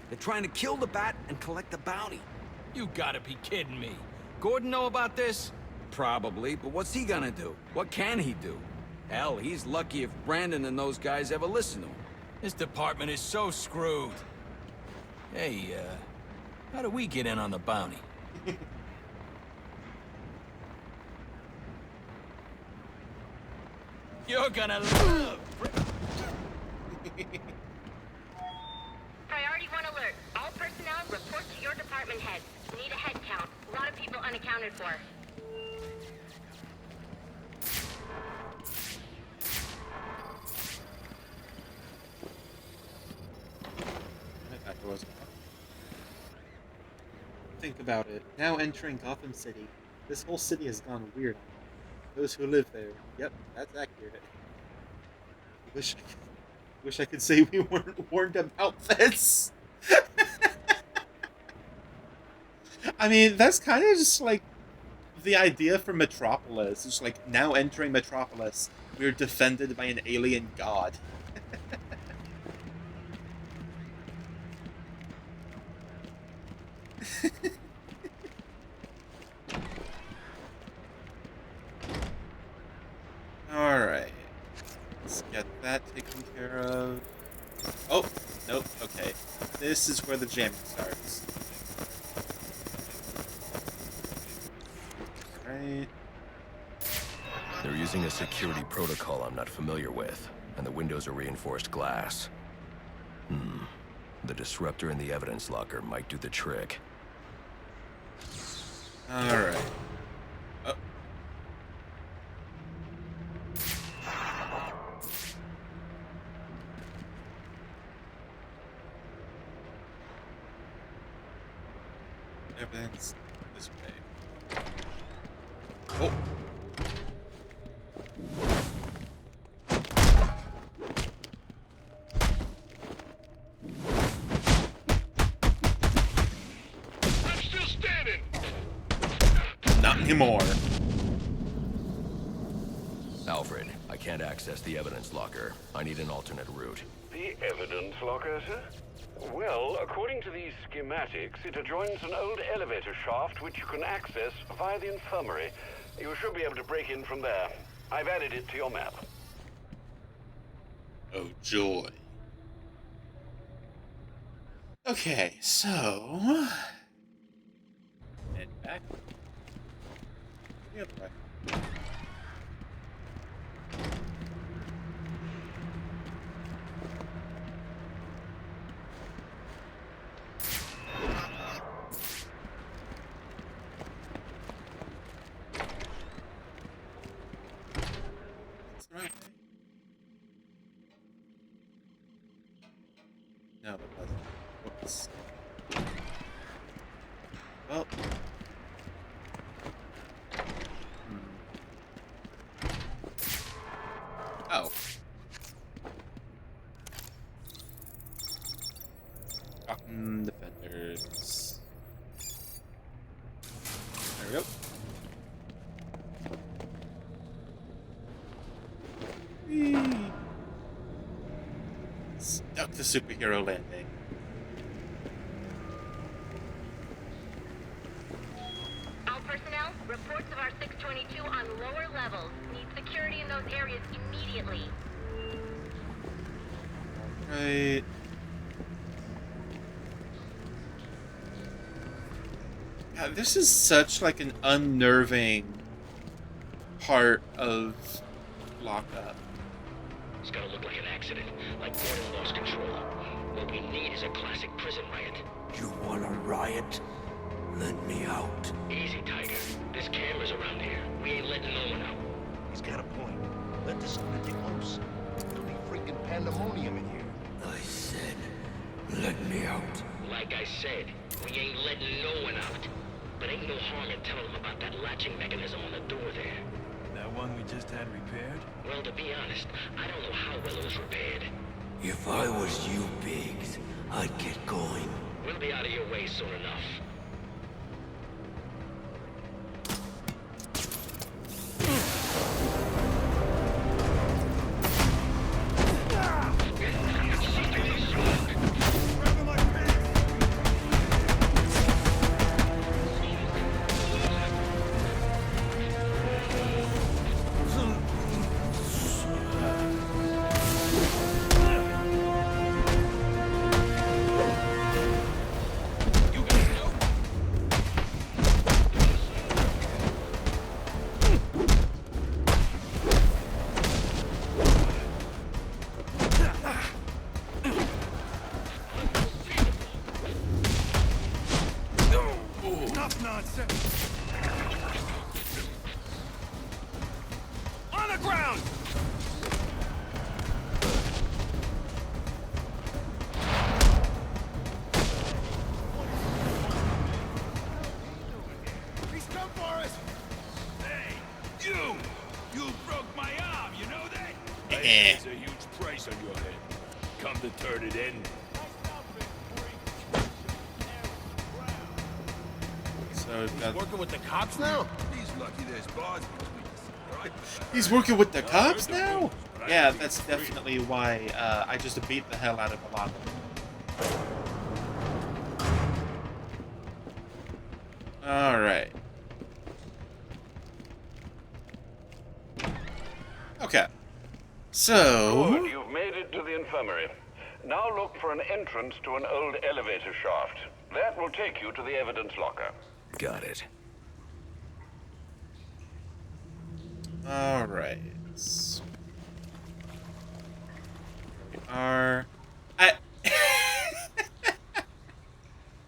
They're trying to kill the Bat and collect the bounty. You gotta be kidding me. Gordon know about this? probably, but what's he gonna do? What can he do? Hell, he's lucky if Brandon and those guys ever listen to him. This department is so screwed. Hey, how do we get in on the bounty? You're gonna love... Priority 1 alert. All personnel report to your department head. Need a head count. A lot of people unaccounted for. Think about it. Now entering Gotham City. This whole city has gone weird. Those who live there. Yep, that's accurate. Wish I could say we weren't warned about this. I mean, that's kind of just like the idea for Metropolis. It's like, now entering Metropolis, we're defended by an alien god. Alright. Let's get that taken care of. Oh, nope, okay. This is where the jamming starts. Right. They're using a security protocol I'm not familiar with, and the windows are reinforced glass. The disruptor in the evidence locker might do the trick. Alright. Oh. Evidence this way. Oh. I'm still standing. Not anymore. Alfred, I can't access the evidence locker. I need an alternate route. The evidence locker, sir? Well, according to these schematics, it adjoins an old elevator shaft which you can access via the infirmary. You should be able to break in from there. I've added it to your map. Oh, joy. Okay, so... head back. The other way. That's the right way. No, it wasn't. Whoops. Well. Oh. Gotham Defenders. There we go. Whee! Stuck the superhero landing. All personnel, reports of our 622 on lower levels. Need security in those areas immediately. Right. God, this is such like an unnerving part of lockup. It's gotta look like an accident, like Gordon lost control. What we need is a classic prison riot. You want a riot? Let me out. Easy, Tiger. There's cameras around here. We ain't letting no one out. He's got a point. Let this one get loose. It'll be freaking pandemonium in here. I said, let me out. Like I said, we ain't letting no one out. But ain't no harm in telling them about that latching mechanism on the door there. That one we just had repaired? Well, to be honest, I don't know how well it was repaired. If I was you, Biggs, I'd get going. We'll be out of your way soon enough. Enough nonsense! On the ground! He's come for us! Hey, you! You broke my arm, you know that? There's a huge price on your head. Come to turn it in. So that's... Working with the cops now? He's lucky there's bars between us. He's working with the cops now? Yeah, that's definitely why I just beat the hell out of a lot of them. Alright. Okay. So... Good, you've made it to the infirmary. Now look for an entrance to an old elevator shaft. That will take you to the evidence locker. Got it. Alright. We are...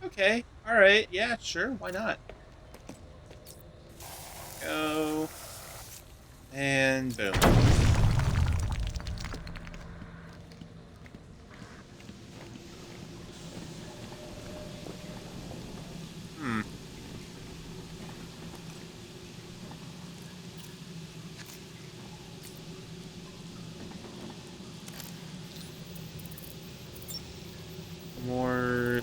Okay. Alright. Yeah, sure. Why not? Go. And boom. More...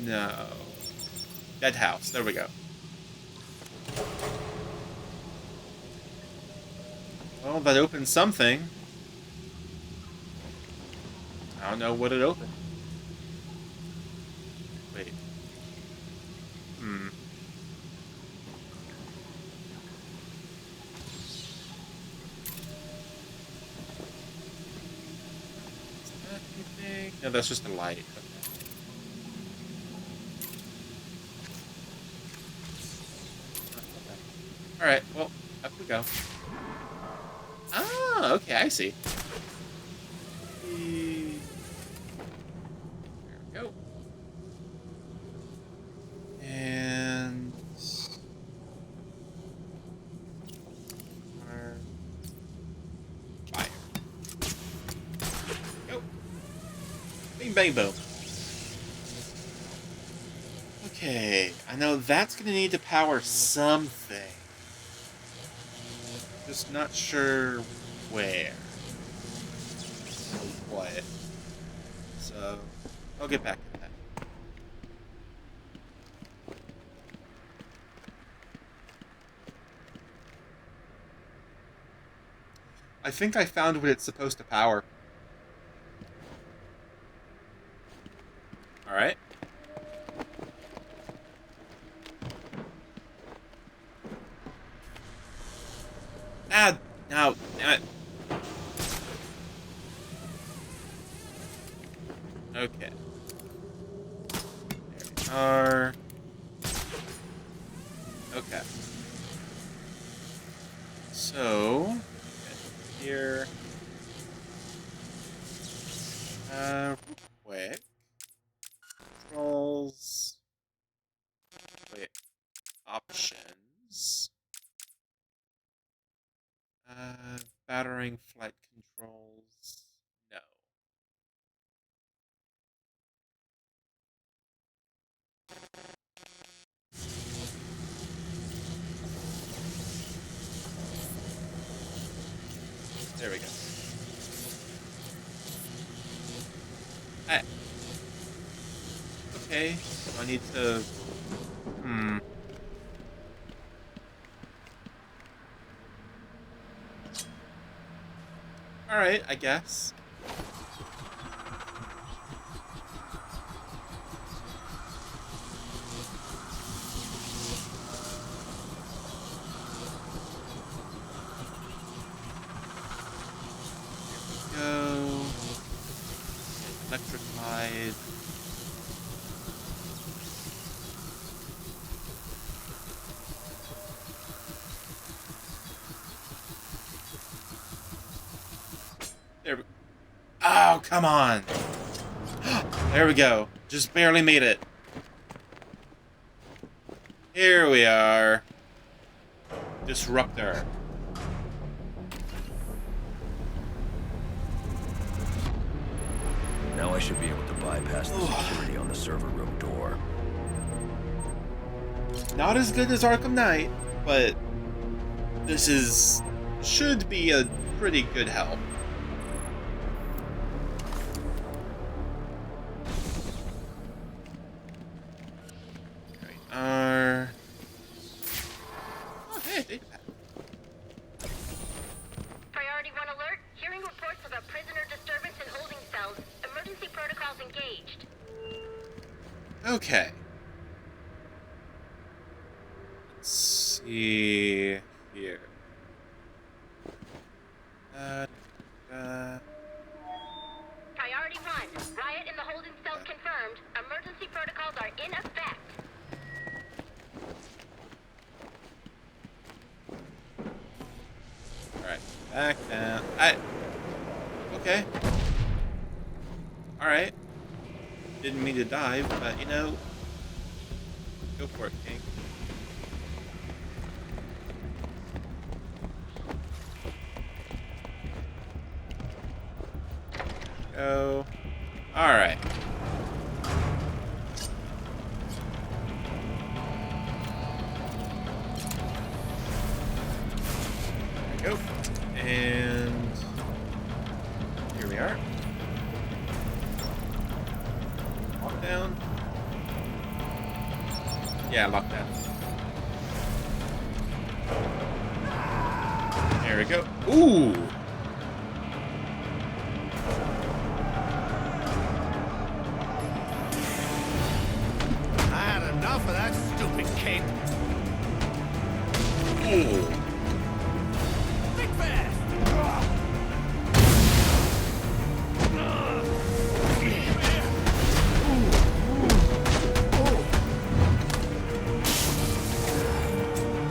No. Dead house. There we go. Well, that opened something. I don't know what it opened. Wait. Is that anything? No, that's just a light. Okay. Alright, well, up we go. Ah, okay, I see. There we go. And... fire. Go. Bing, bang, boom. Okay, I know that's gonna need to power something. Just not sure where. Or what. So, I'll get back to that. I think I found what it's supposed to power. Alright. Ah, no, damn it. Okay. There we are. Okay. So, here. Real quick. Controls. Wait. Options. Battering flight controls. No. There we go. Okay. I need to... Alright, I guess. There we go. Electrified. There we... Oh, come on! There we go. Just barely made it. Here we are. Disruptor. Now I should be able to bypass the security on the server room door. Not as good as Arkham Knight, but this should be a pretty good help. Oh, hey, data pad. Priority 1 alert. Hearing reports of a prisoner disturbance in holding cells. Emergency protocols engaged. Okay. Let's see here. Priority 1. Riot in the holding cells confirmed. Emergency protocols are in effect. Alright, back down. Okay. Alright. Didn't mean to dive, but you know, go for it, King. Go. Alright. There we go. And here we are. Lockdown. Yeah, lockdown. There we go. Ooh! I had enough of that stupid cape. Ooh. Think fast!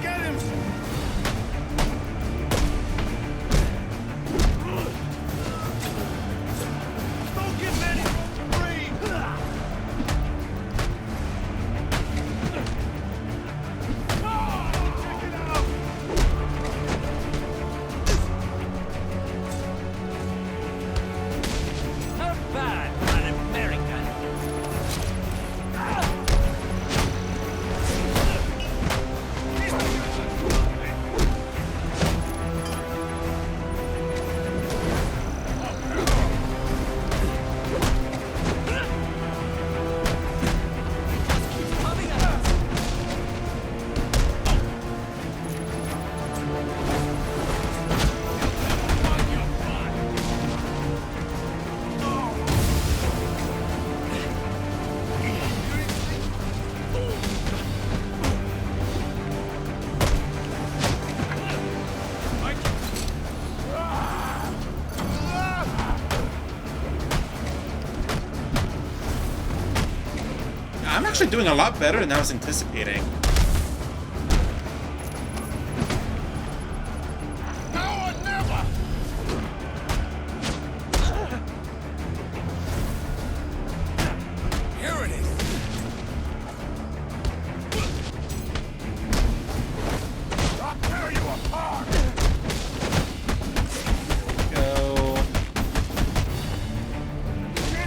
Get him! Don't give any free! Check it out! Not bad for an American. I'm actually doing a lot better than I was anticipating. Now or never! Here it is! I'll tear you apart! Go.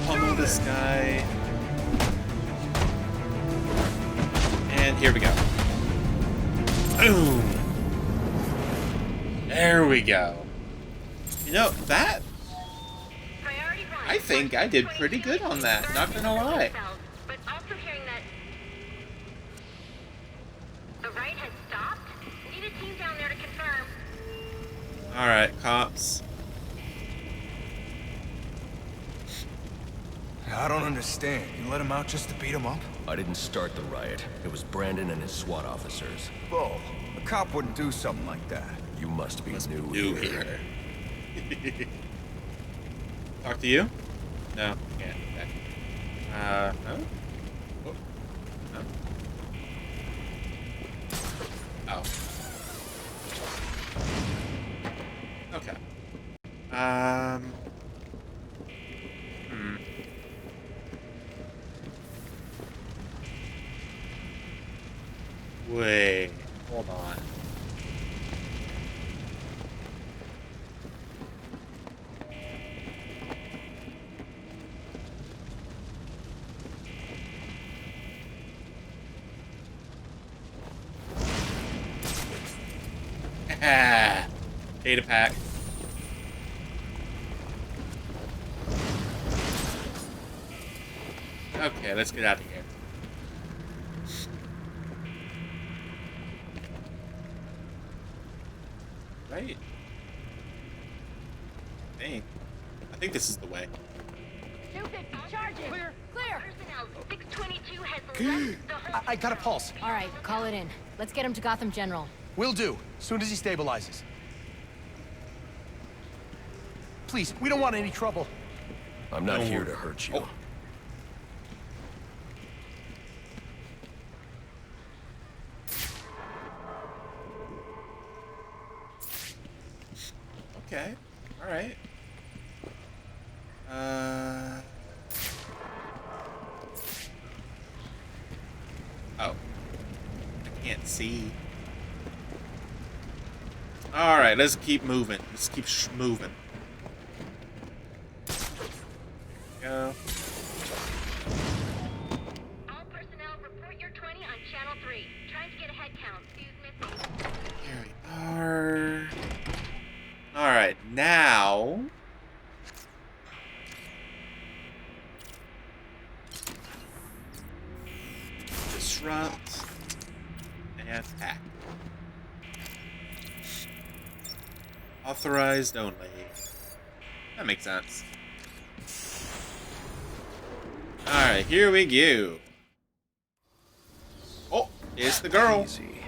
Pummel this guy. And here we go. Boom! There we go. You know, that... I think I did pretty good on that, not gonna lie. But also hearing that the riot has stopped. Need a team down there to confirm. Alright, cops. I don't understand. You let him out just to beat him up? I didn't start the riot. It was Brandon and his SWAT officers. Bull. A cop wouldn't do something like that. You must be new here. Talk to you? No, can't. Okay. No? Oh. No? Oh. Okay. Wait, hold on. Data pack. Okay, let's get out of here. Right? I think this is the way. Charging. Clear. Personnel 622 has left the whole. I got a pulse. All right, call it in. Let's get him to Gotham General. Will do. Soon as he stabilizes. Please, we don't want any trouble. I'm not here to hurt you. Okay. All right. Oh. I can't see. All right, let's keep moving. Let's keep moving. Go. All personnel report your 20 on channel 3. Trying to get a head count. Who's missing? Here we are. All right, now. Disrupt and attack. Authorized only. That makes sense. Alright, here we go. Oh, it's the girl. Easy.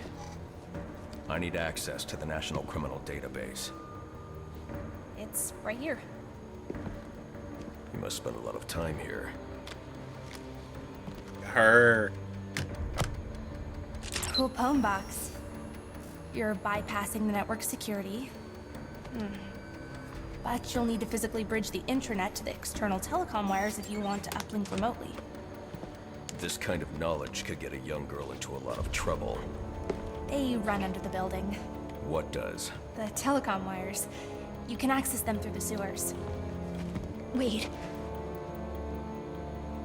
I need access to the National Criminal Database. It's right here. You must spend a lot of time here. Her. Cool poem box. You're bypassing the network security. But you'll need to physically bridge the intranet to the external telecom wires if you want to uplink remotely. This kind of knowledge could get a young girl into a lot of trouble. They run under the building. What does? The telecom wires. You can access them through the sewers. Wait.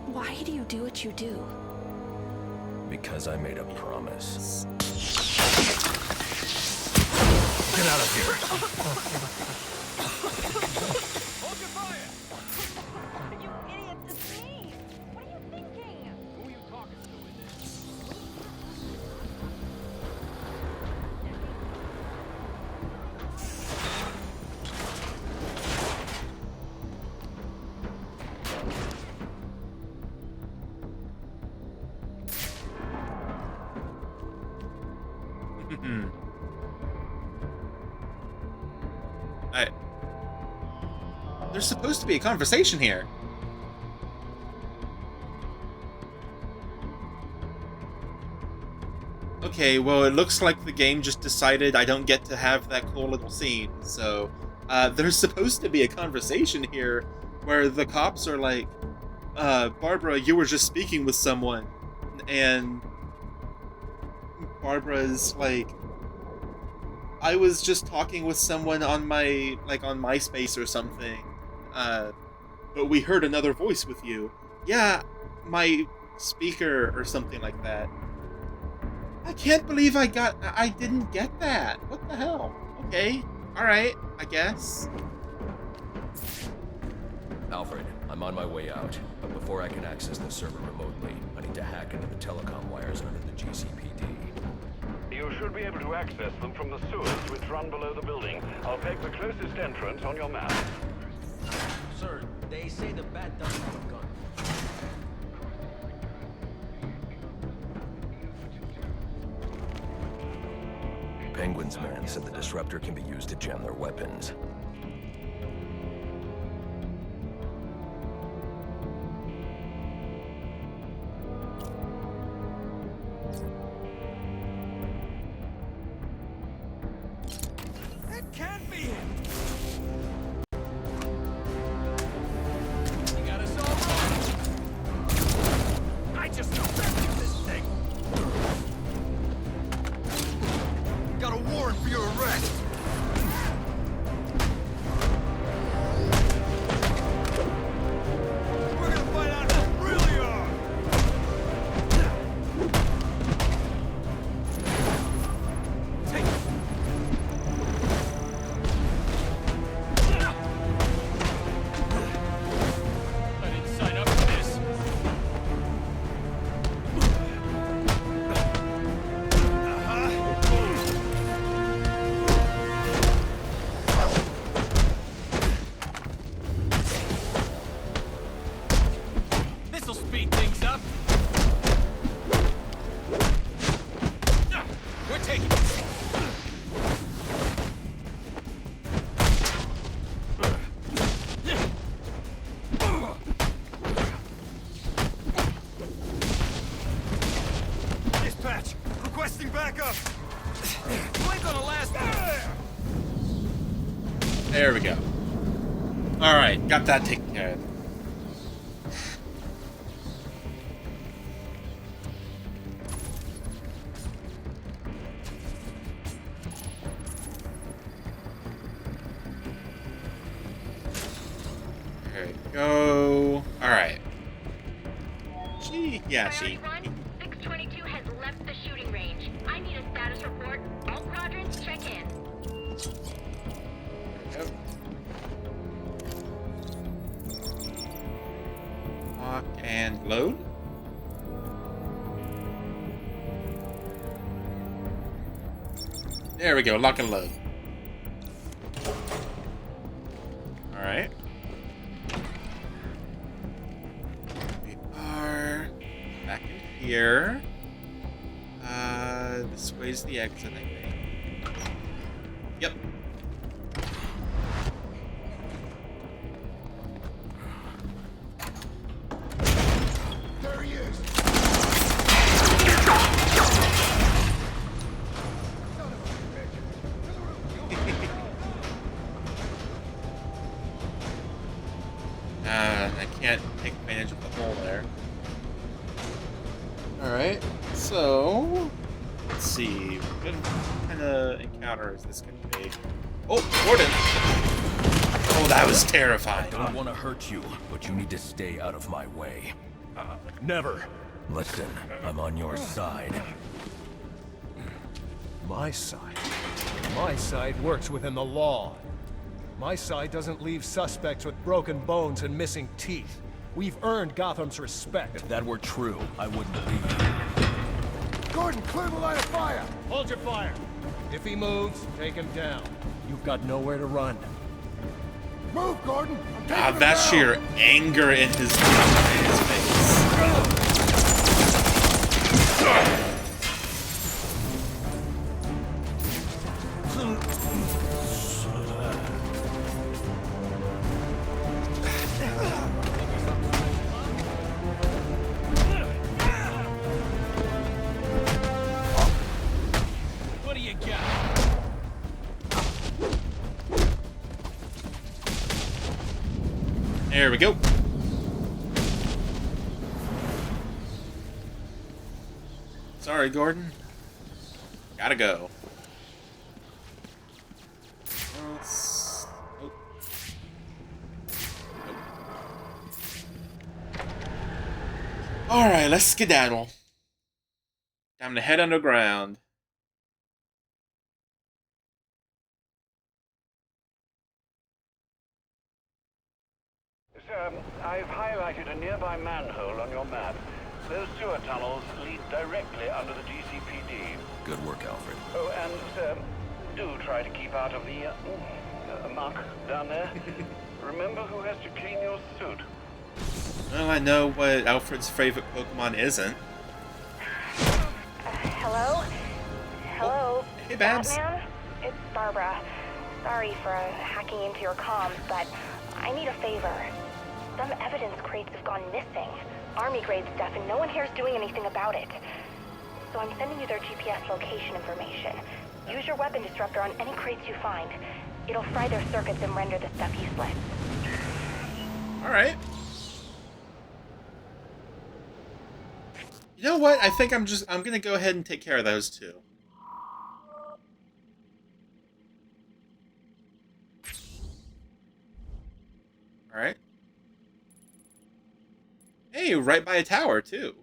Why do you do what you do? Because I made a promise. Get out of here. Hold your fire! You idiots, it's me! What are you thinking? Who are you talking to in this? There's supposed to be a conversation here. Okay, well, it looks like the game just decided I don't get to have that cool little scene. So, there's supposed to be a conversation here where the cops are like, Barbara, you were just speaking with someone. And Barbara's like, I was just talking with someone on my, on MySpace or something. But we heard another voice with you. Yeah, my speaker or something like that. I can't believe I didn't get that. What the hell? Okay, alright, I guess. Alfred, I'm on my way out, but before I can access the server remotely, I need to hack into the telecom wires under the GCPD. You should be able to access them from the sewers which run below the building. I'll peg the closest entrance on your map. Sir, they say the bat doesn't have a gun. Penguin's man said the disruptor can be used to jam their weapons. That can't be it. You got us all wrong. I just know this thing. There we go. Alright, got that taken care of. There we go. Alright. She. 622 has left the shooting range. I need a status report. All quadrants, check in. Lock and load. There we go, lock and load. Alright. We are back in here. This way's the exit, I think. Yep. There he is. I can't take advantage of the hole there. Alright, so let's see. What kind of encounter is this going to be? Oh, Gordon! Oh, that was terrifying. I don't want to hurt you, but you need to stay out of my way. Never. Listen, I'm on your side. My side? My side works within the law. My side doesn't leave suspects with broken bones and missing teeth. We've earned Gotham's respect. If that were true, I wouldn't leave you. Gordon, clear the line of fire! Hold your fire. If he moves, take him down. You've got nowhere to run. Move, Gordon! God, that sheer anger in his face. What do you got? There we go. Sorry, Gordon. Gotta go. Let's... Oh. Alright, let's skedaddle. Time to head underground. Sir, I've highlighted a nearby manhole on your map. Those sewer tunnels lead directly under the GCPD. Good work, Alfred. Oh, and, sir, do try to keep out of the, muck down there. Remember who has to clean your suit. Well, I know what Alfred's favorite Pokemon isn't. Hello? Hello? Hey, Babs. Batman? It's Barbara. Sorry for hacking into your comms, but I need a favor. Some evidence crates have gone missing. Army-grade stuff, and no one here is doing anything about it. So I'm sending you their GPS location information. Use your weapon disruptor on any crates you find. It'll fry their circuits and render the stuff useless. Alright. You know what? I think I'm gonna go ahead and take care of those two. Alright. Hey, right by a tower, too.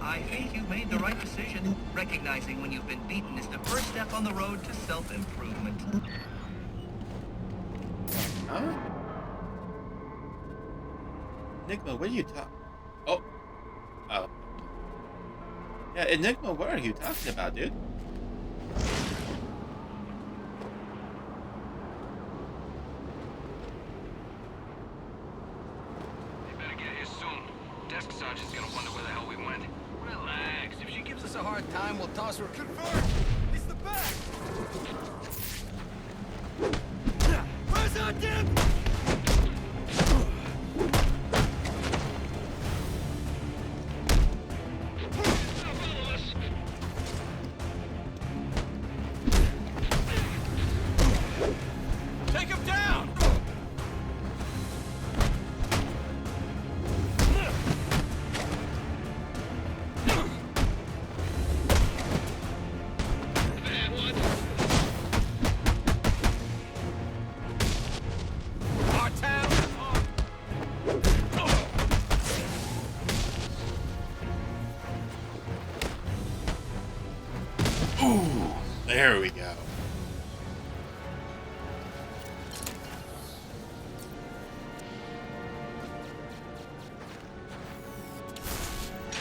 I think you made the right decision. Recognizing when you've been beaten is the first step on the road to self-improvement. Huh? Enigma, what are you talking? Oh. Oh. Yeah, Enigma, what are you talking about, dude? They better get here soon. Desk sergeant's gonna wonder where the hell we went. Relax. If she gives us a hard time, we'll toss her. Confirm! It's the back! Where's our damn... Take him down! Our town. Ooh, there we go.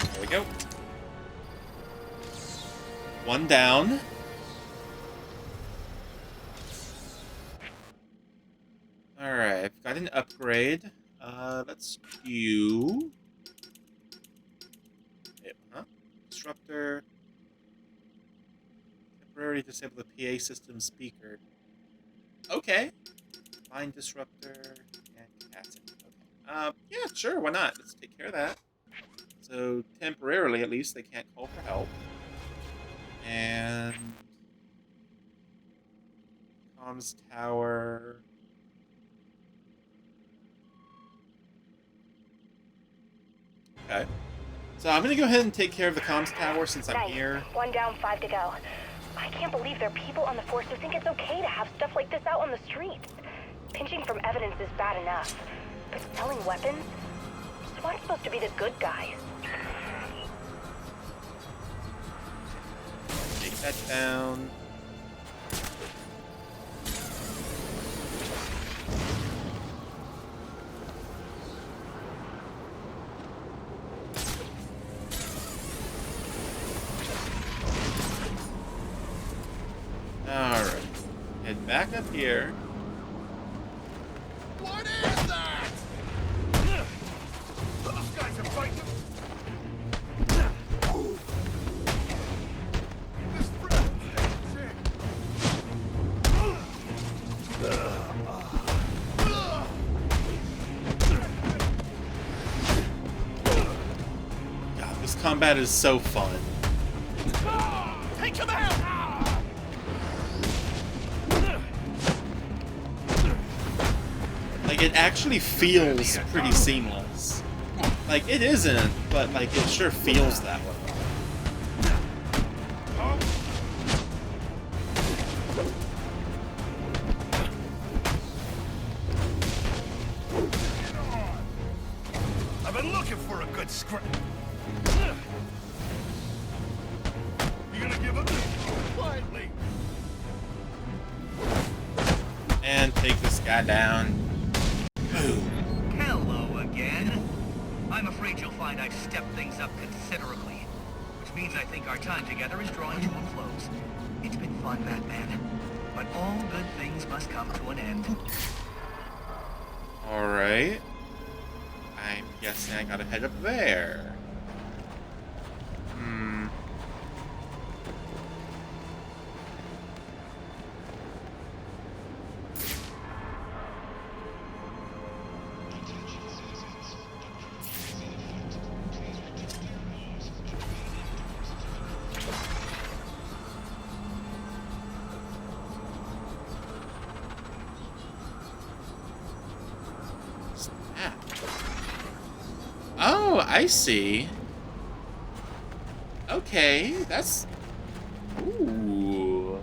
There we go. One down. Alright, I've got an upgrade. Let's do... Wait, huh? Disruptor. Temporarily disable the PA system speaker. Okay. Line disruptor and capacity. Okay. Yeah, sure, why not? Let's take care of that. So, temporarily, at least, they can't call for help. And... comms tower... Okay. So I'm gonna go ahead and take care of the comms tower since I'm Nice. here. 1 down, 5 to go. I can't believe there are people on the force who think it's okay to have stuff like this out on the streets. Pinching from evidence is bad enough, but selling weapons? SWAT's supposed to be the good guys. Take that down. Alright. Head back up here. What is that? Those guys are fighting. This God, this combat is so fun. Take him out! Like, it actually feels pretty seamless. Like, it isn't, but, like, it sure feels that way. I've been looking for a good script. You gonna give up? Quietly. And take this guy down. Hello again. I'm afraid you'll find I've stepped things up considerably, which means I think our time together is drawing to a close. It's been fun, Batman, but all good things must come to an end. Alright. I'm guessing I gotta head up there. Hmm. Oh, I see. Okay, that's... Ooh.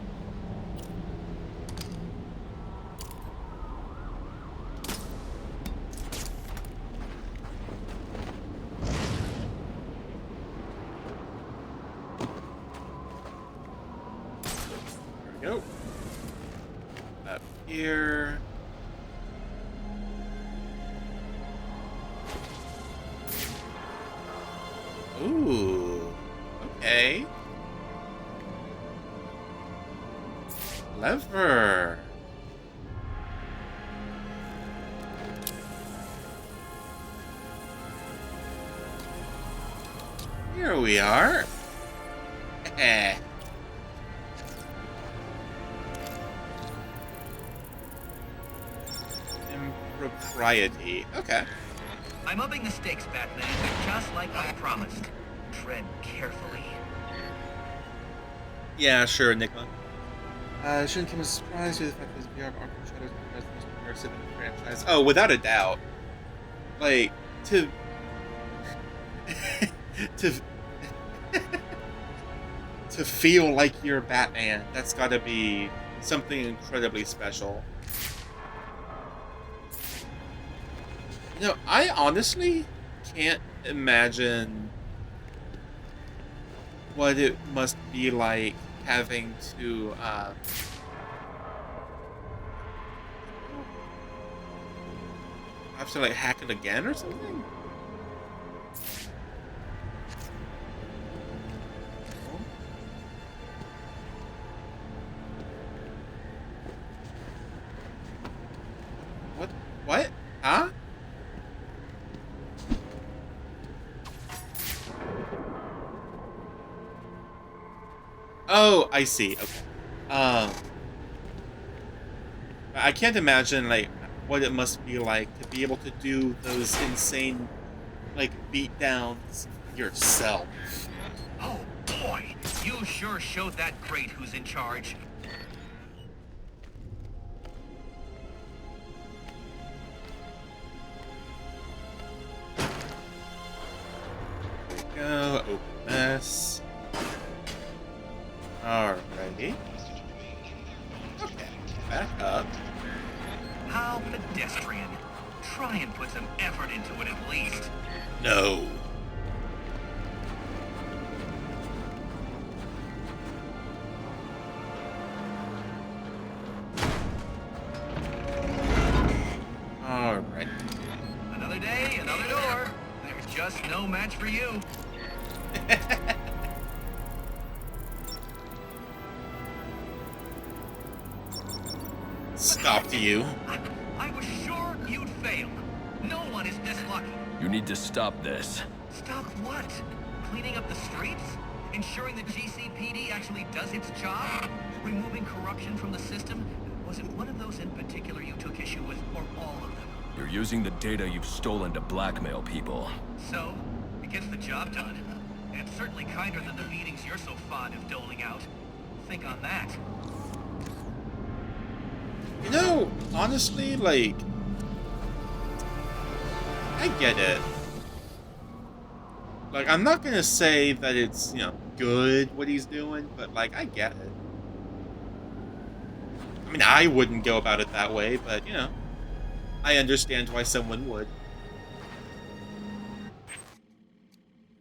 There we go. Up here. Ooh. Okay. Clever. Here we are. Impropriety. Okay. I'm upping the stakes, Batman, just like I promised. Tread carefully. Yeah, sure, Enigma. Shouldn't come as a surprise to the fact that this VR of Arkham Shadows is the most immersive in the franchise. Oh, without a doubt. Like, to to feel like you're Batman, that's gotta be something incredibly special. You know, I honestly can't imagine what it must be like having to have to like hack it again or something. What? Huh? Oh, I see. Okay. I can't imagine like what it must be like to be able to do those insane like beat downs yourself. Oh boy, you sure showed that great who's in charge. Go open this. Alrighty. Okay, back up. How pedestrian. Try and put some effort into it at least. No. Alright. Another day, another door. There's just no match for you. Stop to you. I was sure you'd fail. No one is this lucky. You need to stop this. Stop what? Cleaning up the streets? Ensuring the GCPD actually does its job? Removing corruption from the system? Was it one of those in particular you took issue with, or all of them? You're using the data you've stolen to blackmail people. So, it gets the job done. And it's certainly kinder than the beatings you're so fond of doling out. Think on that. You know, honestly, like, I get it. Like, I'm not gonna say that it's, you know, good what he's doing, but, like, I get it. I mean, I wouldn't go about it that way, but, you know, I understand why someone would.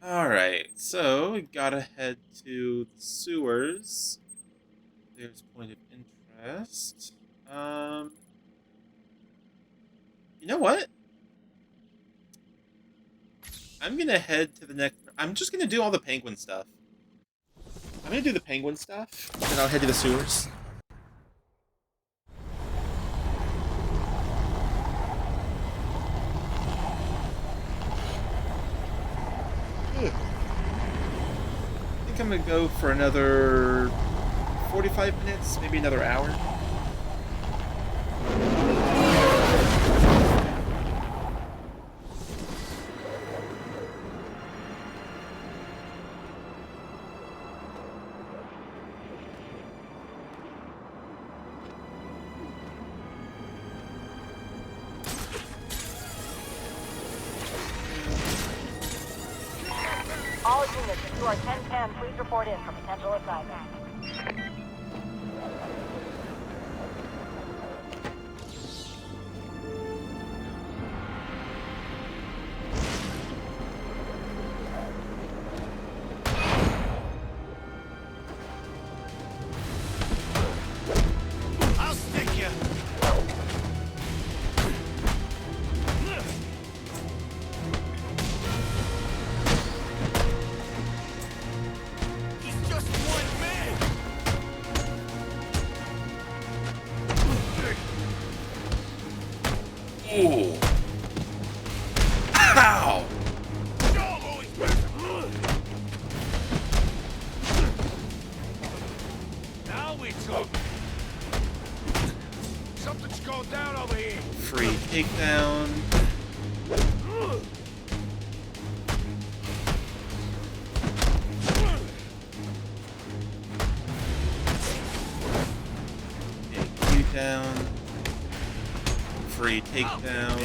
Alright, so we gotta head to the sewers. There's point of interest. You know what? I'm gonna head to the next... I'm just gonna do all the penguin stuff. I'm gonna do the penguin stuff, and I'll head to the sewers. I think I'm gonna go for another 45 minutes, maybe another hour. All units to our 1010, please report in for potential assignment. I'll stick you. He's just one man. we took. Something's going down over here. Free takedown. Take you down. Free takedown.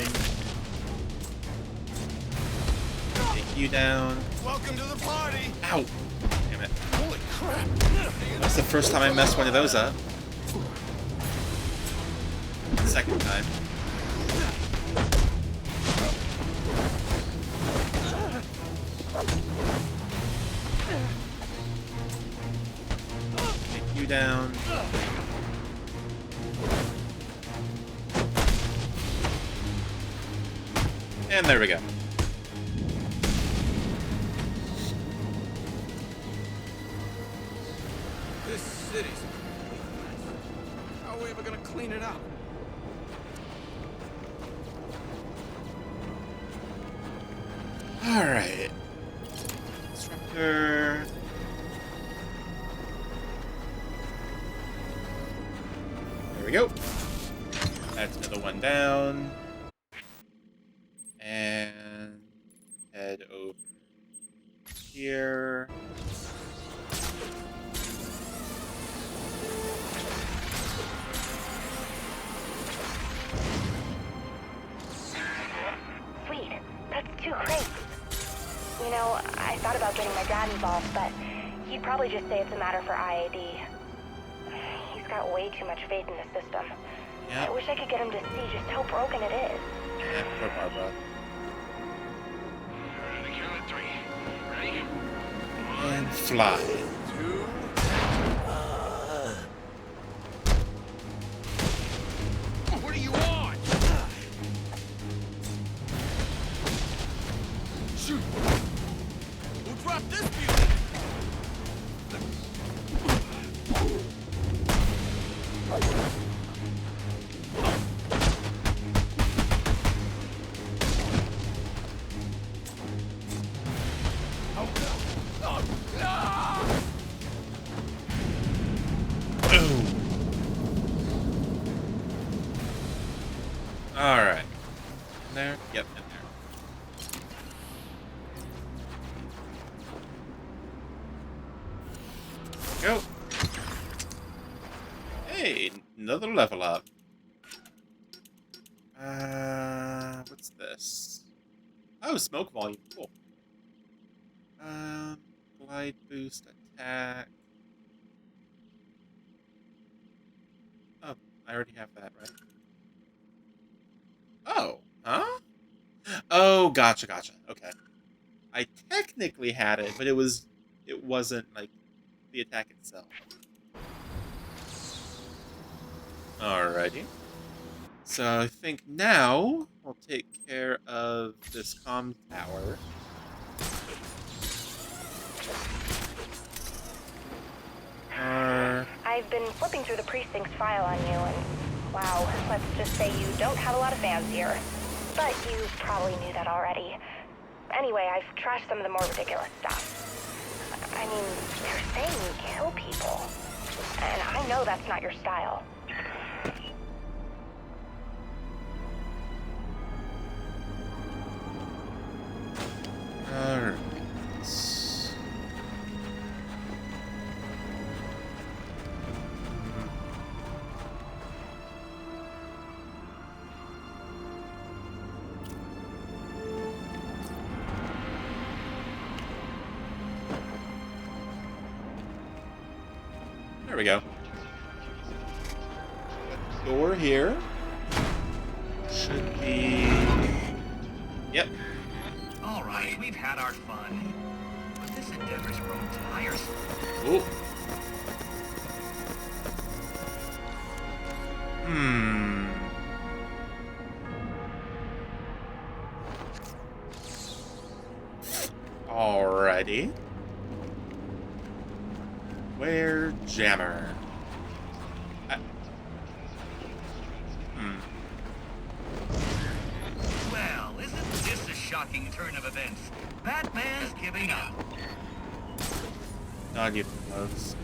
Take you down. Welcome to the party. Ow! Damn it. Holy crap. That's the first time I messed one of those up. Second time. Take you down. And there we go. This city's a complete mess. How are we ever gonna clean it up? Alright. Disruptor. There we go. That's another one down. And head over here. Sweet. That's 2 crates. You know, I thought about getting my dad involved, but he'd probably just say it's a matter for IAD. He's got way too much faith in the system. Yeah. I wish I could get him to see just how broken it is. Yeah, poor Barbara. Ready? And fly. 2. What do you want? Shoot. Who dropped this beauty? Alright. In there? Yep, in there. Go. Hey, another level up. What's this? Oh, smoke volume. Cool. Glide boost, attack. Oh, I already have that, right? Oh, huh? Oh, gotcha. Okay. I technically had it, but it wasn't like the attack itself. Alrighty. So I think now I'll take care of this comm tower. I've been flipping through the precinct's file on you, and wow, let's just say you don't have a lot of fans here. But you probably knew that already. Anyway, I've trashed some of the more ridiculous stuff. I mean, they're saying you kill people. And I know that's not your style. Alright. There we go. Door here. Should be... Yep. All right, we've had our fun. But this endeavor's grown tiresome. Oh. Alrighty. Where Jammer? Well, isn't this a shocking turn of events? Batman's giving up. Not even close.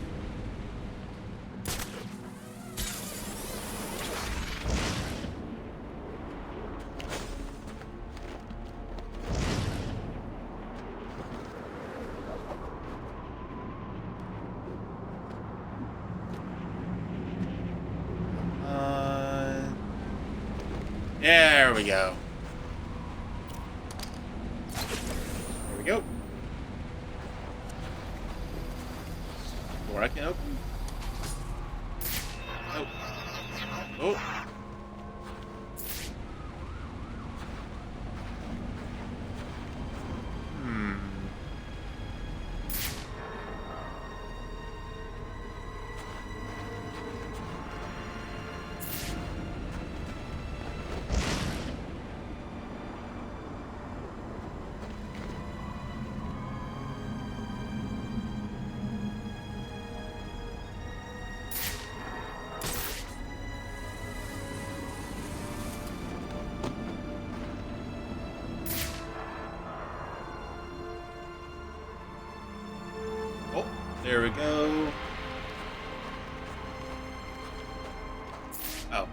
There we go. There we go. Door I can open. Oh. Oh. There we go. Oh.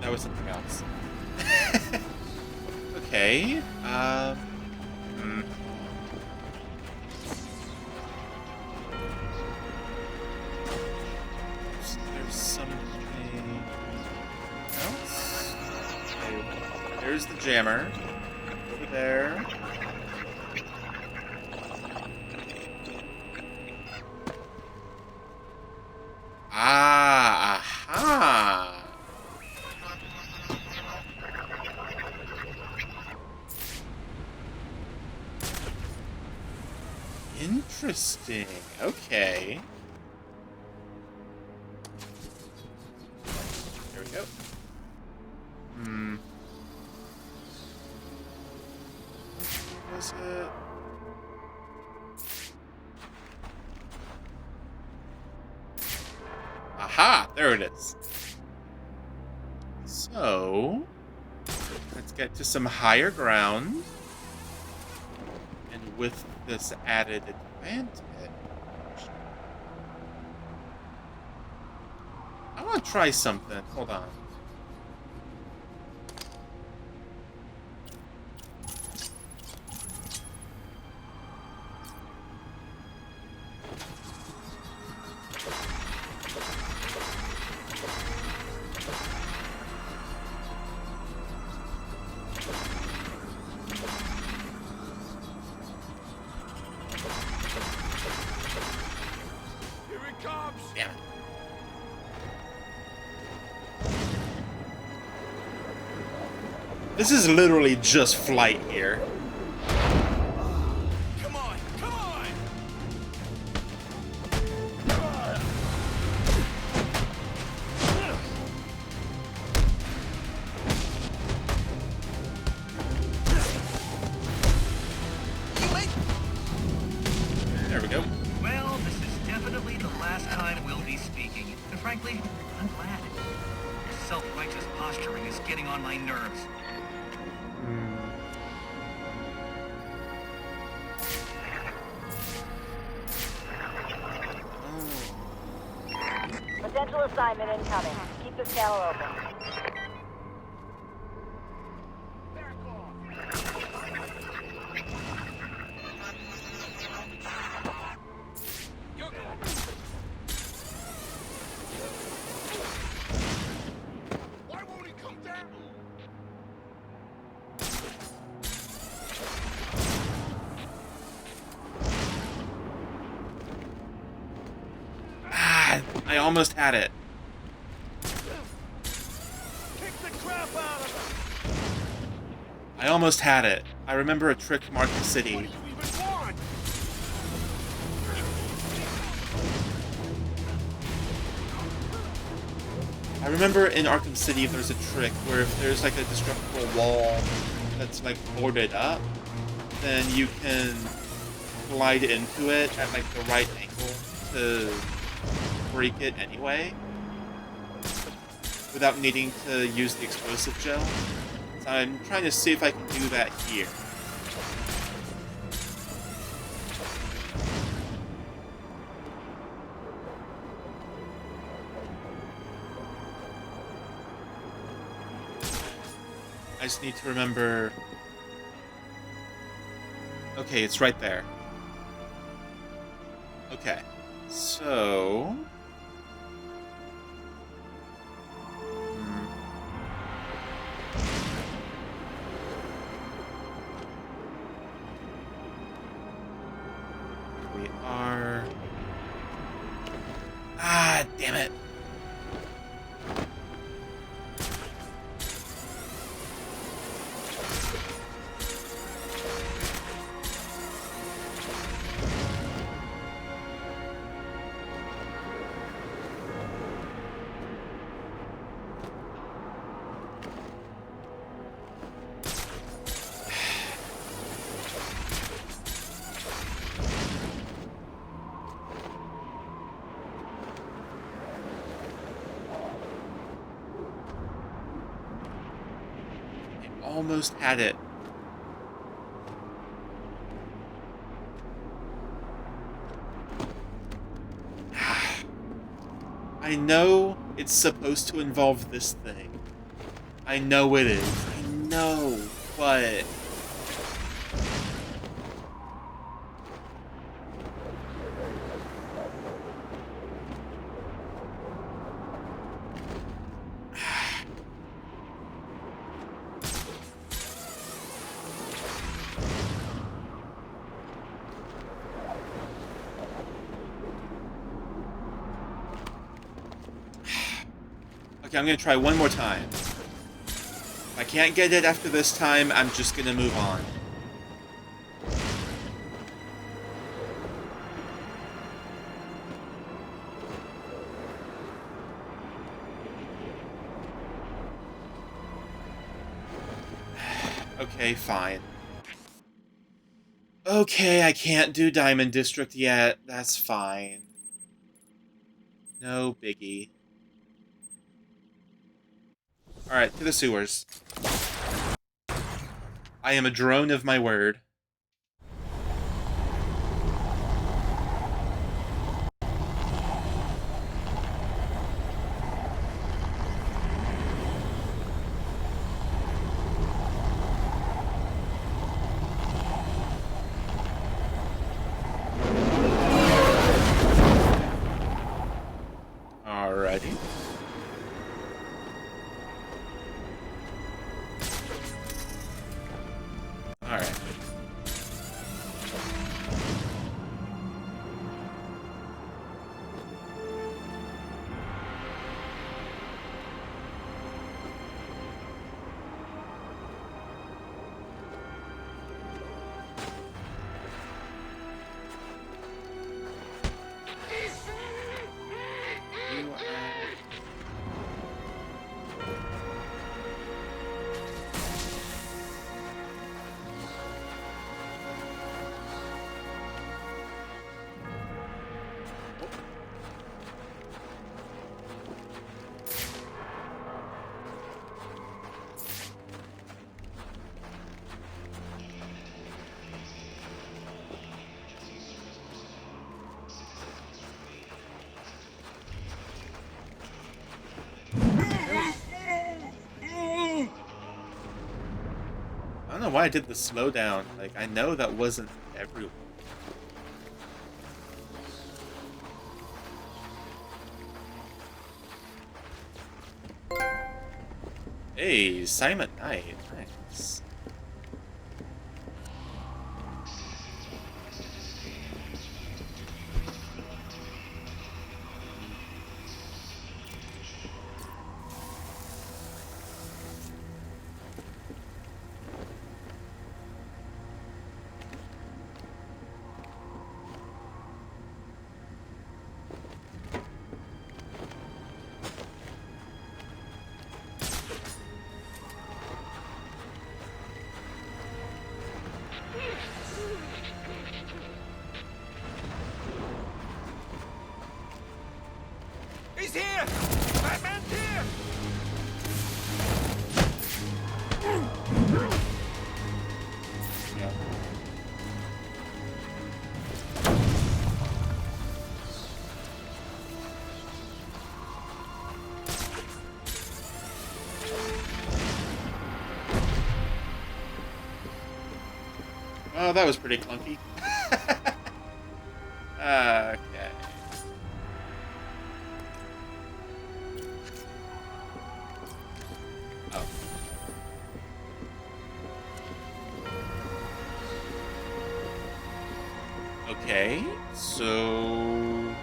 That was something else. Okay. There's something else. Okay. There's the jammer. Over there. Aha! Interesting. Okay. There we go. What was it? Aha! There it is. So, let's get to some higher ground. And with this added advantage, I want to try something. Hold on. This is literally just flight here. Come on, come on! There we go. Well, this is definitely the last time we'll be speaking. And frankly, I'm glad. Your self-righteous posturing is getting on my nerves. Potential assignment incoming. Keep the scanner open. Why won't he come down? I almost had it. Kick the crap out of him! I almost had it. I remember a trick from Arkham City. What do you even want? I remember in Arkham City there's a trick where if there's like a destructible wall that's like boarded up, then you can glide into it at like the right angle to break it anyway without needing to use the explosive gel. So I'm trying to see if I can do that here. I just need to remember... Okay, it's right there. Okay, so... God damn it. Almost had it. I know it's supposed to involve this thing. I know it is. I know, but... Okay, I'm gonna try one more time. If I can't get it after this time, I'm just gonna move on. Okay, fine. Okay, I can't do Diamond District yet. That's fine. No biggie. Alright, to the sewers. I am a drone of my word. Alrighty. Alright. I don't know why I did the slowdown. Like, I know that wasn't everyone. Hey, Simon Knight. Nice. He's here! Batman's here! Oh, that was pretty clunky. Okay. Oh. Okay, so...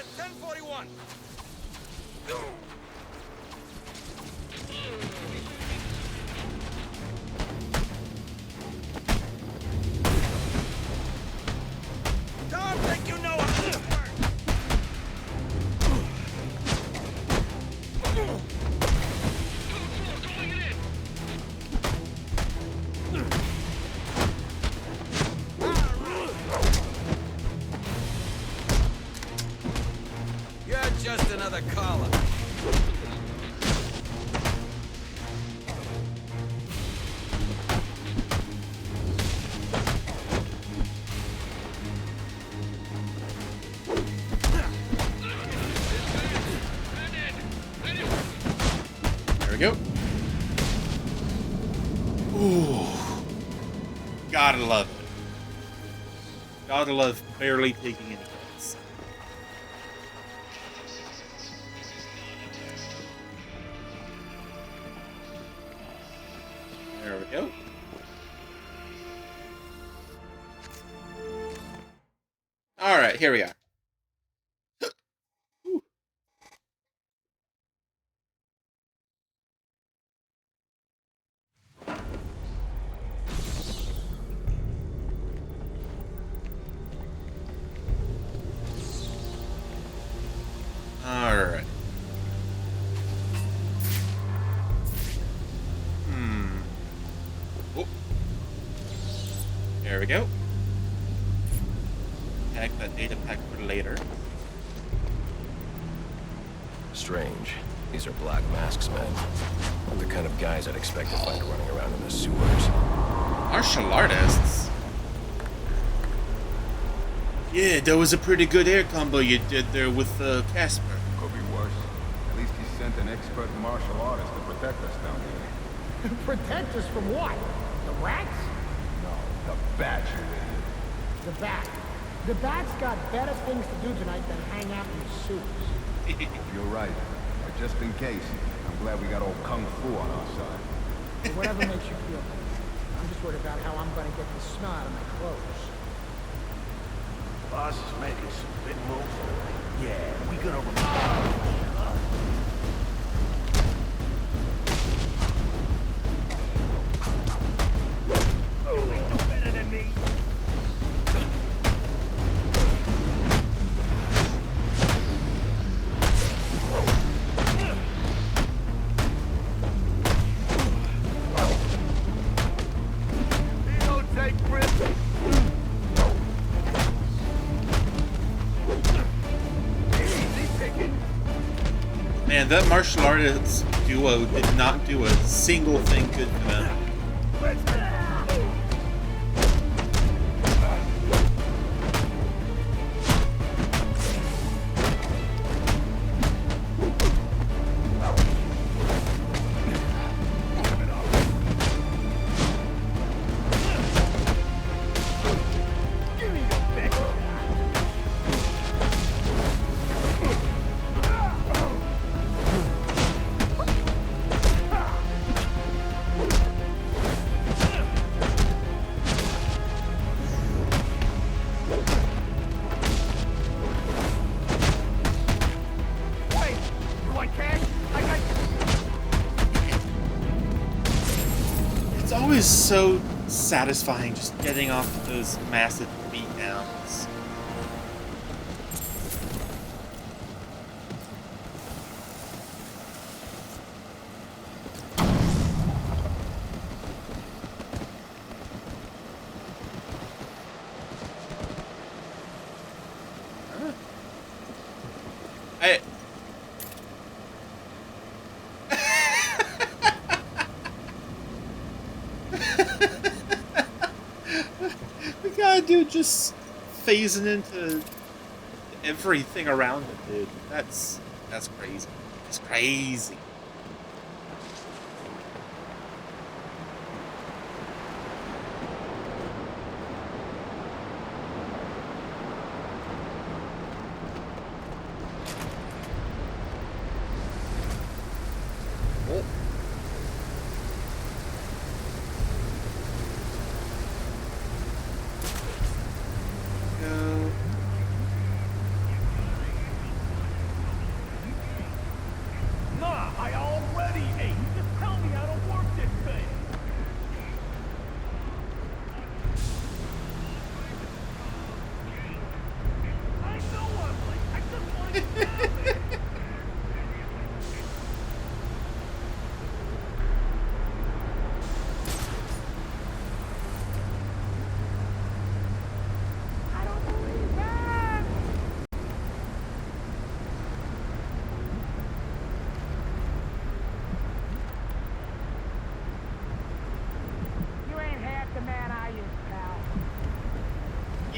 at 1041. Don't think you know how this works. You're just another caller. There we go. Ooh. Gotta love it. Gotta love barely taking any hits. There we go. Alright, here we are. Alright. Oh. There we go. Tag that data pack for later. Strange. These are Black Mask's men. Not the kind of guys I'd expect to find running around in the sewers. Martial artists? Yeah, that was a pretty good air combo you did there with Casper. Could be worse. At least he sent an expert martial artist to protect us down here. Protect us from what? The rats? No, the bat, you idiot. The bat. The bat's got better things to do tonight than hang out in the sewers. You're right. But just in case, I'm glad we got old Kung Fu on our side. Whatever makes you feel better. I'm just worried about how I'm gonna get the smell out of my clothes. Boss is making some big moves tonight. Yeah, we gonna better than me. Man, that martial artists duo did not do a single thing good for them. It's always so satisfying just getting off those massive beatdowns. Dude, just phasing into everything around it, dude. That's crazy. It's crazy. Oh.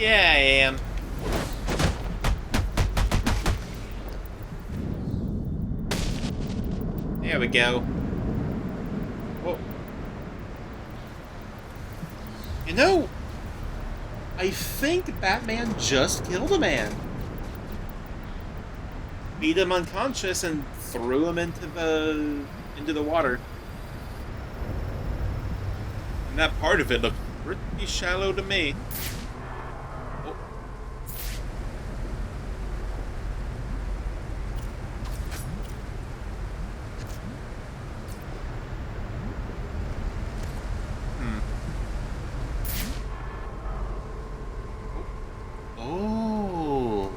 Yeah, I am. There we go. Whoa. You know, I think Batman just killed a man. Beat him unconscious and threw him into the water. And that part of it looked pretty shallow to me. Oh. Oh.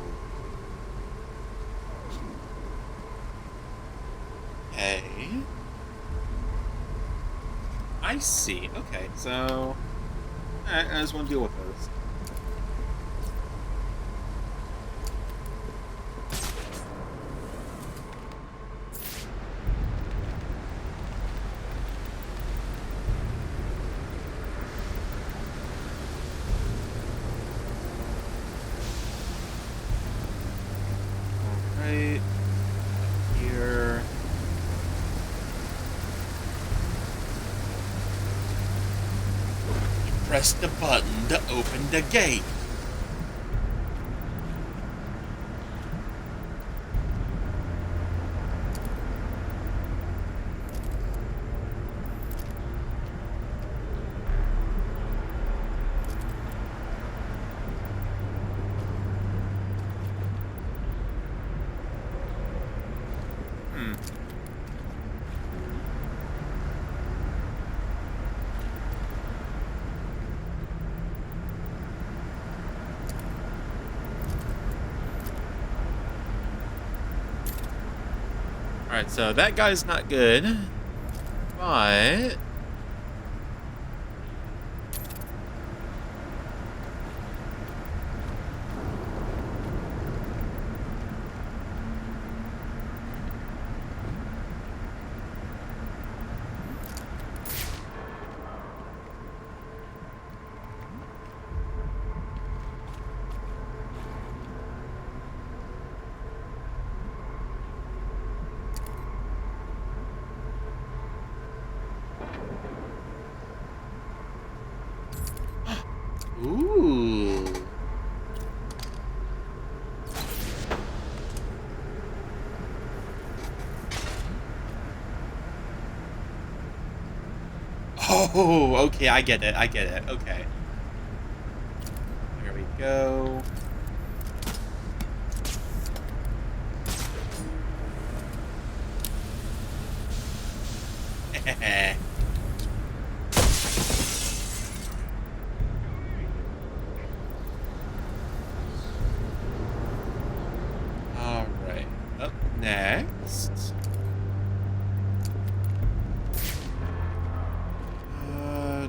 Okay. I see. Okay, so I just want to deal with those. Right here. Press the button to open the gate. Alright, so that guy's not good, but ooh. Oh, okay, I get it, okay. Here we go. Alright, up next.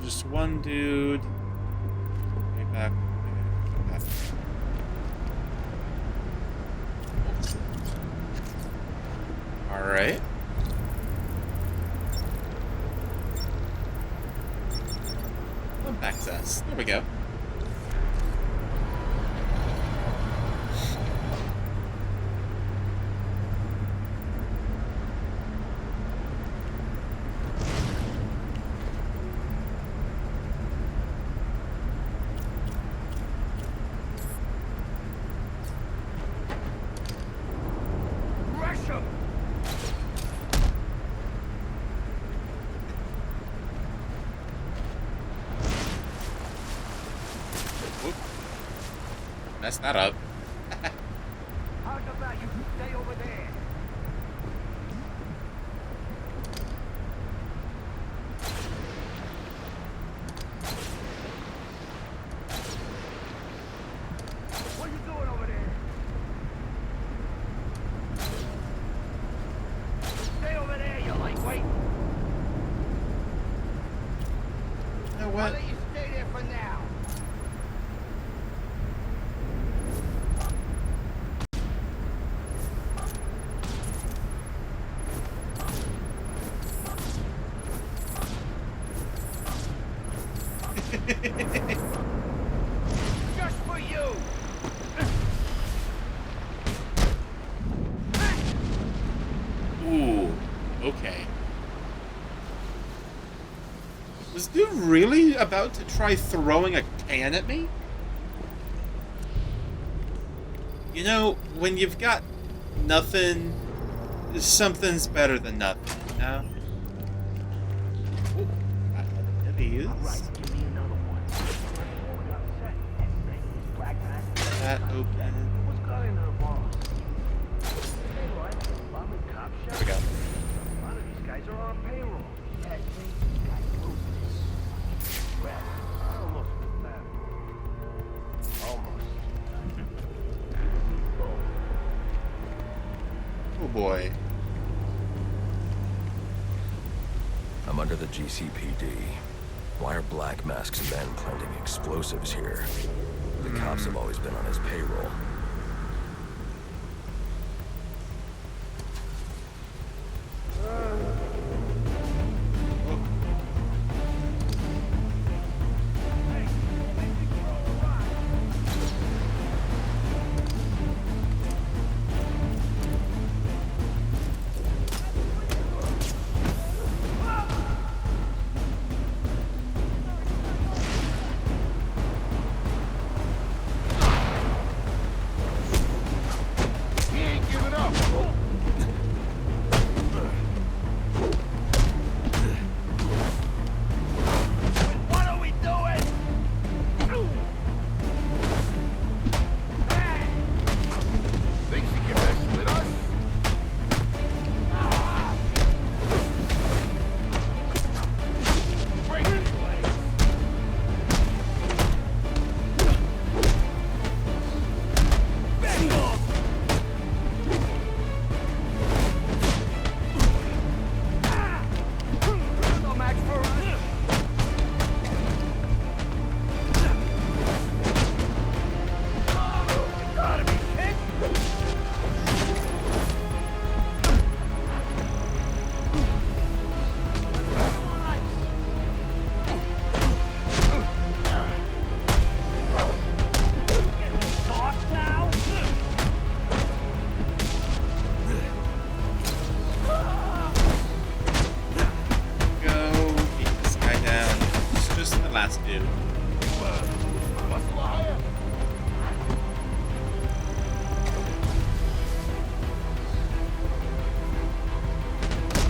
Just one dude. Way back. Okay. Alright. Pump access. There we go. Messed that up. How about you stay over there? What are you doing over there? Stay over there, you lightweight. You know what? I'll let you stay there for now. Ooh, okay. Was dude really about to try throwing a can at me? You know, when you've got nothing, something's better than nothing, you know? Ooh, that is. That open. There we go. A lot of these guys are on payroll. Well, almost with that. Almost. Oh boy. I'm under the GCPD. Why are Black Mask's men planting explosives here? The cops have always been on his payroll.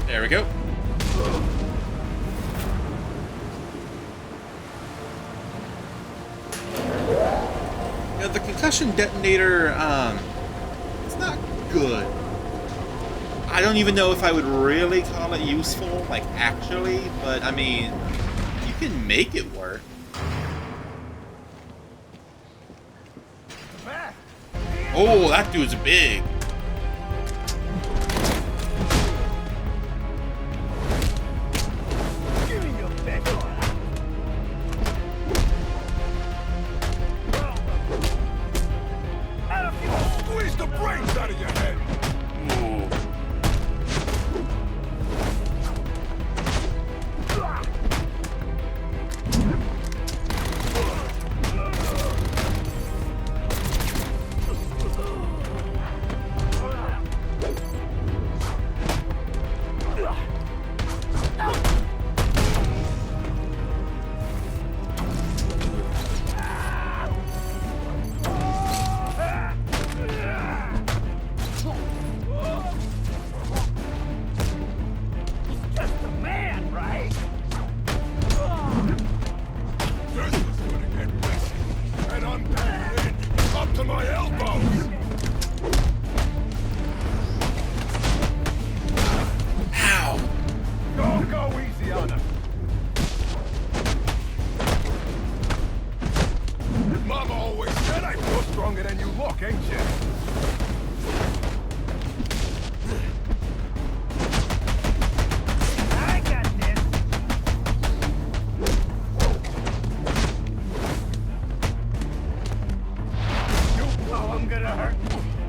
There we go. You know, the concussion detonator, it's not good. I don't even know if I would really call it useful, like, actually, but, I mean, you can make it work. Oh, that dude's big.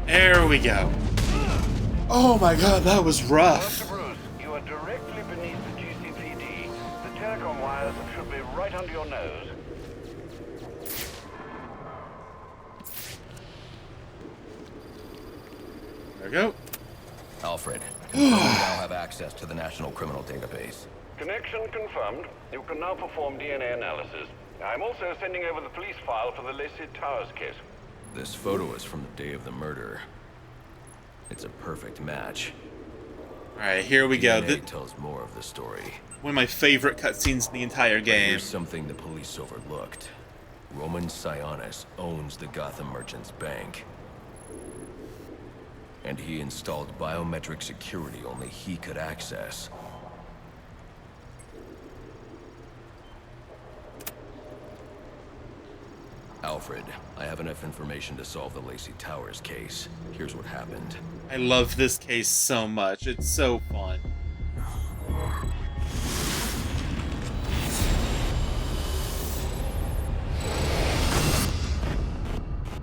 There we go. Oh my god, that was rough. Dr. Bruce, you are directly beneath the GCPD. The telecom wires should be right under your nose. There we go. Alfred, confirm we now have access to the National Criminal Database. Connection confirmed. You can now perform DNA analysis. I'm also sending over the police file for the Lacey Towers case. This photo is from the day of the murder. It's a perfect match. Alright, here we go. DNA tells more of the story. One of my favorite cutscenes in the entire game. But here's something the police overlooked. Roman Sionis owns the Gotham Merchants Bank. And he installed biometric security only he could access. Alfred, I have enough information to solve the Lacey Towers case. Here's what happened. I love this case so much. It's so fun.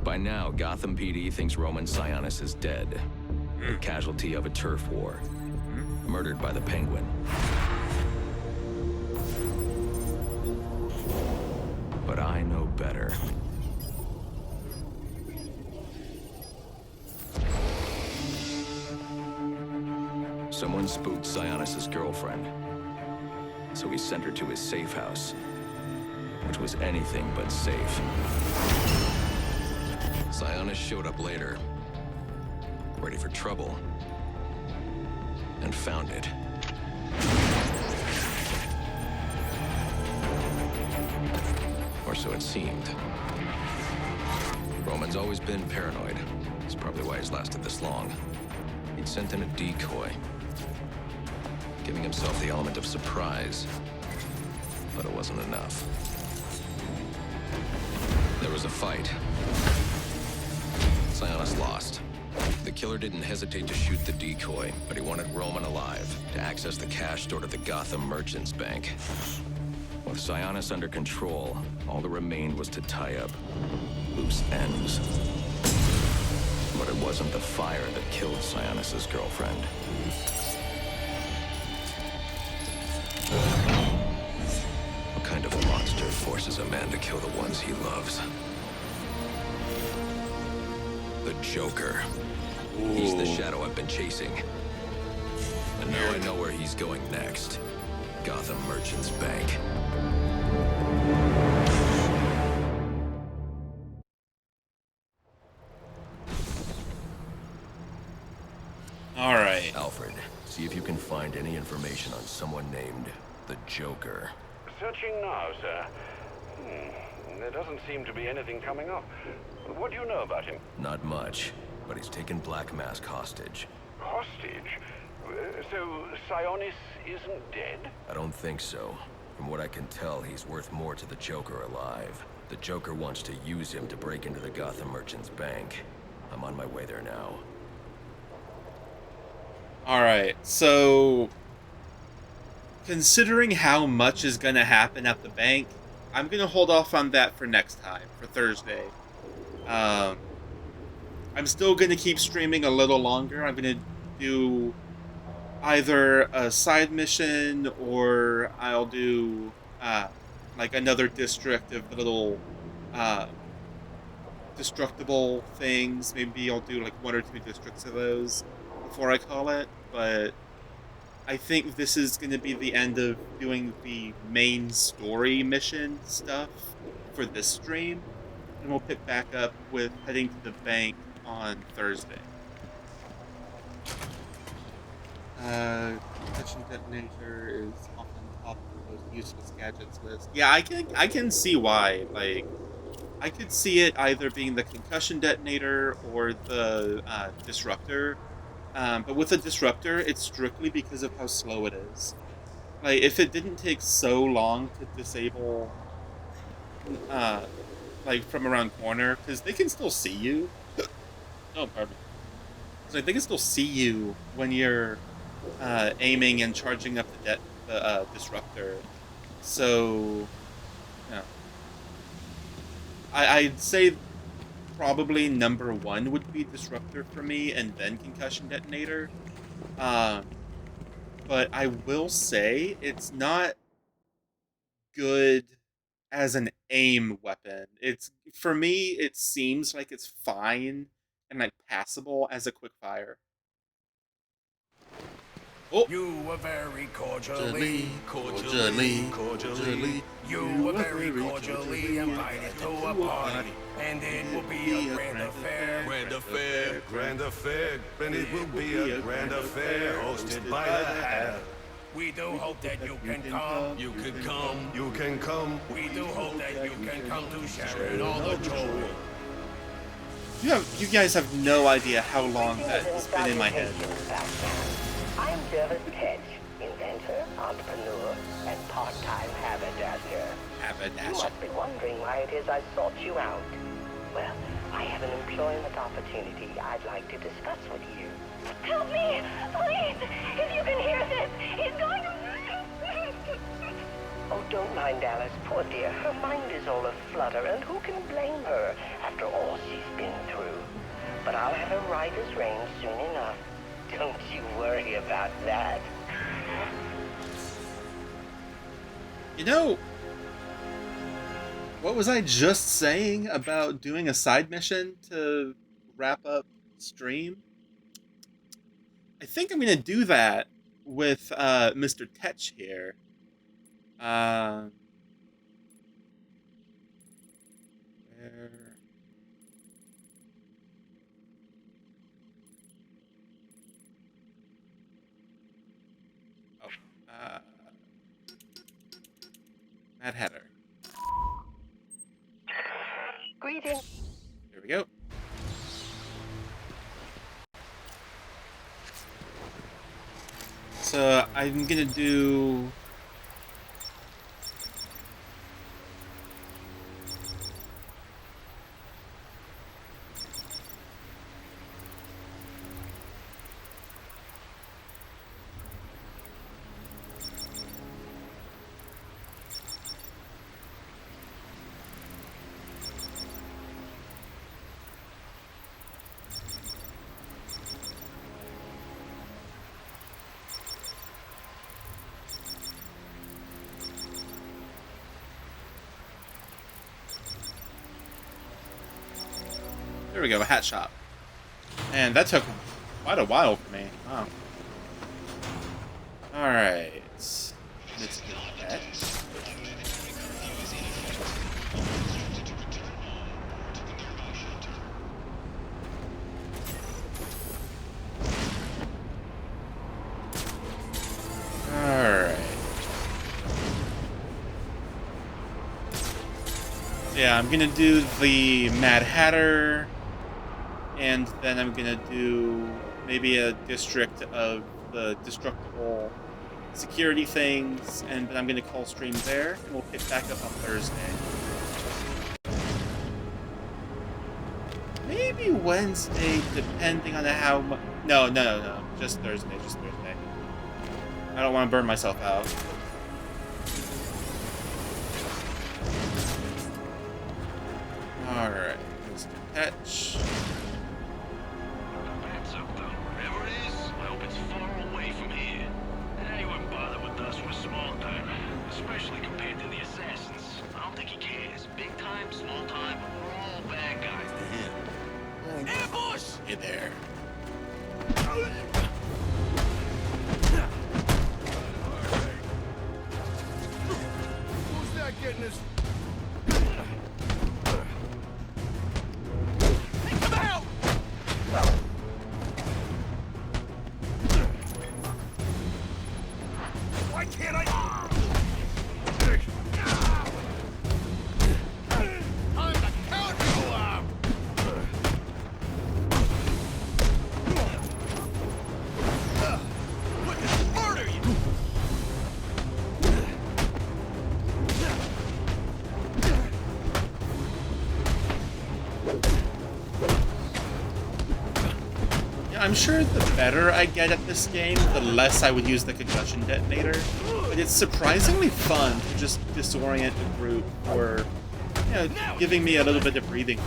By now, Gotham PD thinks Roman Sionis is dead. A casualty of a turf war. Murdered by the Penguin. But I know better. Someone spooked Sionis' girlfriend. So he sent her to his safe house. Which was anything but safe. Sionis showed up later. Ready for trouble. And found it. Or so it seemed. Roman's always been paranoid. That's probably why he's lasted this long. He'd sent in a decoy. Giving himself the element of surprise. But it wasn't enough. There was a fight. Sionis lost. The killer didn't hesitate to shoot the decoy, but he wanted Roman alive to access the cash stored at the Gotham Merchants Bank. With Sionis under control, all that remained was to tie up loose ends. But it wasn't the fire that killed Sionis' girlfriend. What kind of a monster forces a man to kill the ones he loves? The Joker. Ooh. He's the shadow I've been chasing. And now I know where he's going next. Gotham Merchants Bank. Alright. Alfred, see if you can find any information on someone named the Joker. Searching now, sir. There doesn't seem to be anything coming up. What do you know about him? Not much, but he's taken Black Mask hostage. Hostage? So Sionis isn't dead? I don't think so. From what I can tell, he's worth more to the Joker alive. The Joker wants to use him to break into the Gotham Merchants Bank. I'm on my way there now. Alright, so considering how much is gonna happen at the bank, I'm gonna hold off on that for next time, for Thursday. I'm still gonna keep streaming a little longer. I'm gonna do either a side mission or I'll do like another district of little destructible things. Maybe I'll do like 1 or 2 districts of those before I call it, but I think this is going to be the end of doing the main story mission stuff for this stream, and we'll pick back up with heading to the bank on Thursday. Concussion detonator is often top of the most useless gadgets list. Yeah, I can see why. Like, I could see it either being the concussion detonator or the disruptor. But with a disruptor, it's strictly because of how slow it is. Like, if it didn't take so long to disable, like, from around corner, because they can still see you. Oh, pardon me. So they can still see you when you're aiming and charging up the disruptor. So, yeah. I'd say probably number 1 would be disruptor for me, and then concussion detonator. But I will say it's not good as an aim weapon. It's, for me, it seems like it's fine and like passable as a quick fire. You were very cordially. You were very cordially invited to a party. And it will be a grand affair. Grand affair. Grand affair. And it will be a grand affair hosted by the Hatter. We do hope that you can come. You can come. You can come. We do hope that you can come to share in all the joy. You guys have no idea how long that has been in my head. I'm Jervis Ketch, inventor, entrepreneur, and part-time haberdasher. You must be wondering why it is I sought you out. Well, I have an employment opportunity I'd like to discuss with you. Help me! Please! If you can hear this, he's going to... Oh, don't mind Alice, poor dear. Her mind is all aflutter, and who can blame her after all she's been through? But I'll have her right as rain soon enough. Don't you worry about that. You know, what was I just saying about doing a side mission to wrap up stream? I think I'm gonna do that with Mr. Tetch here. Where? Oh, Mad Hatter. Greetings. Here we go. So I'm gonna do... There we go, a hat shop. And that took quite a while for me. Wow. Alright. Let's do that. Alright. Yeah, I'm gonna do the Mad Hatter. And then I'm gonna do maybe a district of the destructible security things, and then I'm gonna call stream there, and we'll pick back up on Thursday. Maybe Wednesday, depending on how much. No, just Thursday, I don't want to burn myself out. Alright, Mr. Patch. Especially compared to the assassins. I don't think he cares. Big time, small time, we're all bad guys to him. Ambush! Hey there. Who's that getting us? Hey, come out! Why can't I? I'm sure the better I get at this game, the less I would use the concussion detonator. But it's surprisingly fun to just disorient the group, or, you know, giving me a little bit of breathing.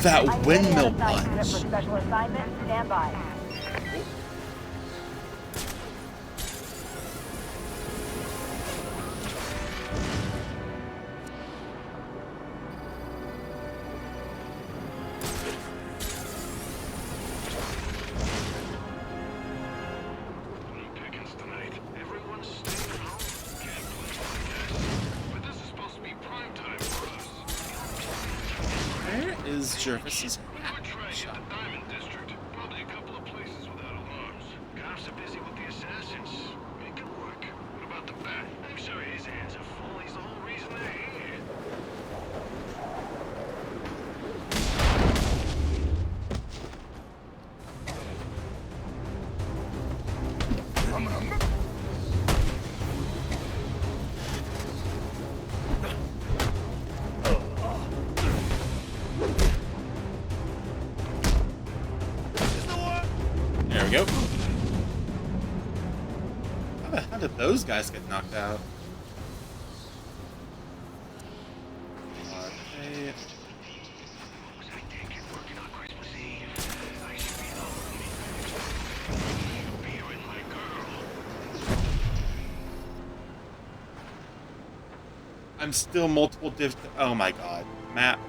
that I'm windmill sending out a side unit punch. for special assignment. Stand by. Where is Jervis's shop? Diamond District. Probably a couple of places without alarms. Cops are busy with the assassins. Make it work. What about the bat? I'm sure his hands are full. He's the whole reason they're here. There we go. How did those guys get knocked out? Okay. I'm still multiple diff. Oh my god. Map.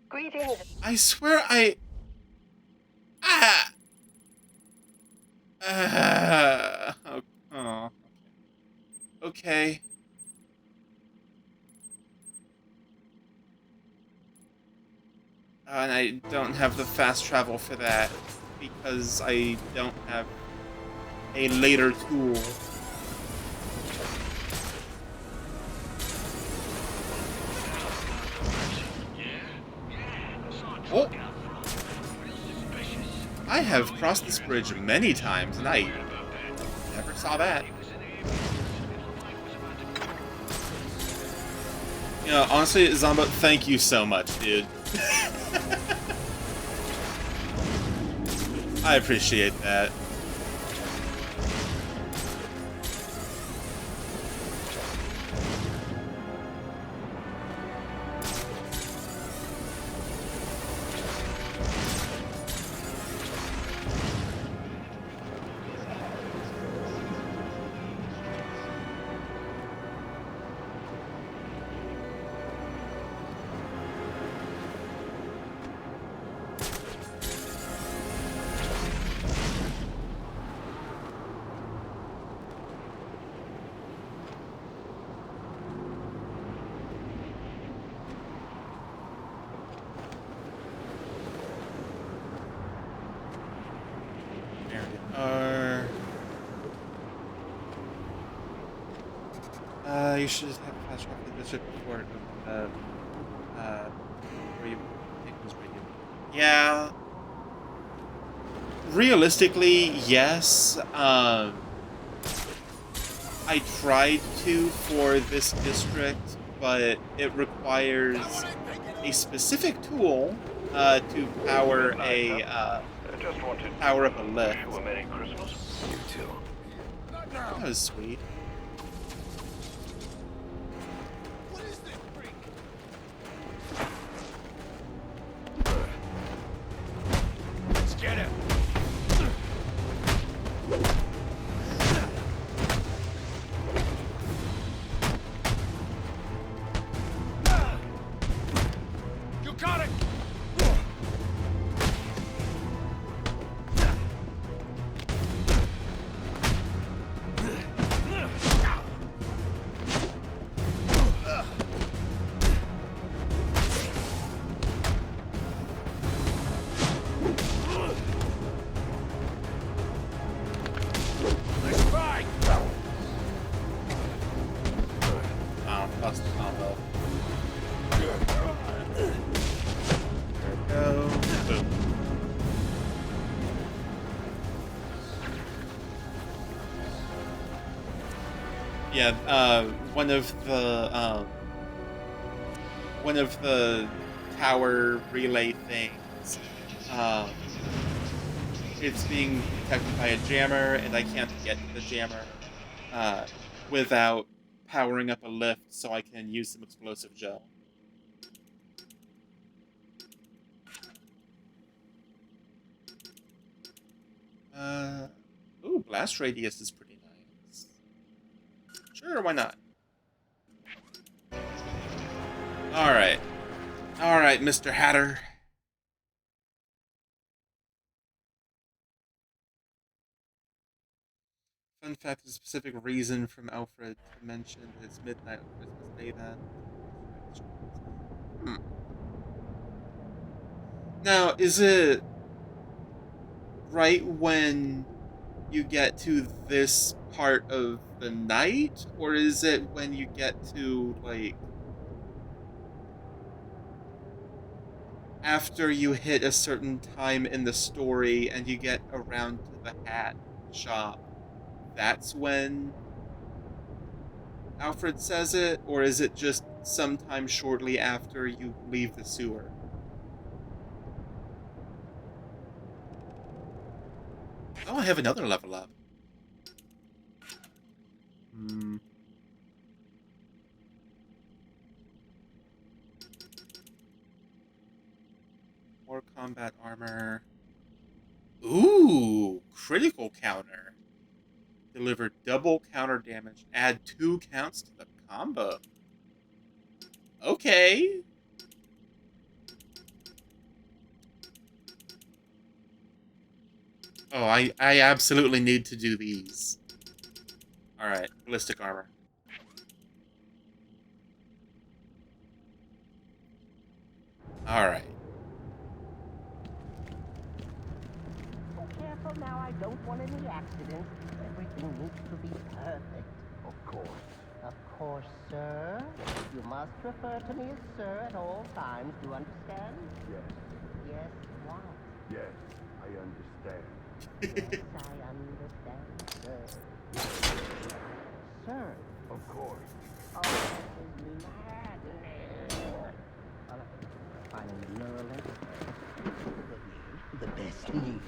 Greetings. I swear I. Oh. Okay. And I don't have the fast travel for that because I don't have a later tool. Oh! I have crossed this bridge many times, and I never saw that. You know, honestly, Zombo, thank you so much, dude. I appreciate that. You should just have a fast travel to the district before where you take this radio. Yeah. Realistically, yes. I tried to for this district, but it requires a specific tool to power a power up a lift. You too. That was sweet. Get him! You got it! Lost the combo. There we go. Boom. Yeah, one of the tower relay things it's being detected by a jammer, and I can't get to the jammer without powering up a lift so I can use some explosive gel. Ooh, blast radius is pretty nice. Sure, why not? Alright. Alright, Mr. Hatter. Fun fact, there's a specific reason from Alfred to mention that it's midnight on Christmas Day then. Now, is it right when you get to this part of the night? Or is it when you get to, like, after you hit a certain time in the story and you get around to the hat shop? That's when Alfred says it? Or is it just sometime shortly after you leave the sewer? Oh, I have another level up. More combat armor. Ooh, critical counter. Deliver double counter damage. Add 2 counts to the combo. Okay. Oh, I absolutely need to do these. Alright, ballistic armor. Alright. Careful now, I don't want any accidents. Everything needs to be perfect. Of course. Of course, sir. You must refer to me as sir at all times, do you understand? Yes. Yes, what? Yes, I understand. Yes, I understand, sir. Sir. Of course. Oh, this is madness. All right, finding the neural link. The best news,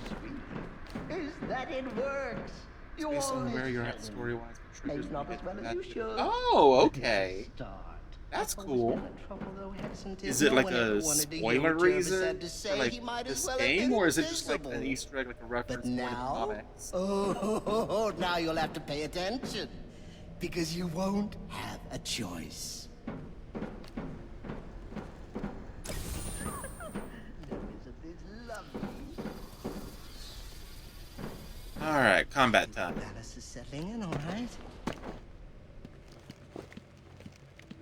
really, is that it works. You Based on always where you're tell at me. story-wise, Maybe not as well as you should. Oh, okay. Start. That's cool. Trouble, though, Is it like a spoiler reason for like this game, or is it just like an Easter egg, like a reference to one of the comics? Oh, now you'll have to pay attention, because you won't have a choice. Alright, combat time. Dallas is settling in, all right.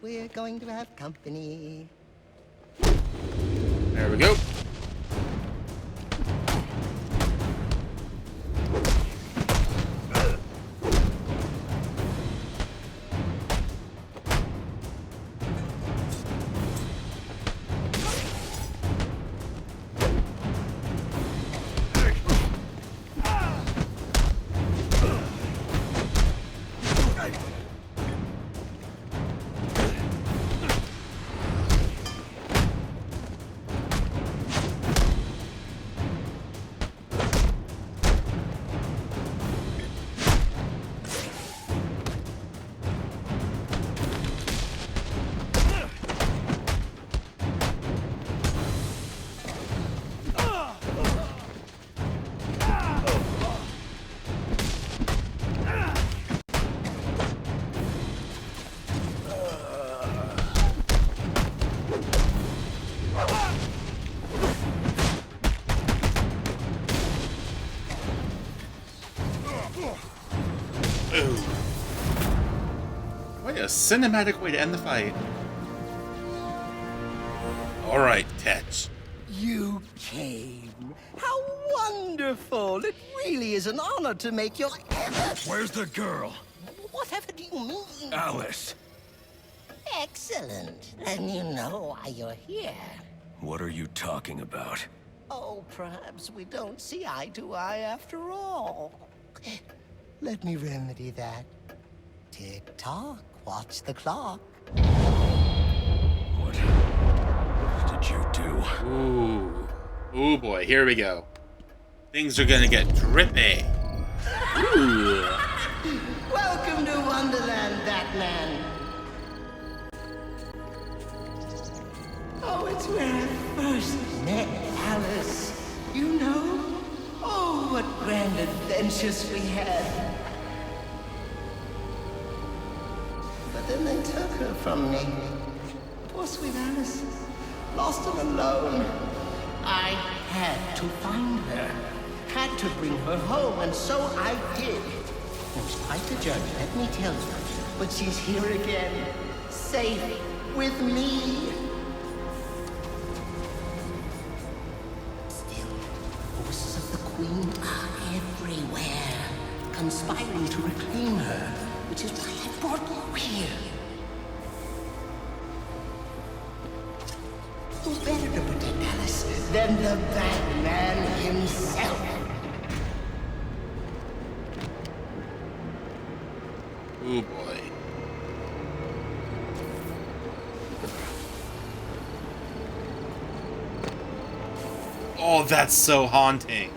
We're going to have company. There we go. What a cinematic way to end the fight. Alright, Tetch. You came. How wonderful! It really is an honor to make your... Where's the girl? Whatever do you mean? Alice. Excellent. Then you know why you're here. What are you talking about? Oh, perhaps we don't see eye to eye after all. Let me remedy that. Tick-tock. Watch the clock. What did you do? Ooh. Ooh boy, here we go. Things are gonna get drippy. Ooh. Welcome to Wonderland, Batman. Oh, it's where I first met Alice. You know? Oh, what grand adventures we had. But then they took her from me. Poor sweet Alice. Lost and alone. I had to find her. Had to bring her home, and so I did. It was quite the journey, let me tell you. But she's here again. Safe with me. Forces of the Queen are everywhere, conspiring to reclaim her, which is why I brought you here. Who better to protect Alice than the Batman himself? Oh boy. Oh, that's so haunting.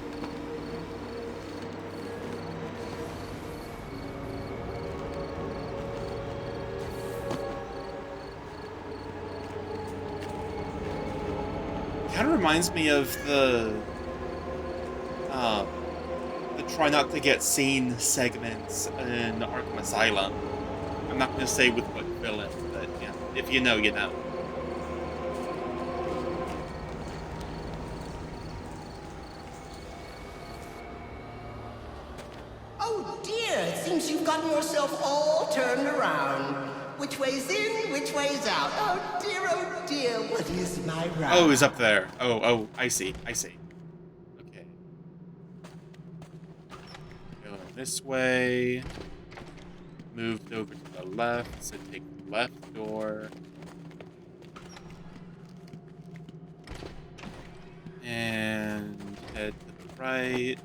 Kind of reminds me of the try not to get seen segments in Arkham Asylum. I'm not going to say with what villain, but yeah, if you know, you know. Oh dear, it seems you've gotten yourself all turned around. Which way's in, which way's out? Oh dear, what is my route? Oh, he's up there. Oh, I see. Okay. Go this way. Moved over to the left, so take the left door. And head to the right.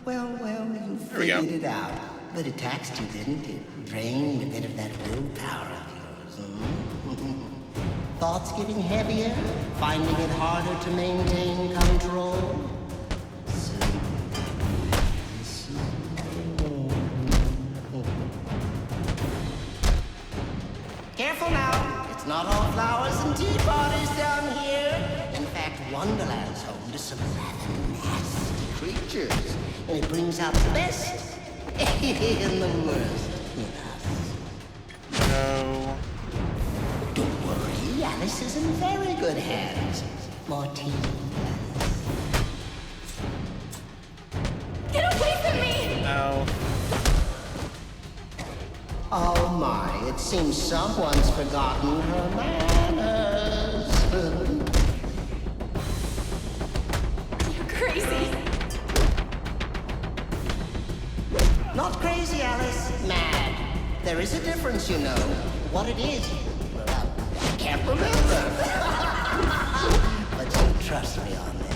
Well, you figured it out. But it taxed you, didn't it? Drained a bit of that willpower of yours, Thoughts getting heavier? Finding it harder to maintain control? Careful now. It's not all flowers and tea parties down here. In fact, Wonderland's home to some rather nasty creatures. And it brings out the best and the worst in us. No. Don't worry, Alice is in very good hands. More tea. Get away from me! No. Oh my, it seems someone's forgotten her manners. You're crazy. Not crazy, Alice. Mad. There is a difference, you know. What it is, well, I can't remember. But you trust me on this.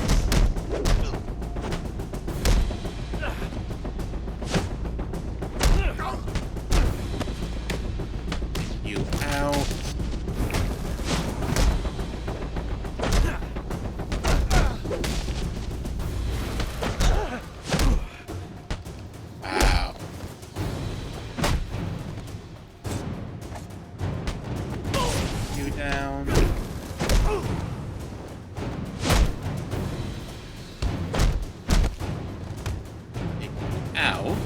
You out. Wow. You down. Out.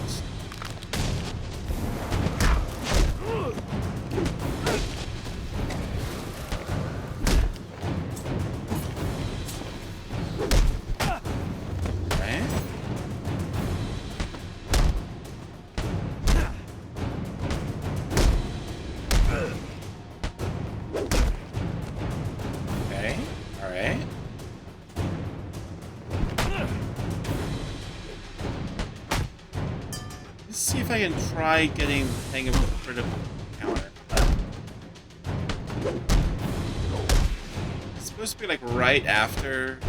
See if I can try getting the hang of the critical counter. It's supposed to be like right after,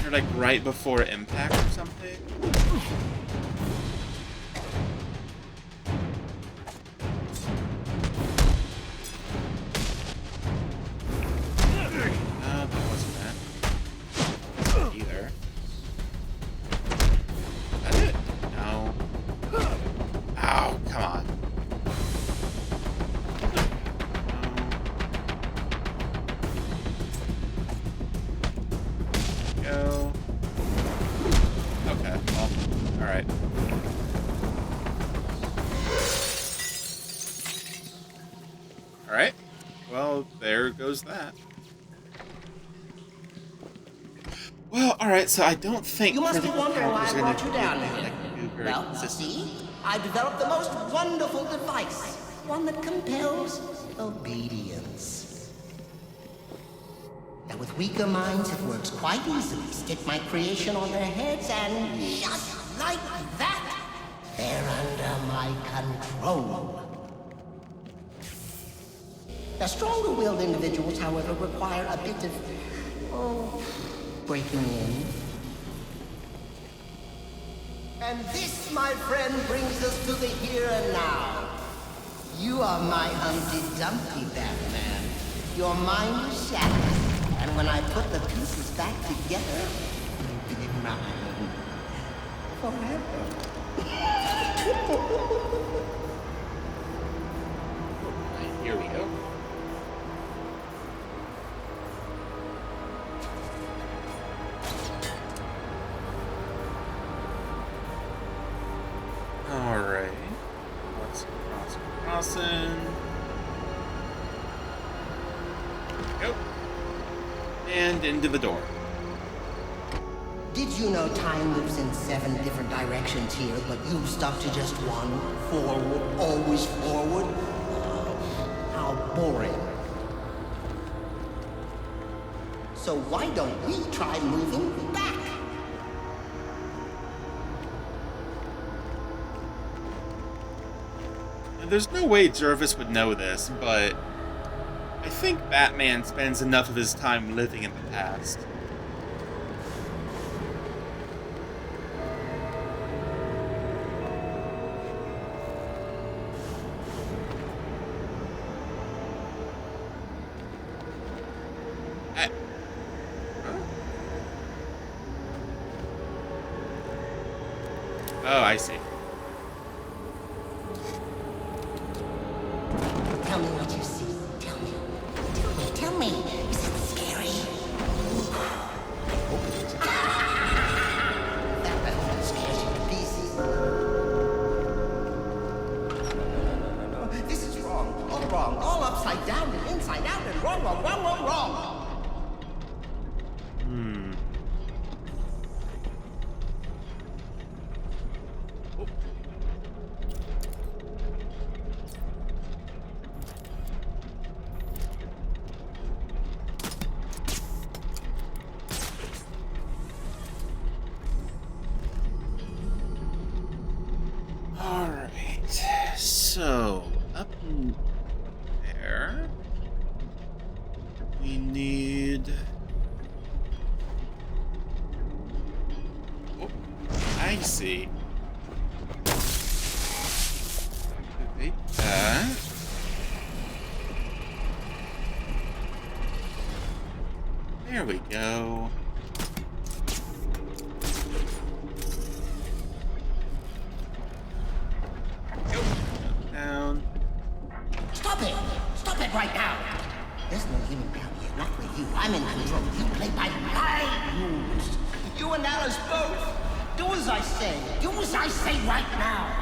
or like right before impact or something. That wasn't that. Alright. Well, there goes that. Well, alright, so I don't think You must be critical wondering why powers I are brought gonna you down be here. very Well, consistent. see, I developed the most wonderful device. One that compels obedience. Now, with weaker minds, it works quite easily. Stick my creation on their heads and just like that, they're under my control. Now, stronger-willed individuals, however, require a bit of, breaking in. And this, my friend, brings us to the here and now. You are my Humpty Dumpty, Batman. Your mind is shattered, and when I put the pieces back together, you'll be mine. Forever. Here we go. Alright. Let's crossing. Go. And into the door. Did you know time moves in 7 different directions here, but you stuck to just one? Forward, always forward? How boring. So why don't we try moving back? There's no way Jervis would know this, but I think Batman spends enough of his time living in the past. Oh, I see. Tell me what you see. Tell me. Tell me. Is it scary? That one scares you to pieces. No. This is wrong. All wrong. All upside down and inside out and wrong. So, up there, we need... Oh, I see. Activate that. There we go. Stop it right now! There's no human down here, not with you. I'm in control. You play by my rules. You and Alice both. Do as I say. Do as I say right now.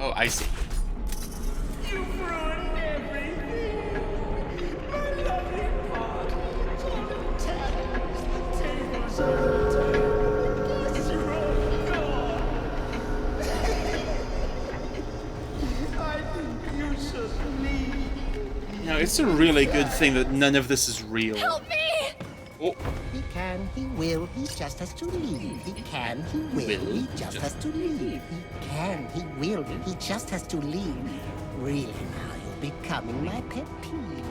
Oh, I see. You've ruined everything. My lovely part. All the tables, the tables are turned. Guests are all gone. I think you should leave. Now, it's a really good thing that none of this is real. Help me! Oh. He can, he will, he just has to leave. He can, he will, he just has to leave. He can, he will, he just has to leave. Really now, you're becoming my pet peeve.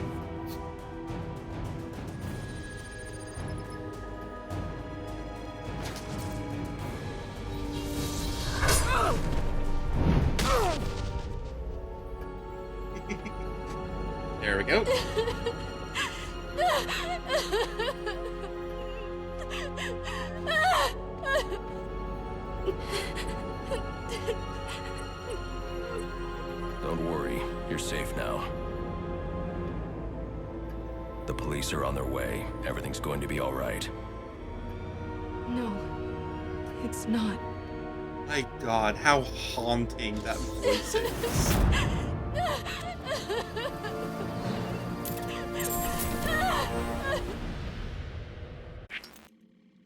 There we go. Don't worry, you're safe now. The police are on their way. Everything's going to be all right. No, it's not. My God, how haunting that voice is.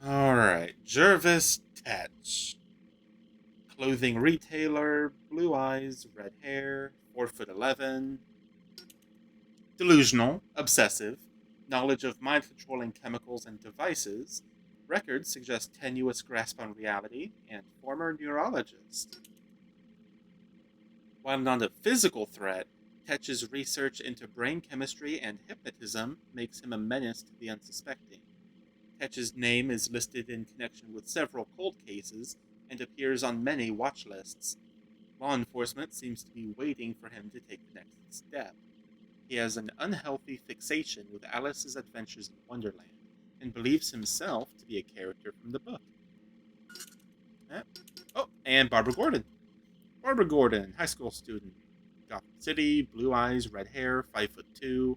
Alright, Jervis Tetch. Clothing retailer, blue eyes, red hair, 4'11". Delusional, obsessive, knowledge of mind-controlling chemicals and devices. Records suggest tenuous grasp on reality, and former neurologist. While not a physical threat, Tetch's research into brain chemistry and hypnotism makes him a menace to the unsuspecting. Tetch's name is listed in connection with several cold cases and appears on many watch lists. Law enforcement seems to be waiting for him to take the next step. He has an unhealthy fixation with Alice's Adventures in Wonderland, and believes himself to be a character from the book. Oh, and Barbara Gordon. Barbara Gordon, high school student. Gotham City, blue eyes, red hair, 5'2".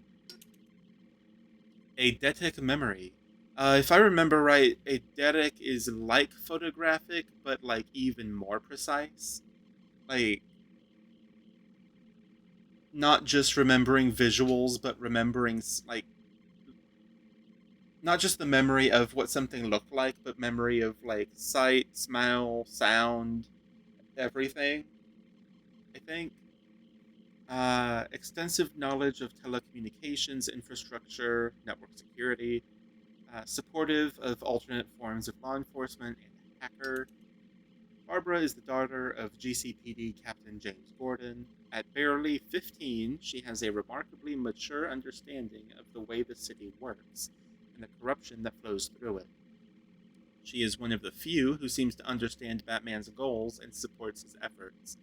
Eidetic memory. If I remember right, eidetic is like photographic, but like even more precise. Like, not just remembering visuals, but remembering, like, not just the memory of what something looked like, but memory of, like, sight, smell, sound, everything, I think. Extensive knowledge of telecommunications infrastructure, network security, supportive of alternate forms of law enforcement, and hacker. Barbara is the daughter of GCPD Captain James Gordon. At barely 15, she has a remarkably mature understanding of the way the city works and the corruption that flows through it. She is one of the few who seems to understand Batman's goals and supports his efforts.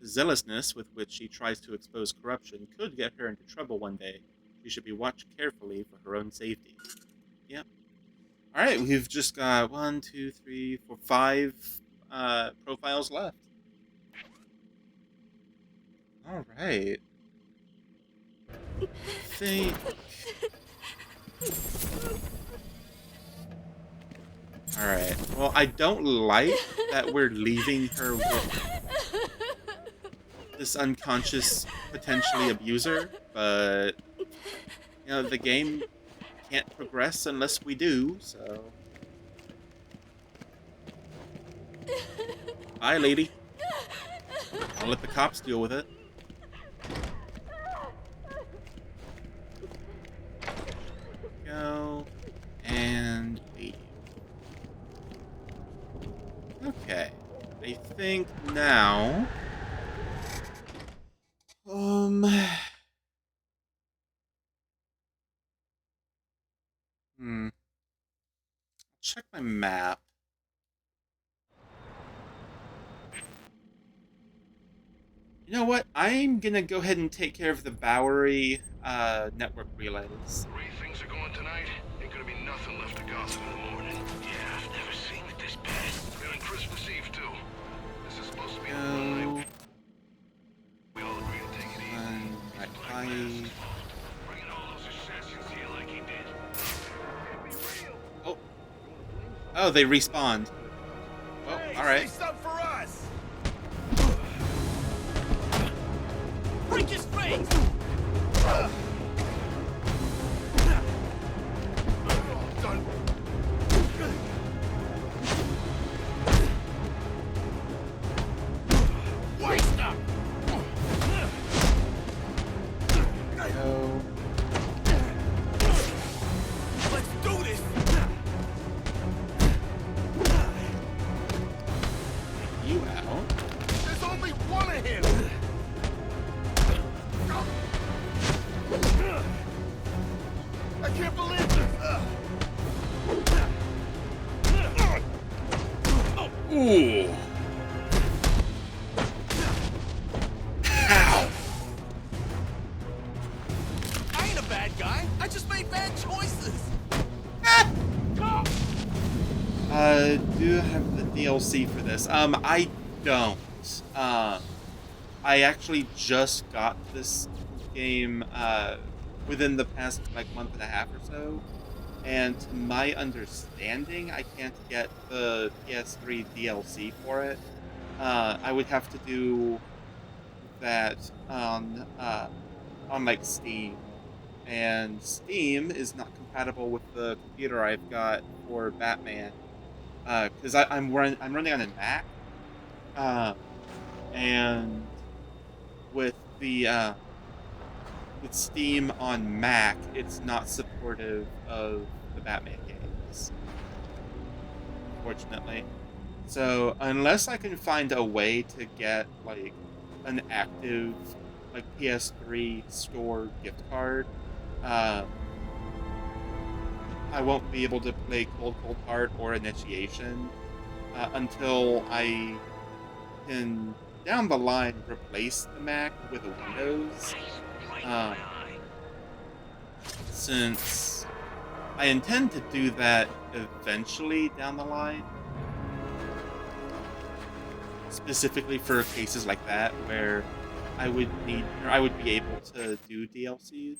The zealousness with which she tries to expose corruption could get her into trouble one day. She should be watched carefully for her own safety. Yep. Alright, we've just got 1, 2, 3, 4, 5 profiles left. Alright. Think... Alright, well, I don't like that we're leaving her with this unconscious, potentially abuser, but, you know, the game can't progress unless we do, so... Bye, lady. I'll let the cops deal with it. Go. And leave. Okay. I think now... Check my map. You know what? I'm gonna go ahead and take care of the Bowery network relays. The way things are going tonight, ain't gonna be nothing left of Gotham in the morning. Yeah, I've never seen it this bad. We're on Christmas Eve, too. This is supposed to be the one night. We all agree to take it easy. Right, Bringing all those assassins here like he did. Oh. Oh, they respawned. Oh, Hey, alright. say something for us! Break his face! Done. Waste up! Go. Let's do this! You out. There's only one of him! I can't believe this! Ooh. Ow. Do have the DLC for this? I don't. I actually just got this game, within the past, like, month and a half or so. And to my understanding, I can't get the PS3 DLC for it. I would have to do that on like Steam, and Steam is not compatible with the computer I've got for Batman. Because I'm running on a Mac, uh, and with the with Steam on Mac, it's not supportive of the Batman games, unfortunately. So unless I can find a way to get like an active like PS3 store gift card, uh, I won't be able to play Cold Cold Heart or Initiation until I can down the line replace the Mac with a Windows. Um, since I intend to do that eventually down the line. Specifically for cases like that where I would need, or I would be able to do DLCs.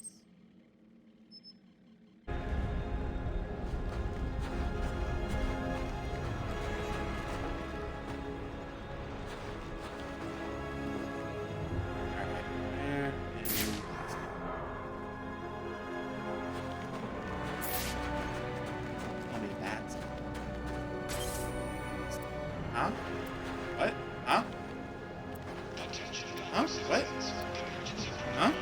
Huh? What? Huh? Huh? What? Huh?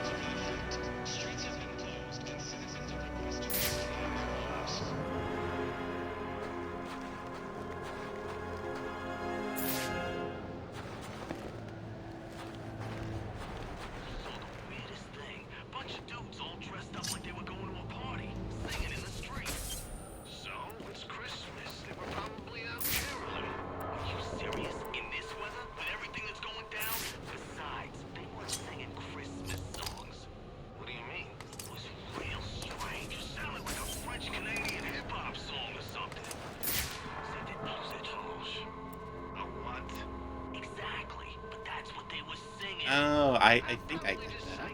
Oh, I think I get that.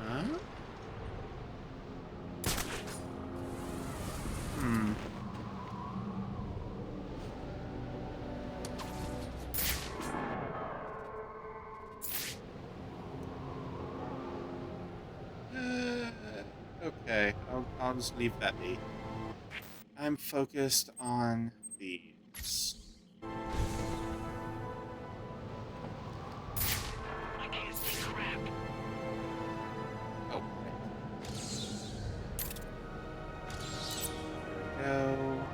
Huh? Hmm. Okay, I'll just leave that be. I'm focused on these. Oh, right. There we go.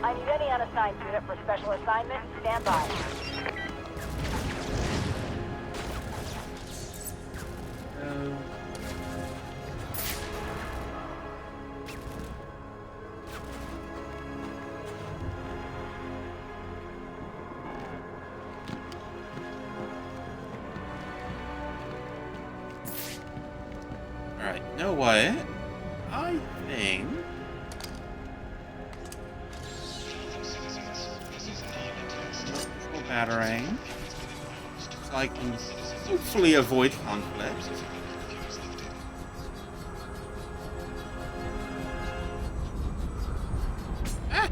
I need any unassigned unit for special assignment. Stand by. Alright, you know what? I think... battering, so I can hopefully avoid conflict. Ah!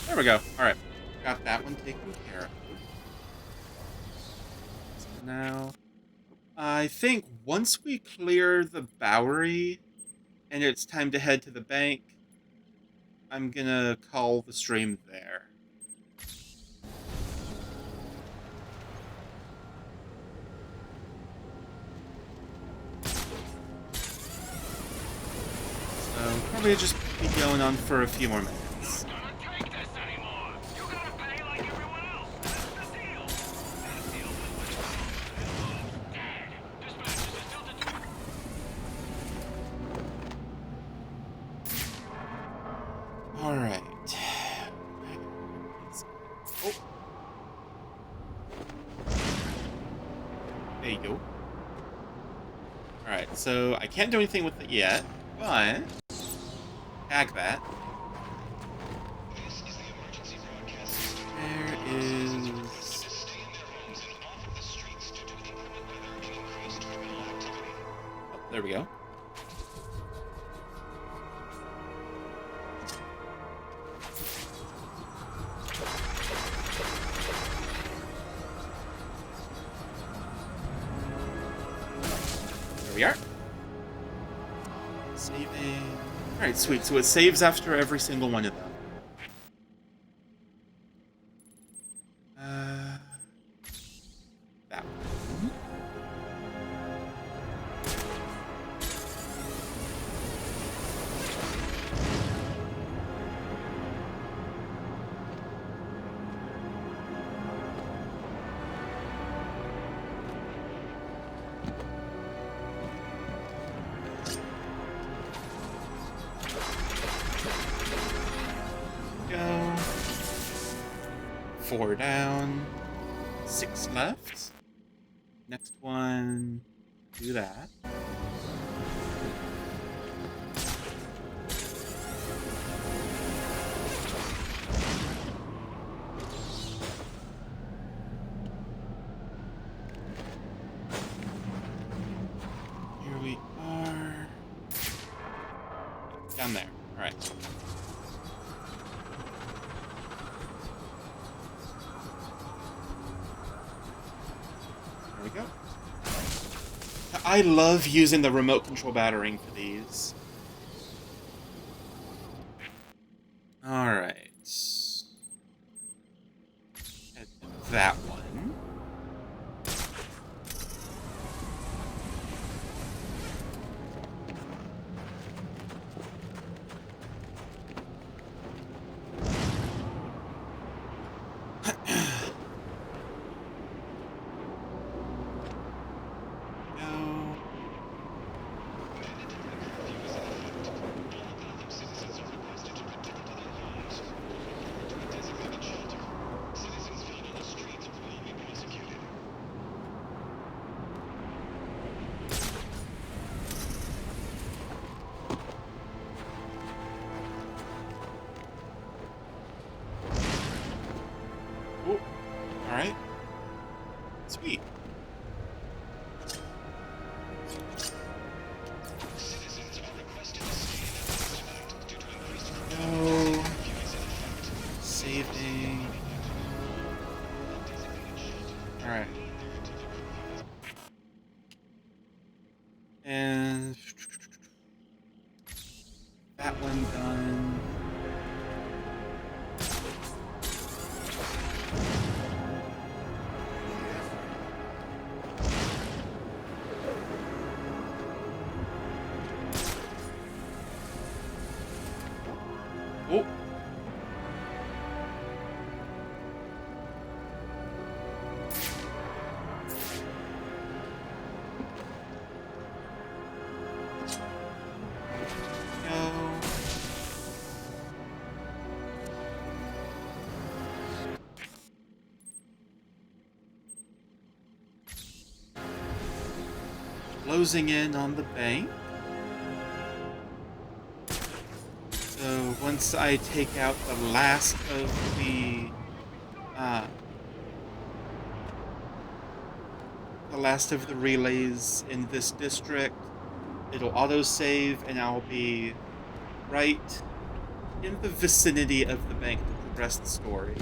There we go. Alright. Got that one taken care of. So now, I think once we clear the Bowery and it's time to head to the bank, I'm gonna call the stream there. probably just be going on for a few more minutes. All right. Oh. There you go. All right, so I can't do anything with it yet, but tag that. There is. Oh, there we go. There we are. Saving. Alright, sweet. So it saves after every single one of them. That one. Go. 4 down. 6 left. Next one. Do that. Here we are. Down there. All right. There we go. I love using the remote control battering for these. Alright. That one. Alright. Sweet. No. Saving. Alright. And that one done. Oh. No. Closing in on the bank. So once I take out the last of the relays in this district, it'll autosave and I'll be right in the vicinity of the bank to progress the story.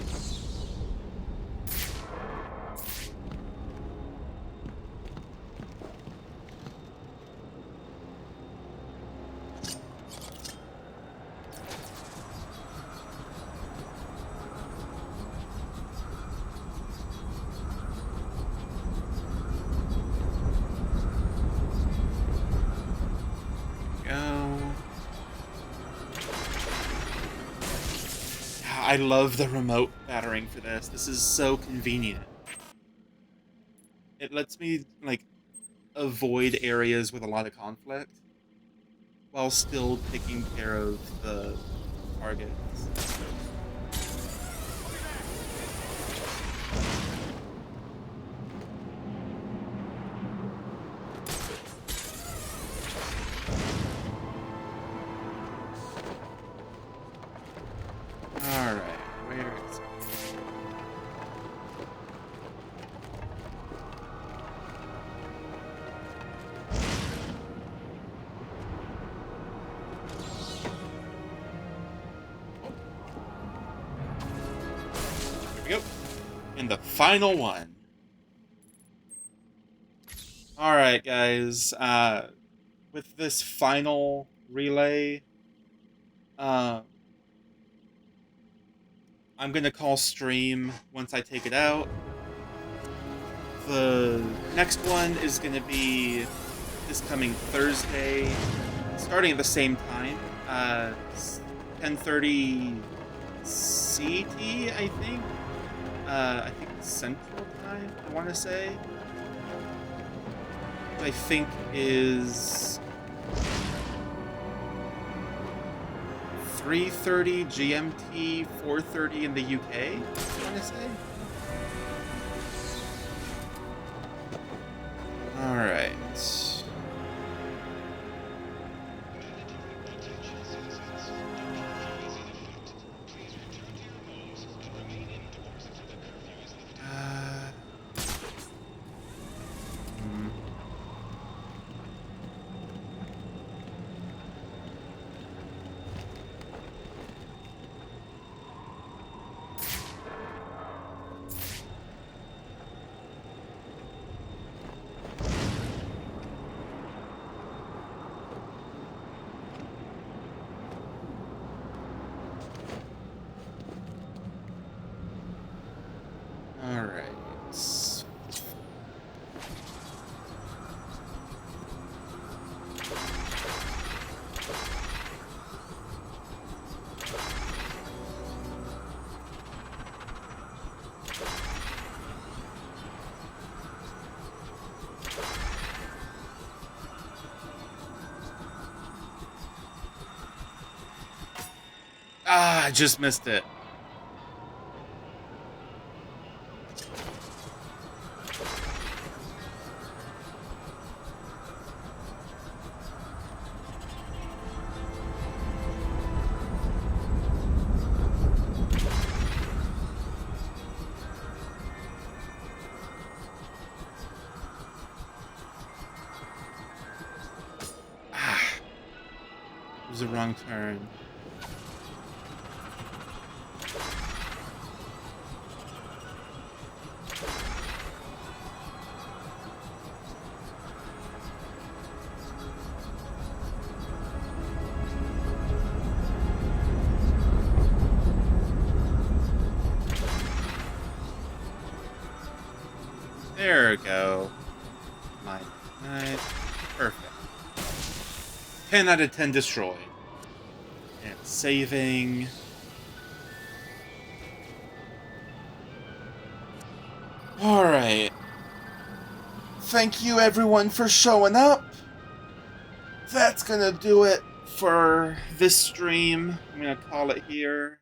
Go. I love the remote battering for this. This is so convenient. It lets me, like, avoid areas with a lot of conflict while still taking care of the targets. Alright, where is it? Here we go. And the final one. Alright, guys. With this final relay, I'm gonna call stream once I take it out. The next one is gonna be this coming Thursday, starting at the same time, 10:30 CT, I think. I think Central Time, I want to say. I think is 3:30 GMT, 4:30 in the UK, I want to say. Alright. Ah, I just missed it. Ah, it was the wrong turn. There we go. Mine. Perfect. 10 out of 10 destroyed. And saving. Alright. Thank you everyone for showing up. That's gonna do it for this stream. I'm gonna call it here.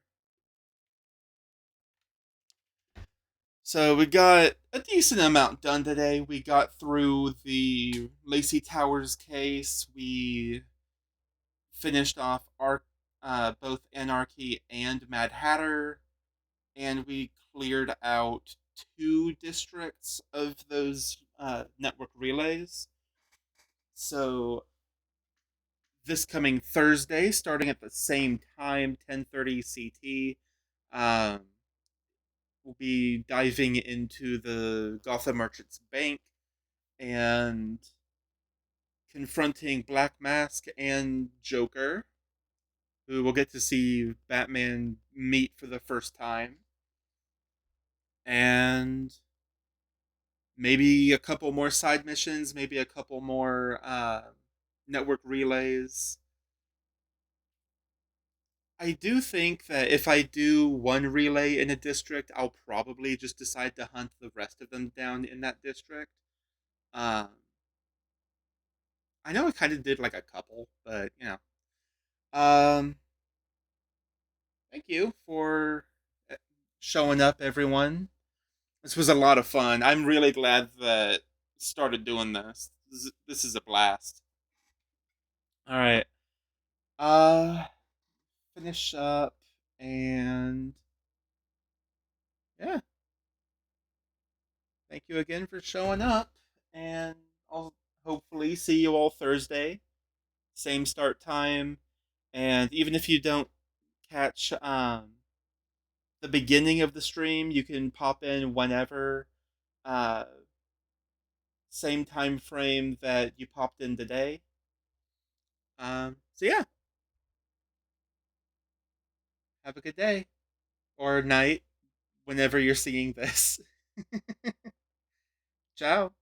So we got a decent amount done today. We got through the Lacey Towers case. We finished off both Anarky and Mad Hatter. And we cleared out 2 districts of those network relays. So this coming Thursday, starting at the same time, 10:30 CT, we'll be diving into the Gotham Merchants Bank and confronting Black Mask and Joker, who we'll get to see Batman meet for the first time. And maybe a couple more side missions, maybe a couple more network relays. I do think that if I do one relay in a district, I'll probably just decide to hunt the rest of them down in that district. Um, I know I kind of did like a couple, but you know. Um, Thank you for showing up, everyone. This was a lot of fun. I'm really glad that started doing this. This is a blast. All right. Uh, finish up and yeah. Thank you again for showing up, and I'll hopefully see you all Thursday, same start time, and even if you don't catch the beginning of the stream, you can pop in whenever. Uh, Same time frame that you popped in today. So yeah, have a good day or night whenever you're seeing this. Ciao.